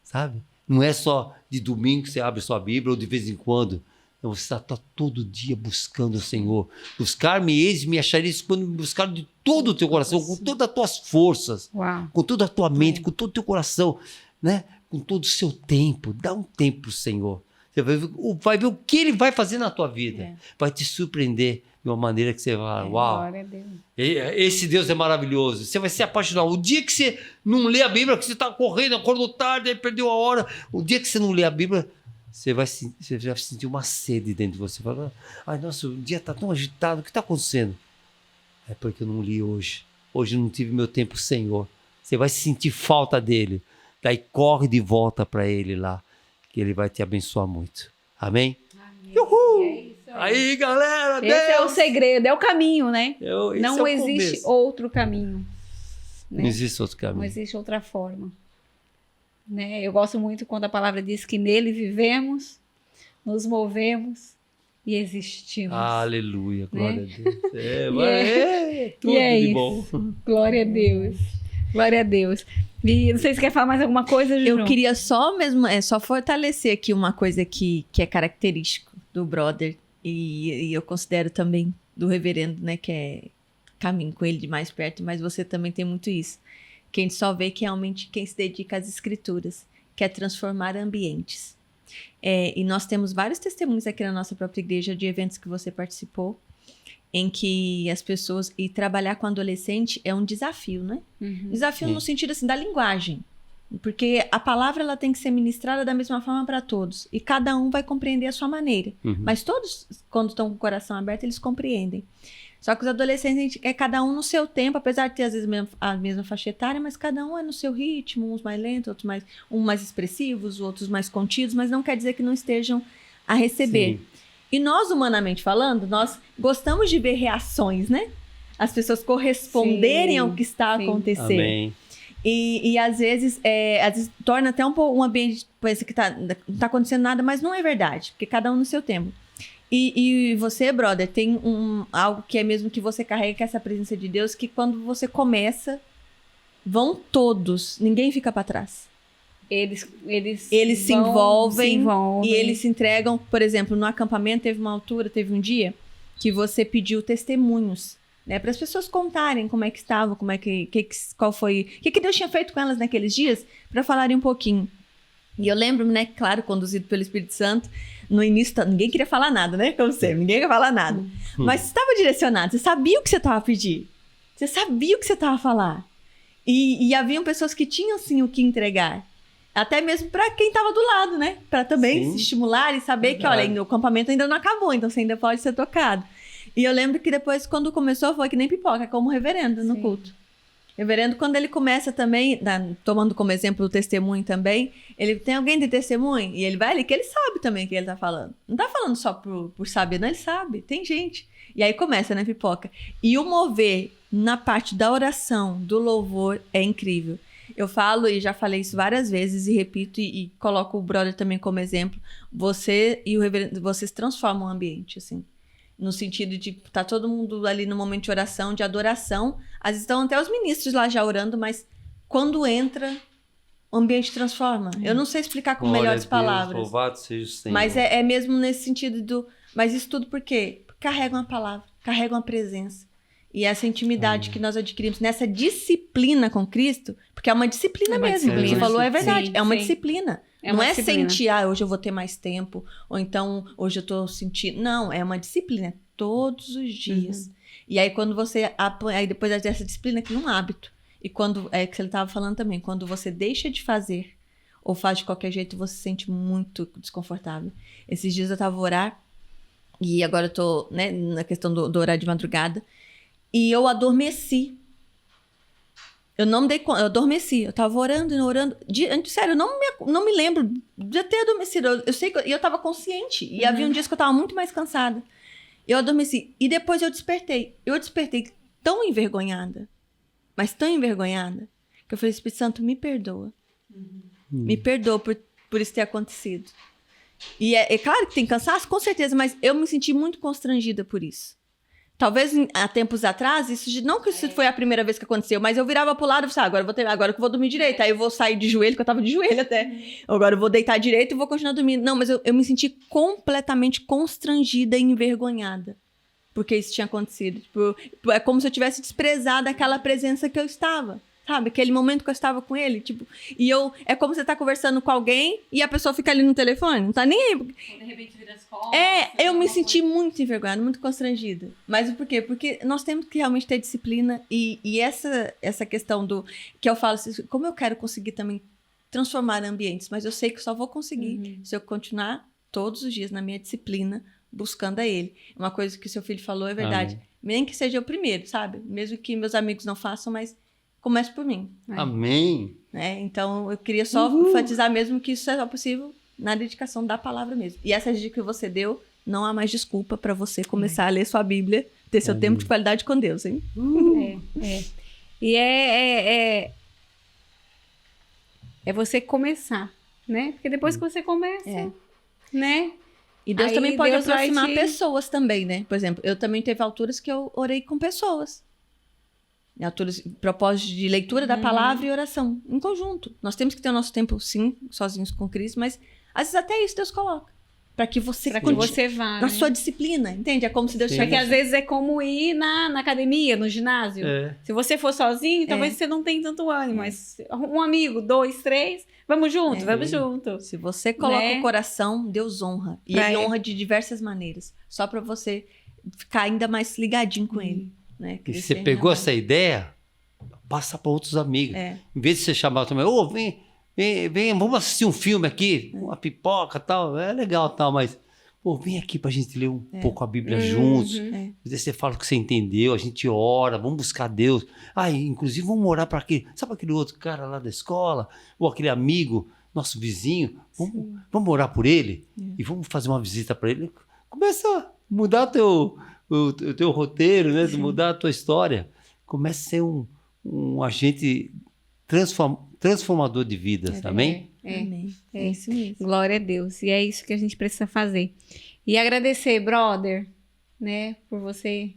Sabe? Não é só de domingo que você abre sua Bíblia ou de vez em quando. Não, você está todo dia buscando o Senhor. Buscar-me, eis, me achareis quando me buscar de todo o teu coração, com todas as tuas forças, com toda a tua mente, com todo o teu coração, né? Com todo o seu tempo. Dá um tempo para o Senhor. Você vai ver o que Ele vai fazer na tua vida. Vai te surpreender de uma maneira que você vai, uau, glória a Deus. Esse Deus é maravilhoso. Você vai se apaixonar. O dia que você não lê a Bíblia, que você está correndo, acordou tarde, aí perdeu a hora. O dia que você não lê a Bíblia, você vai sentir uma sede dentro de você. Fala, ai, nossa, o dia está tão agitado, o que está acontecendo? É porque eu não li hoje. Hoje eu não tive meu tempo, Senhor. Você vai sentir falta dele. Daí corre de volta para ele lá, que ele vai te abençoar muito. Amém? Amém. Uhul! É isso aí, galera, Esse é o segredo, é o caminho, né? Não existe outro caminho. Né? Não existe outro caminho. Não existe outra forma. Né? Eu gosto muito quando a palavra diz que nele vivemos, nos movemos e existimos. Aleluia, glória né? a Deus. Tudo de bom. Glória a Deus. Glória a Deus. E não sei se quer falar mais alguma coisa, Ju? Eu queria só fortalecer aqui uma coisa que é característico do brother e eu considero também do reverendo, né, que é caminho com ele de mais perto, mas você também tem muito isso. Que a gente só vê que realmente quem se dedica às escrituras quer transformar ambientes. E nós temos vários testemunhos aqui na nossa própria igreja de eventos que você participou, em que as pessoas... E trabalhar com adolescente é um desafio, né? Desafio no sentido, assim, da linguagem. Porque a palavra, ela tem que ser ministrada da mesma forma para todos. E cada um vai compreender a sua maneira. Mas todos, quando estão com o coração aberto, eles compreendem. Só que os adolescentes, é cada um no seu tempo, apesar de ter, às vezes, a mesma faixa etária, mas cada um é no seu ritmo, uns mais lentos, outros mais expressivos, outros mais contidos, mas não quer dizer que não estejam a receber. Sim. E nós, humanamente falando, nós gostamos de ver reações, né? As pessoas corresponderem ao que está a acontecer. Amém. E às vezes torna até um ambiente, parece que não tá acontecendo nada, mas não é verdade, porque cada um no seu tempo. E você, brother, tem algo que é mesmo que você carrega, que é essa presença de Deus, que quando você começa, vão todos, ninguém fica para trás. Eles se envolvem e eles se entregam. Por exemplo, no acampamento teve um dia que você pediu testemunhos, né, para as pessoas contarem como é que estavam, qual foi, o que Deus tinha feito com elas naqueles dias, para falarem um pouquinho. E eu lembro-me, né, claro, conduzido pelo Espírito Santo, no início ninguém queria falar nada, né, como sempre, ninguém queria falar nada. Mas você estava direcionado, você sabia o que você estava a pedir, você sabia o que você estava a falar. E haviam pessoas que tinham, sim, o que entregar. Até mesmo para quem estava do lado, né? Para também se estimular e saber que, olha, o acampamento ainda não acabou, então você ainda pode ser tocado. E eu lembro que depois, quando começou, foi que nem pipoca, como reverendo no culto. Reverendo, quando ele começa também, tomando como exemplo o testemunho também, ele tem alguém de testemunho, e ele vai ali, que ele sabe também o que ele tá falando. Não tá falando só por saber, não, ele sabe, tem gente. E aí começa, né, pipoca? E o mover na parte da oração, do louvor, é incrível. Eu falo, e já falei isso várias vezes, e repito, e coloco o brother também como exemplo. Você e o reverendo, vocês transformam o ambiente, assim. No sentido de tá todo mundo ali no momento de oração, de adoração. Às vezes estão até os ministros lá já orando, mas quando entra, o ambiente transforma. Eu não sei explicar com melhores palavras. Louvado seja o Senhor. Mas é mesmo nesse sentido Mas isso tudo por quê? Porque carregam a palavra, carregam a presença. E essa intimidade que nós adquirimos nessa disciplina com Cristo, porque é uma disciplina mesmo. Você falou, é verdade, sim, é uma disciplina. Não é sentir, hoje eu vou ter mais tempo, ou então hoje eu tô sentindo. Não, é uma disciplina, todos os dias. E aí quando você, aí depois dessa disciplina, cria um hábito. E quando, é que ele estava falando também, quando você deixa de fazer, ou faz de qualquer jeito, você se sente muito desconfortável. Esses dias eu estava a orar, e agora eu tô, né, na questão do orar de madrugada, e eu adormeci. Eu não me dei conta, eu adormeci. Eu tava orando e orando. Sério, eu não me lembro de ter adormecido. Eu sei que eu tava consciente. E havia um dia que eu tava muito mais cansada. Eu adormeci. E depois eu despertei. Eu despertei tão envergonhada. Mas tão envergonhada. Que eu falei, Espírito Santo, me perdoa. Me perdoa por isso ter acontecido. E é claro que tem cansaço, com certeza. Mas eu me senti muito constrangida por isso. Talvez há tempos atrás, não que isso foi a primeira vez que aconteceu, mas eu virava pro lado e falava, agora que eu vou dormir direito. Aí eu vou sair de joelho, que eu tava de joelho até. Agora eu vou deitar direito e vou continuar dormindo. Não, mas eu me senti completamente constrangida e envergonhada. Porque isso tinha acontecido. Tipo, é como se eu tivesse desprezado aquela presença que eu estava. Sabe? Aquele momento que eu estava com ele. Tipo, é como você tá conversando com alguém e a pessoa fica ali no telefone. Não tá nem aí. Ou de repente vira as costas. Eu me senti muito envergonhada, muito constrangida. Mas por quê? Porque nós temos que realmente ter disciplina. E essa questão do... Que eu falo assim, como eu quero conseguir também transformar ambientes. Mas eu sei que só vou conseguir se eu continuar todos os dias na minha disciplina, buscando a ele. Uma coisa que o seu filho falou é verdade. Amém. Nem que seja o primeiro, sabe? Mesmo que meus amigos não façam, mas... Comece por mim. Amém. Então, eu queria só enfatizar mesmo que isso é só possível na dedicação da palavra mesmo. E essa dica que você deu, não há mais desculpa para você começar a ler sua Bíblia, ter seu tempo de qualidade com Deus, hein? E é você começar, né? Porque depois que você começa, né? E Deus também pode aproximar pessoas também, né? Por exemplo, eu também teve alturas que eu orei com pessoas. Propósito de leitura da palavra e oração, em conjunto. Nós temos que ter o nosso tempo, sim, sozinhos com Cristo, mas às vezes até isso Deus coloca. Para que você vá, na sua disciplina, entende? É como se Deus tivesse... Porque às vezes é como ir na academia, no ginásio. Se você for sozinho, talvez você não tenha tanto ânimo, mas um amigo, 2, 3, vamos junto, vamos junto. Se você coloca o coração, Deus honra. E Ele honra de diversas maneiras. Só para você ficar ainda mais ligadinho com Ele. Né? E você pegou essa ideia, passa para outros amigos. Em vez de você chamar também, vem, vamos assistir um filme aqui, uma pipoca e tal, é legal tal, mas vem aqui para a gente ler um pouco a Bíblia juntos. Você fala o que você entendeu, a gente ora, vamos buscar Deus. Inclusive vamos orar para aquele, sabe aquele outro cara lá da escola, ou aquele amigo, nosso vizinho, vamos orar por ele e vamos fazer uma visita para ele. Começa a mudar o teu roteiro, né? Mudar a tua história. Começa a ser um agente transformador de vidas, amém? Amém. É isso mesmo. Glória a Deus. E é isso que a gente precisa fazer. E agradecer, brother, né? Por você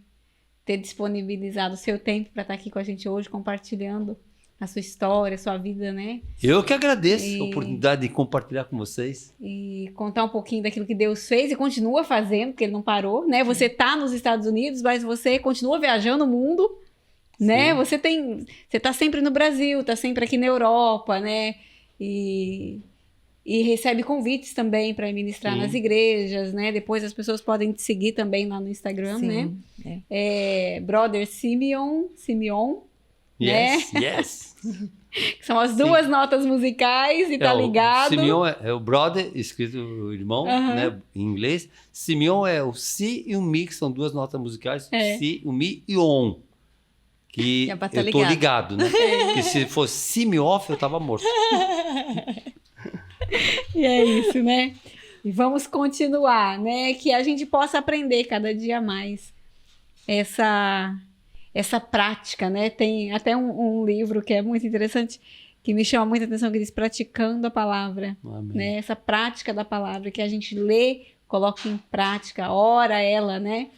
ter disponibilizado o seu tempo para estar aqui com a gente hoje, compartilhando a sua história, a sua vida, né? Eu que agradeço a oportunidade de compartilhar com vocês. E contar um pouquinho daquilo que Deus fez e continua fazendo, porque Ele não parou, né? Você tá nos Estados Unidos, mas você continua viajando o mundo, né? Você tá sempre no Brasil, tá sempre aqui na Europa, né? E recebe convites também para ministrar nas igrejas, né? Depois as pessoas podem te seguir também lá no Instagram, né? Brother Simeon, Yes, yes. São as duas notas musicais e tá ligado. Simeon é o brother, escrito o irmão, né, em inglês. Simeon é o si e o mi, que são duas notas musicais. Si, o mi e o on. Que eu tô ligado, né? Porque se fosse Simeoff, eu tava morto. E é isso, né? E vamos continuar, né? Que a gente possa aprender cada dia mais essa prática, né? Tem até um livro que é muito interessante, que me chama muita atenção, que diz Praticando a Palavra. Né? Essa prática da palavra, que a gente lê, coloca em prática, ora ela, né?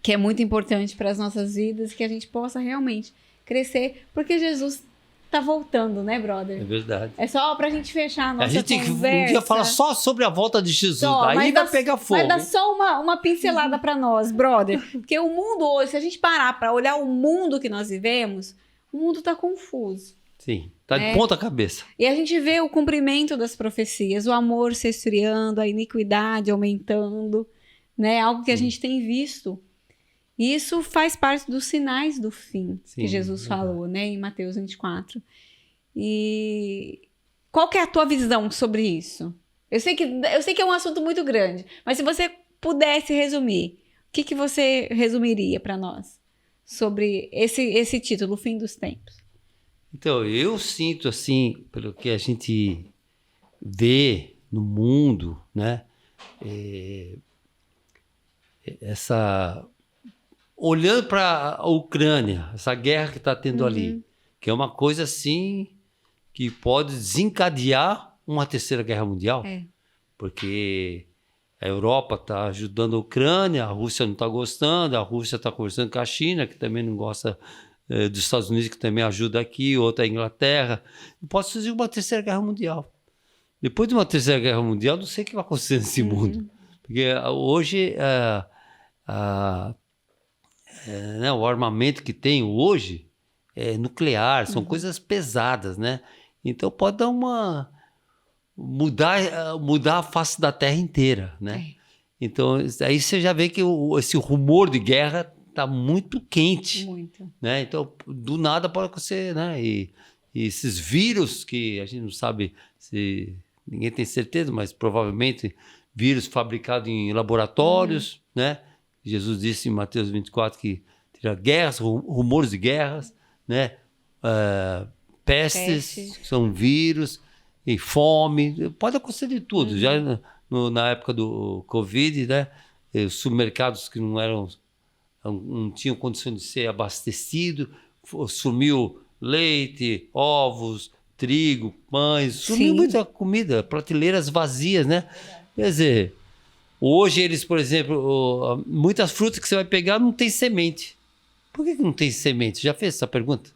Que é muito importante para as nossas vidas, que a gente possa realmente crescer, porque Jesus tá voltando, né, brother? É verdade. É só pra gente fechar a nossa conversa. A gente um dia fala só sobre a volta de Jesus, aí vai pegar fogo. Vai dar só uma pincelada pra nós, brother. Porque o mundo hoje, se a gente parar pra olhar o mundo que nós vivemos, o mundo tá confuso. Sim, tá de ponta cabeça. E a gente vê o cumprimento das profecias, o amor se esfriando, a iniquidade aumentando, né? Algo que a gente tem visto. E isso faz parte dos sinais do fim, que Jesus falou, né, em Mateus 24. E qual que é a tua visão sobre isso? Eu sei que é um assunto muito grande, mas se você pudesse resumir, o que você resumiria para nós sobre esse título, O Fim dos Tempos? Então, eu sinto, assim, pelo que a gente vê no mundo, né? Olhando para a Ucrânia, essa guerra que está tendo ali, que é uma coisa, assim, que pode desencadear uma terceira guerra mundial, porque a Europa está ajudando a Ucrânia, a Rússia não está gostando, a Rússia está conversando com a China, que também não gosta dos Estados Unidos, que também ajuda aqui, outra a Inglaterra. Pode surgir uma terceira guerra mundial. Depois de uma terceira guerra mundial, não sei o que vai acontecer nesse mundo. Porque hoje, né, o armamento que tem hoje é nuclear, são coisas pesadas, né? Então pode dar mudar a face da Terra inteira, né? Então aí você já vê que esse rumor de guerra está muito quente. Muito. Né? Então, do nada pode acontecer, né? E esses vírus que a gente não sabe se... Ninguém tem certeza, mas provavelmente vírus fabricados em laboratórios, né? Jesus disse em Mateus 24 que teria guerras, rumores de guerras, né? Pestes, que são vírus, e fome, pode acontecer de tudo. Já na época do Covid, né? Os supermercados que não tinham condição de ser abastecidos, sumiu leite, ovos, trigo, pães, sumiu muita comida, prateleiras vazias, né? Quer dizer, hoje eles, por exemplo, muitas frutas que você vai pegar não tem semente. Por que não tem semente? Já fez essa pergunta?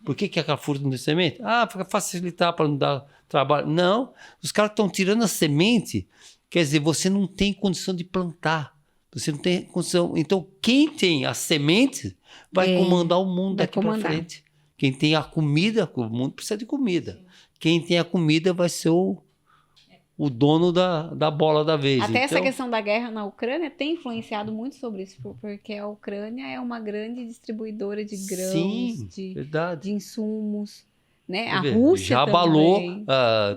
Por que aquela fruta não tem semente? Para facilitar, para não dar trabalho. Não, os caras estão tirando a semente, quer dizer, você não tem condição de plantar. Você não tem condição. Então, quem tem a semente vai comandar o mundo daqui para frente. Quem tem a comida, o mundo precisa de comida. Quem tem a comida vai ser o dono da bola da vez. Até essa questão da guerra na Ucrânia tem influenciado muito sobre isso, porque a Ucrânia é uma grande distribuidora de grãos, de insumos. Né? A Rússia já abalou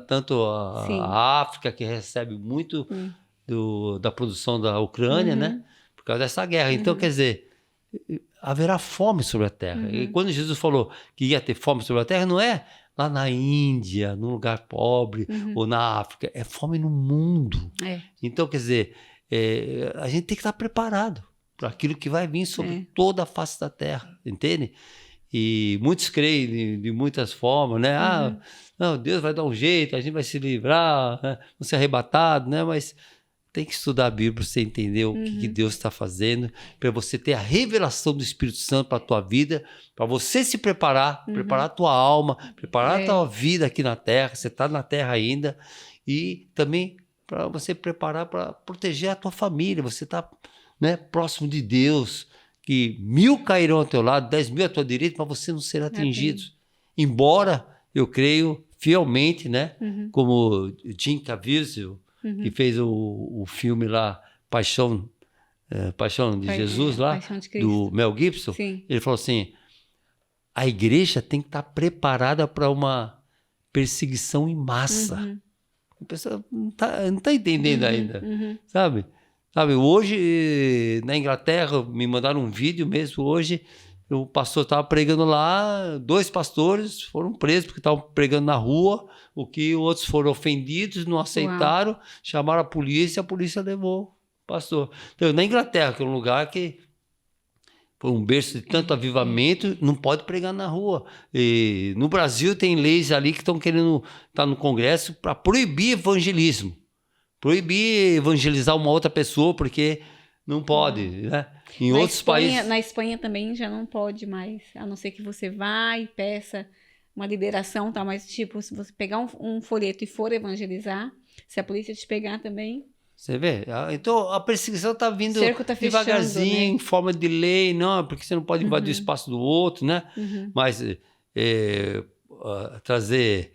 tanto a África, que recebe muito da produção da Ucrânia, né? Por causa dessa guerra. Então, quer dizer, haverá fome sobre a terra. E quando Jesus falou que ia ter fome sobre a terra, não é lá na Índia, num lugar pobre, ou na África, é fome no mundo. Então, quer dizer, a gente tem que estar preparado para aquilo que vai vir sobre toda a face da terra, entende? E muitos creem de muitas formas, né? Não, Deus vai dar um jeito, a gente vai se livrar, né? Não ser arrebatado, né? Mas tem que estudar a Bíblia para você entender o que Deus está fazendo, para você ter a revelação do Espírito Santo para a tua vida, para você se preparar, preparar a tua alma, preparar a tua vida aqui na terra, você está na terra ainda, e também para você preparar para proteger a tua família, você está, né, próximo de Deus, que 1000 cairão ao teu lado, 10.000 à tua direita, mas você não será atingido. Embora eu creio fielmente, né, como Jim Caviezel, que fez o filme lá, Paixão de Jesus, lá, do Mel Gibson, ele falou assim, a igreja tem que estar preparada para uma perseguição em massa. A pessoa não tá entendendo ainda, sabe? Hoje, na Inglaterra, me mandaram um vídeo mesmo, hoje, o pastor estava pregando lá, 2 pastores foram presos porque estavam pregando na rua, outros foram ofendidos, não aceitaram, chamaram a polícia levou o pastor. Então, na Inglaterra, que é um lugar que foi um berço de tanto avivamento, não pode pregar na rua. E no Brasil tem leis ali que estão querendo estar no Congresso para proibir evangelismo. Proibir evangelizar uma outra pessoa, porque não pode, né? Em outros países... Na Espanha também já não pode mais, a não ser que você vá e peça uma liberação, tá? Mas, tipo, se você pegar um folheto e for evangelizar, se a polícia te pegar também... Você vê? Então, a perseguição está vindo devagarzinho, né? Em forma de lei, não, porque você não pode invadir o espaço do outro, né? Mas trazer...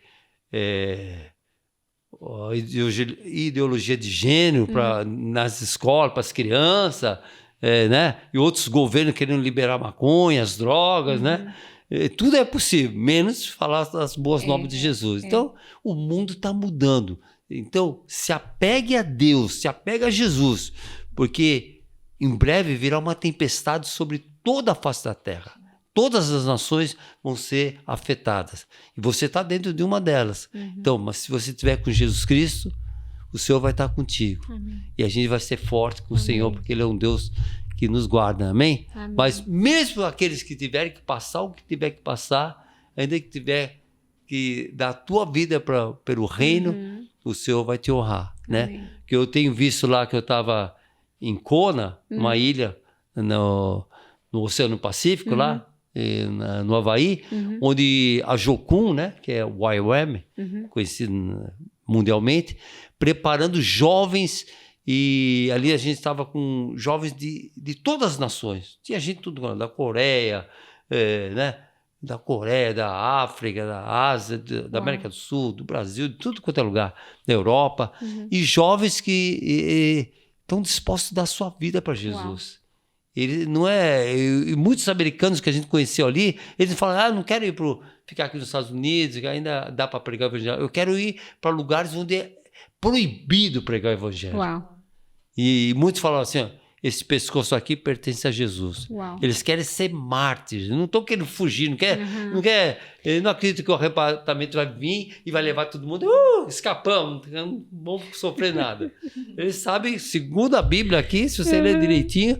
ideologia de gênero nas escolas, para as crianças, né? E outros governos querendo liberar maconha, as drogas, né? Tudo é possível, menos falar das boas novas de Jesus. Então, o mundo está mudando. Então, se apegue a Deus, se apegue a Jesus, porque em breve virá uma tempestade sobre toda a face da terra. Todas as nações vão ser afetadas. E você está dentro de uma delas. Então, mas se você estiver com Jesus Cristo, o Senhor vai estar contigo. Amém. E a gente vai ser forte com o Senhor, porque Ele é um Deus que nos guarda. Amém? Mas mesmo aqueles que tiverem que passar o que tiver que passar, ainda que tiver que dar a tua vida pelo reino, o Senhor vai te honrar. Né? Que eu tenho visto lá que eu estava em Kona, uma ilha no Oceano Pacífico, lá, no Havaí, onde a Jocum, né, que é o YWAM, conhecido mundialmente, preparando jovens, e ali a gente estava com jovens de todas as nações. Tinha gente tudo da Coreia, né, da Coreia, da África, da Ásia, da América do Sul, do Brasil, de tudo quanto é lugar, da Europa, e jovens que estão dispostos a dar sua vida para Jesus. Ele não é. E muitos americanos que a gente conheceu ali, eles falam: não quero ficar aqui nos Estados Unidos, que ainda dá para pregar o evangelho. Eu quero ir para lugares onde é proibido pregar o evangelho. E muitos falam assim: esse pescoço aqui pertence a Jesus. Eles querem ser mártires, não estão querendo fugir, não acredito que o arrebatamento vai vir e vai levar todo mundo, escapamos, não vamos sofrer nada. Eles sabem, segundo a Bíblia aqui, se você ler direitinho,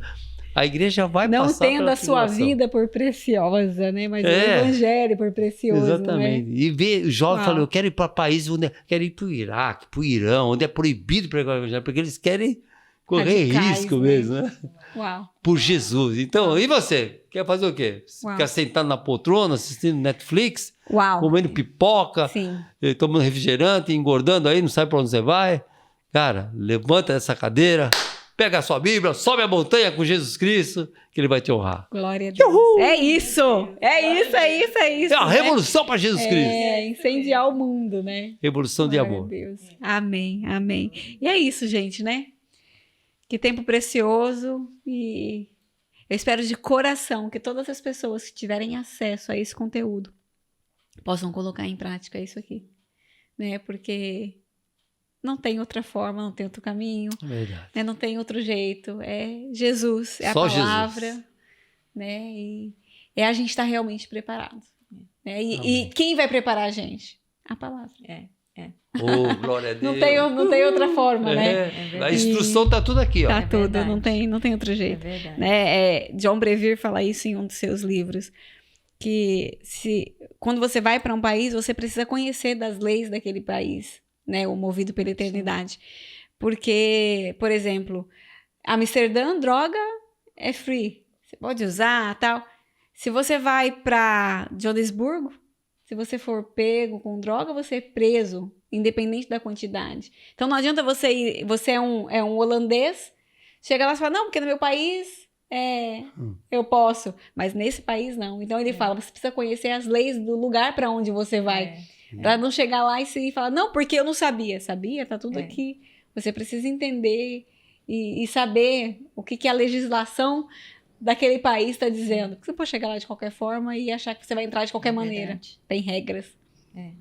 a igreja vai não passar tendo a sua vida por preciosa, né? Mas o evangelho por precioso. Exatamente. Né? E ver o jovem falando: eu quero ir para países onde quero ir para o Iraque, para o Irão, onde é proibido pregar o evangelho, porque eles querem correr risco mesmo, né? Por Jesus. Então, e você? Quer fazer o quê? Ficar sentado na poltrona, assistindo Netflix, comendo pipoca, tomando refrigerante, engordando aí, não sabe para onde você vai? Cara, levanta essa cadeira, pega a sua Bíblia, sobe a montanha com Jesus Cristo, que Ele vai te honrar. Glória a Deus. Uhul! É isso! É a revolução para Jesus Cristo. Incendiar o mundo, né? Revolução de amor. Deus. Amém. E é isso, gente, né? Que tempo precioso, e eu espero de coração que todas as pessoas que tiverem acesso a esse conteúdo possam colocar em prática isso aqui, né? Porque não tem outra forma, não tem outro caminho, né? Não tem outro jeito. É Jesus, é só a palavra, Jesus. Né? E a gente estar realmente preparado. Né? E quem vai preparar a gente? A palavra. Oh, glória a Deus. Não tem outra forma, né? A instrução está tudo aqui, ó. Tá tudo, não tem outro jeito. É verdade. Né? John Bevere fala isso em um dos seus livros, que quando você vai para um país, você precisa conhecer das leis daquele país, né? O movido pela eternidade. Porque, por exemplo, Amsterdã, droga é free. Você pode usar, tal. Se você vai para Joanesburgo, se você for pego com droga, você é preso, independente da quantidade. Então não adianta você ir, você é um holandês, chega lá e fala: não, porque no meu país eu posso, mas nesse país não. Então ele fala: você precisa conhecer as leis do lugar para onde você vai, para não chegar lá e falar: não, porque eu não sabia. Tá tudo aqui. Você precisa entender e saber o que a legislação daquele país está dizendo. Porque você pode chegar lá de qualquer forma e achar que você vai entrar de qualquer maneira. Tem regras,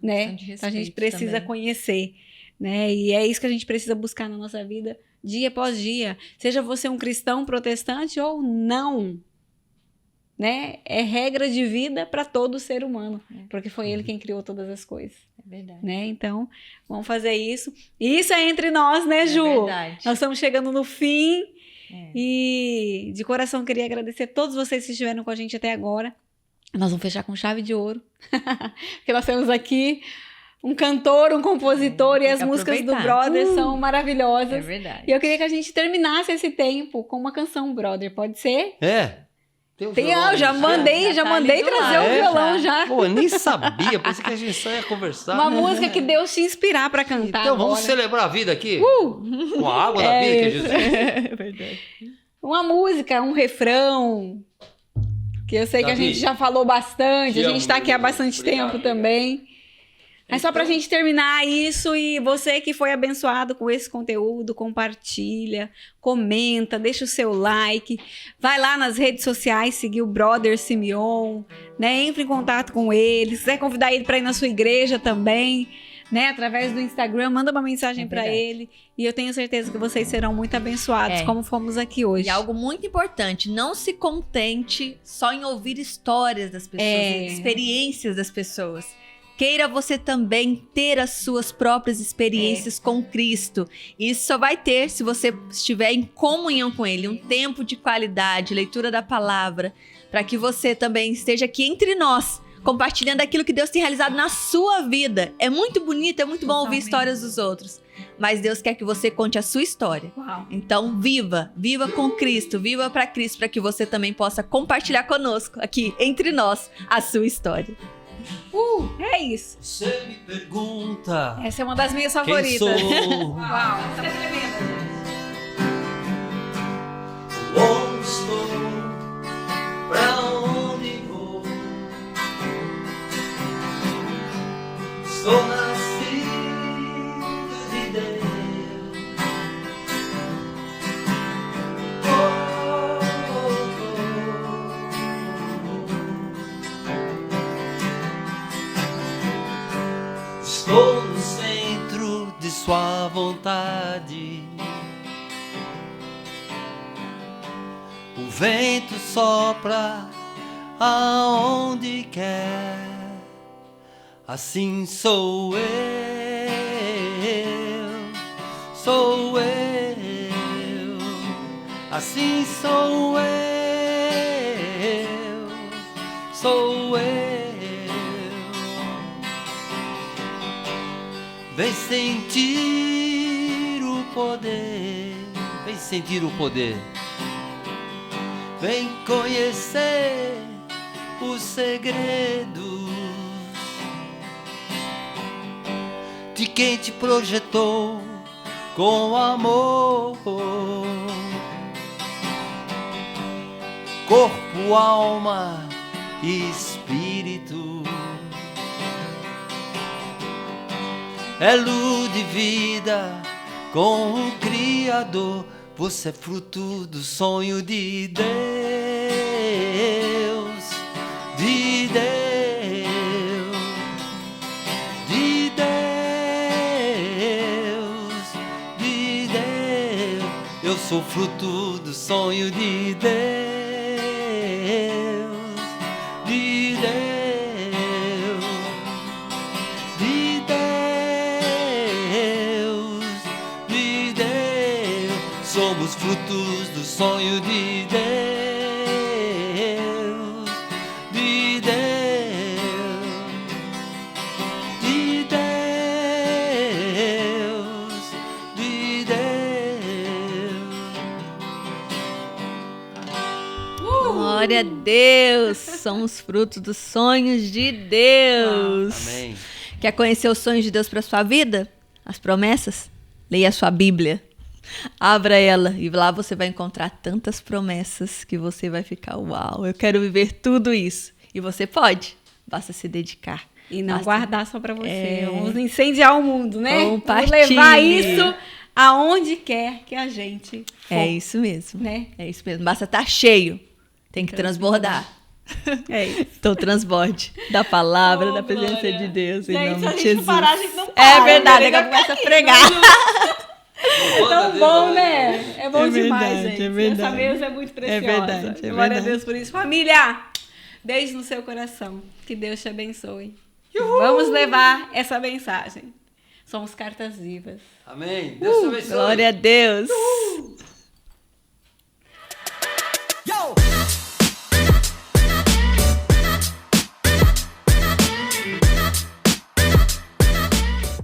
né? Então a gente precisa conhecer, né? E é isso que a gente precisa buscar na nossa vida, dia após dia. Seja você um cristão protestante ou não, né? É regra de vida para todo ser humano, porque foi Ele quem criou todas as coisas. É verdade. Né? Então, vamos fazer isso. E isso é entre nós, né, Ju? É verdade. Nós estamos chegando no fim. E de coração queria agradecer a todos vocês que estiveram com a gente até agora. Nós vamos fechar com chave de ouro, porque nós temos aqui um cantor, um compositor, e as músicas do Brother são maravilhosas. É verdade. E eu queria que a gente terminasse esse tempo com uma canção, Brother. Pode ser? Já mandei trazer o violão já. Pô, eu nem sabia, pensei que a gente só ia conversar. Uma música que Deus te inspirar para cantar. Então vamos celebrar a vida aqui com a água da vida que é Jesus. É verdade. Uma música, um refrão, que eu sei que a gente já falou bastante, a gente está aqui há bastante tempo também. É só pra gente terminar isso, e você que foi abençoado com esse conteúdo, compartilha, comenta, deixa o seu like, vai lá nas redes sociais, seguir o Brother Simeon, né? Entre em contato com ele, se quiser convidar ele para ir na sua igreja também, né, através do Instagram, manda uma mensagem para ele e eu tenho certeza que vocês serão muito abençoados, como fomos aqui hoje. E algo muito importante, não se contente só em ouvir histórias das pessoas, experiências das pessoas. Queira você também ter as suas próprias experiências com Cristo. Isso só vai ter se você estiver em comunhão com Ele, um tempo de qualidade, leitura da palavra, para que você também esteja aqui entre nós, compartilhando aquilo que Deus tem realizado na sua vida. É muito bonito, é muito bom ouvir histórias dos outros, mas Deus quer que você conte a sua história. Uau. Então viva com Cristo, viva para Cristo, para que você também possa compartilhar conosco, aqui entre nós, a sua história. É isso. Você me pergunta. Essa é uma das minhas favoritas. Quem sou? Uau, tá tremendo. Onde estou? Pra onde vou? Sou nascido de Deus. Estou no centro de sua vontade. O vento sopra aonde quer. Assim sou eu, sou eu. Assim sou eu, sou eu. Vem sentir o poder, vem sentir o poder. Vem conhecer os segredos de quem te projetou com amor. Corpo, alma e espírito. É luz de vida com o Criador. Você é fruto do sonho de Deus, de Deus, de Deus, de Deus. Eu sou fruto do sonho de Deus, de Deus. Somos frutos do sonho de Deus, de Deus, de Deus, de Deus. Glória a Deus! Somos frutos dos sonhos de Deus. Amém. Quer conhecer os sonhos de Deus para sua vida? As promessas? Leia a sua Bíblia. Abra ela e lá você vai encontrar tantas promessas que você vai ficar, uau, eu quero viver tudo isso. E você pode, basta se dedicar. E não guardar só para você. Vamos incendiar o mundo, né? Compartilhe. Vamos levar isso aonde quer que a gente for. É isso mesmo. Né? É isso mesmo. Basta estar cheio. Tem que transbordar. É isso. Então transborde da palavra, da presença de Deus. Gente, em nome se a de gente Jesus. não parar, a gente não para. É verdade, agora começa a pregar. Tão bom, né? É bom demais, verdade, gente. é verdade. Essa mesa é muito preciosa. É verdade, é Glória verdade. a Deus por isso. Família, beijo no seu coração. Que Deus te abençoe. Vamos levar essa mensagem. Somos cartas vivas. Amém. Deus te abençoe. Glória a Deus.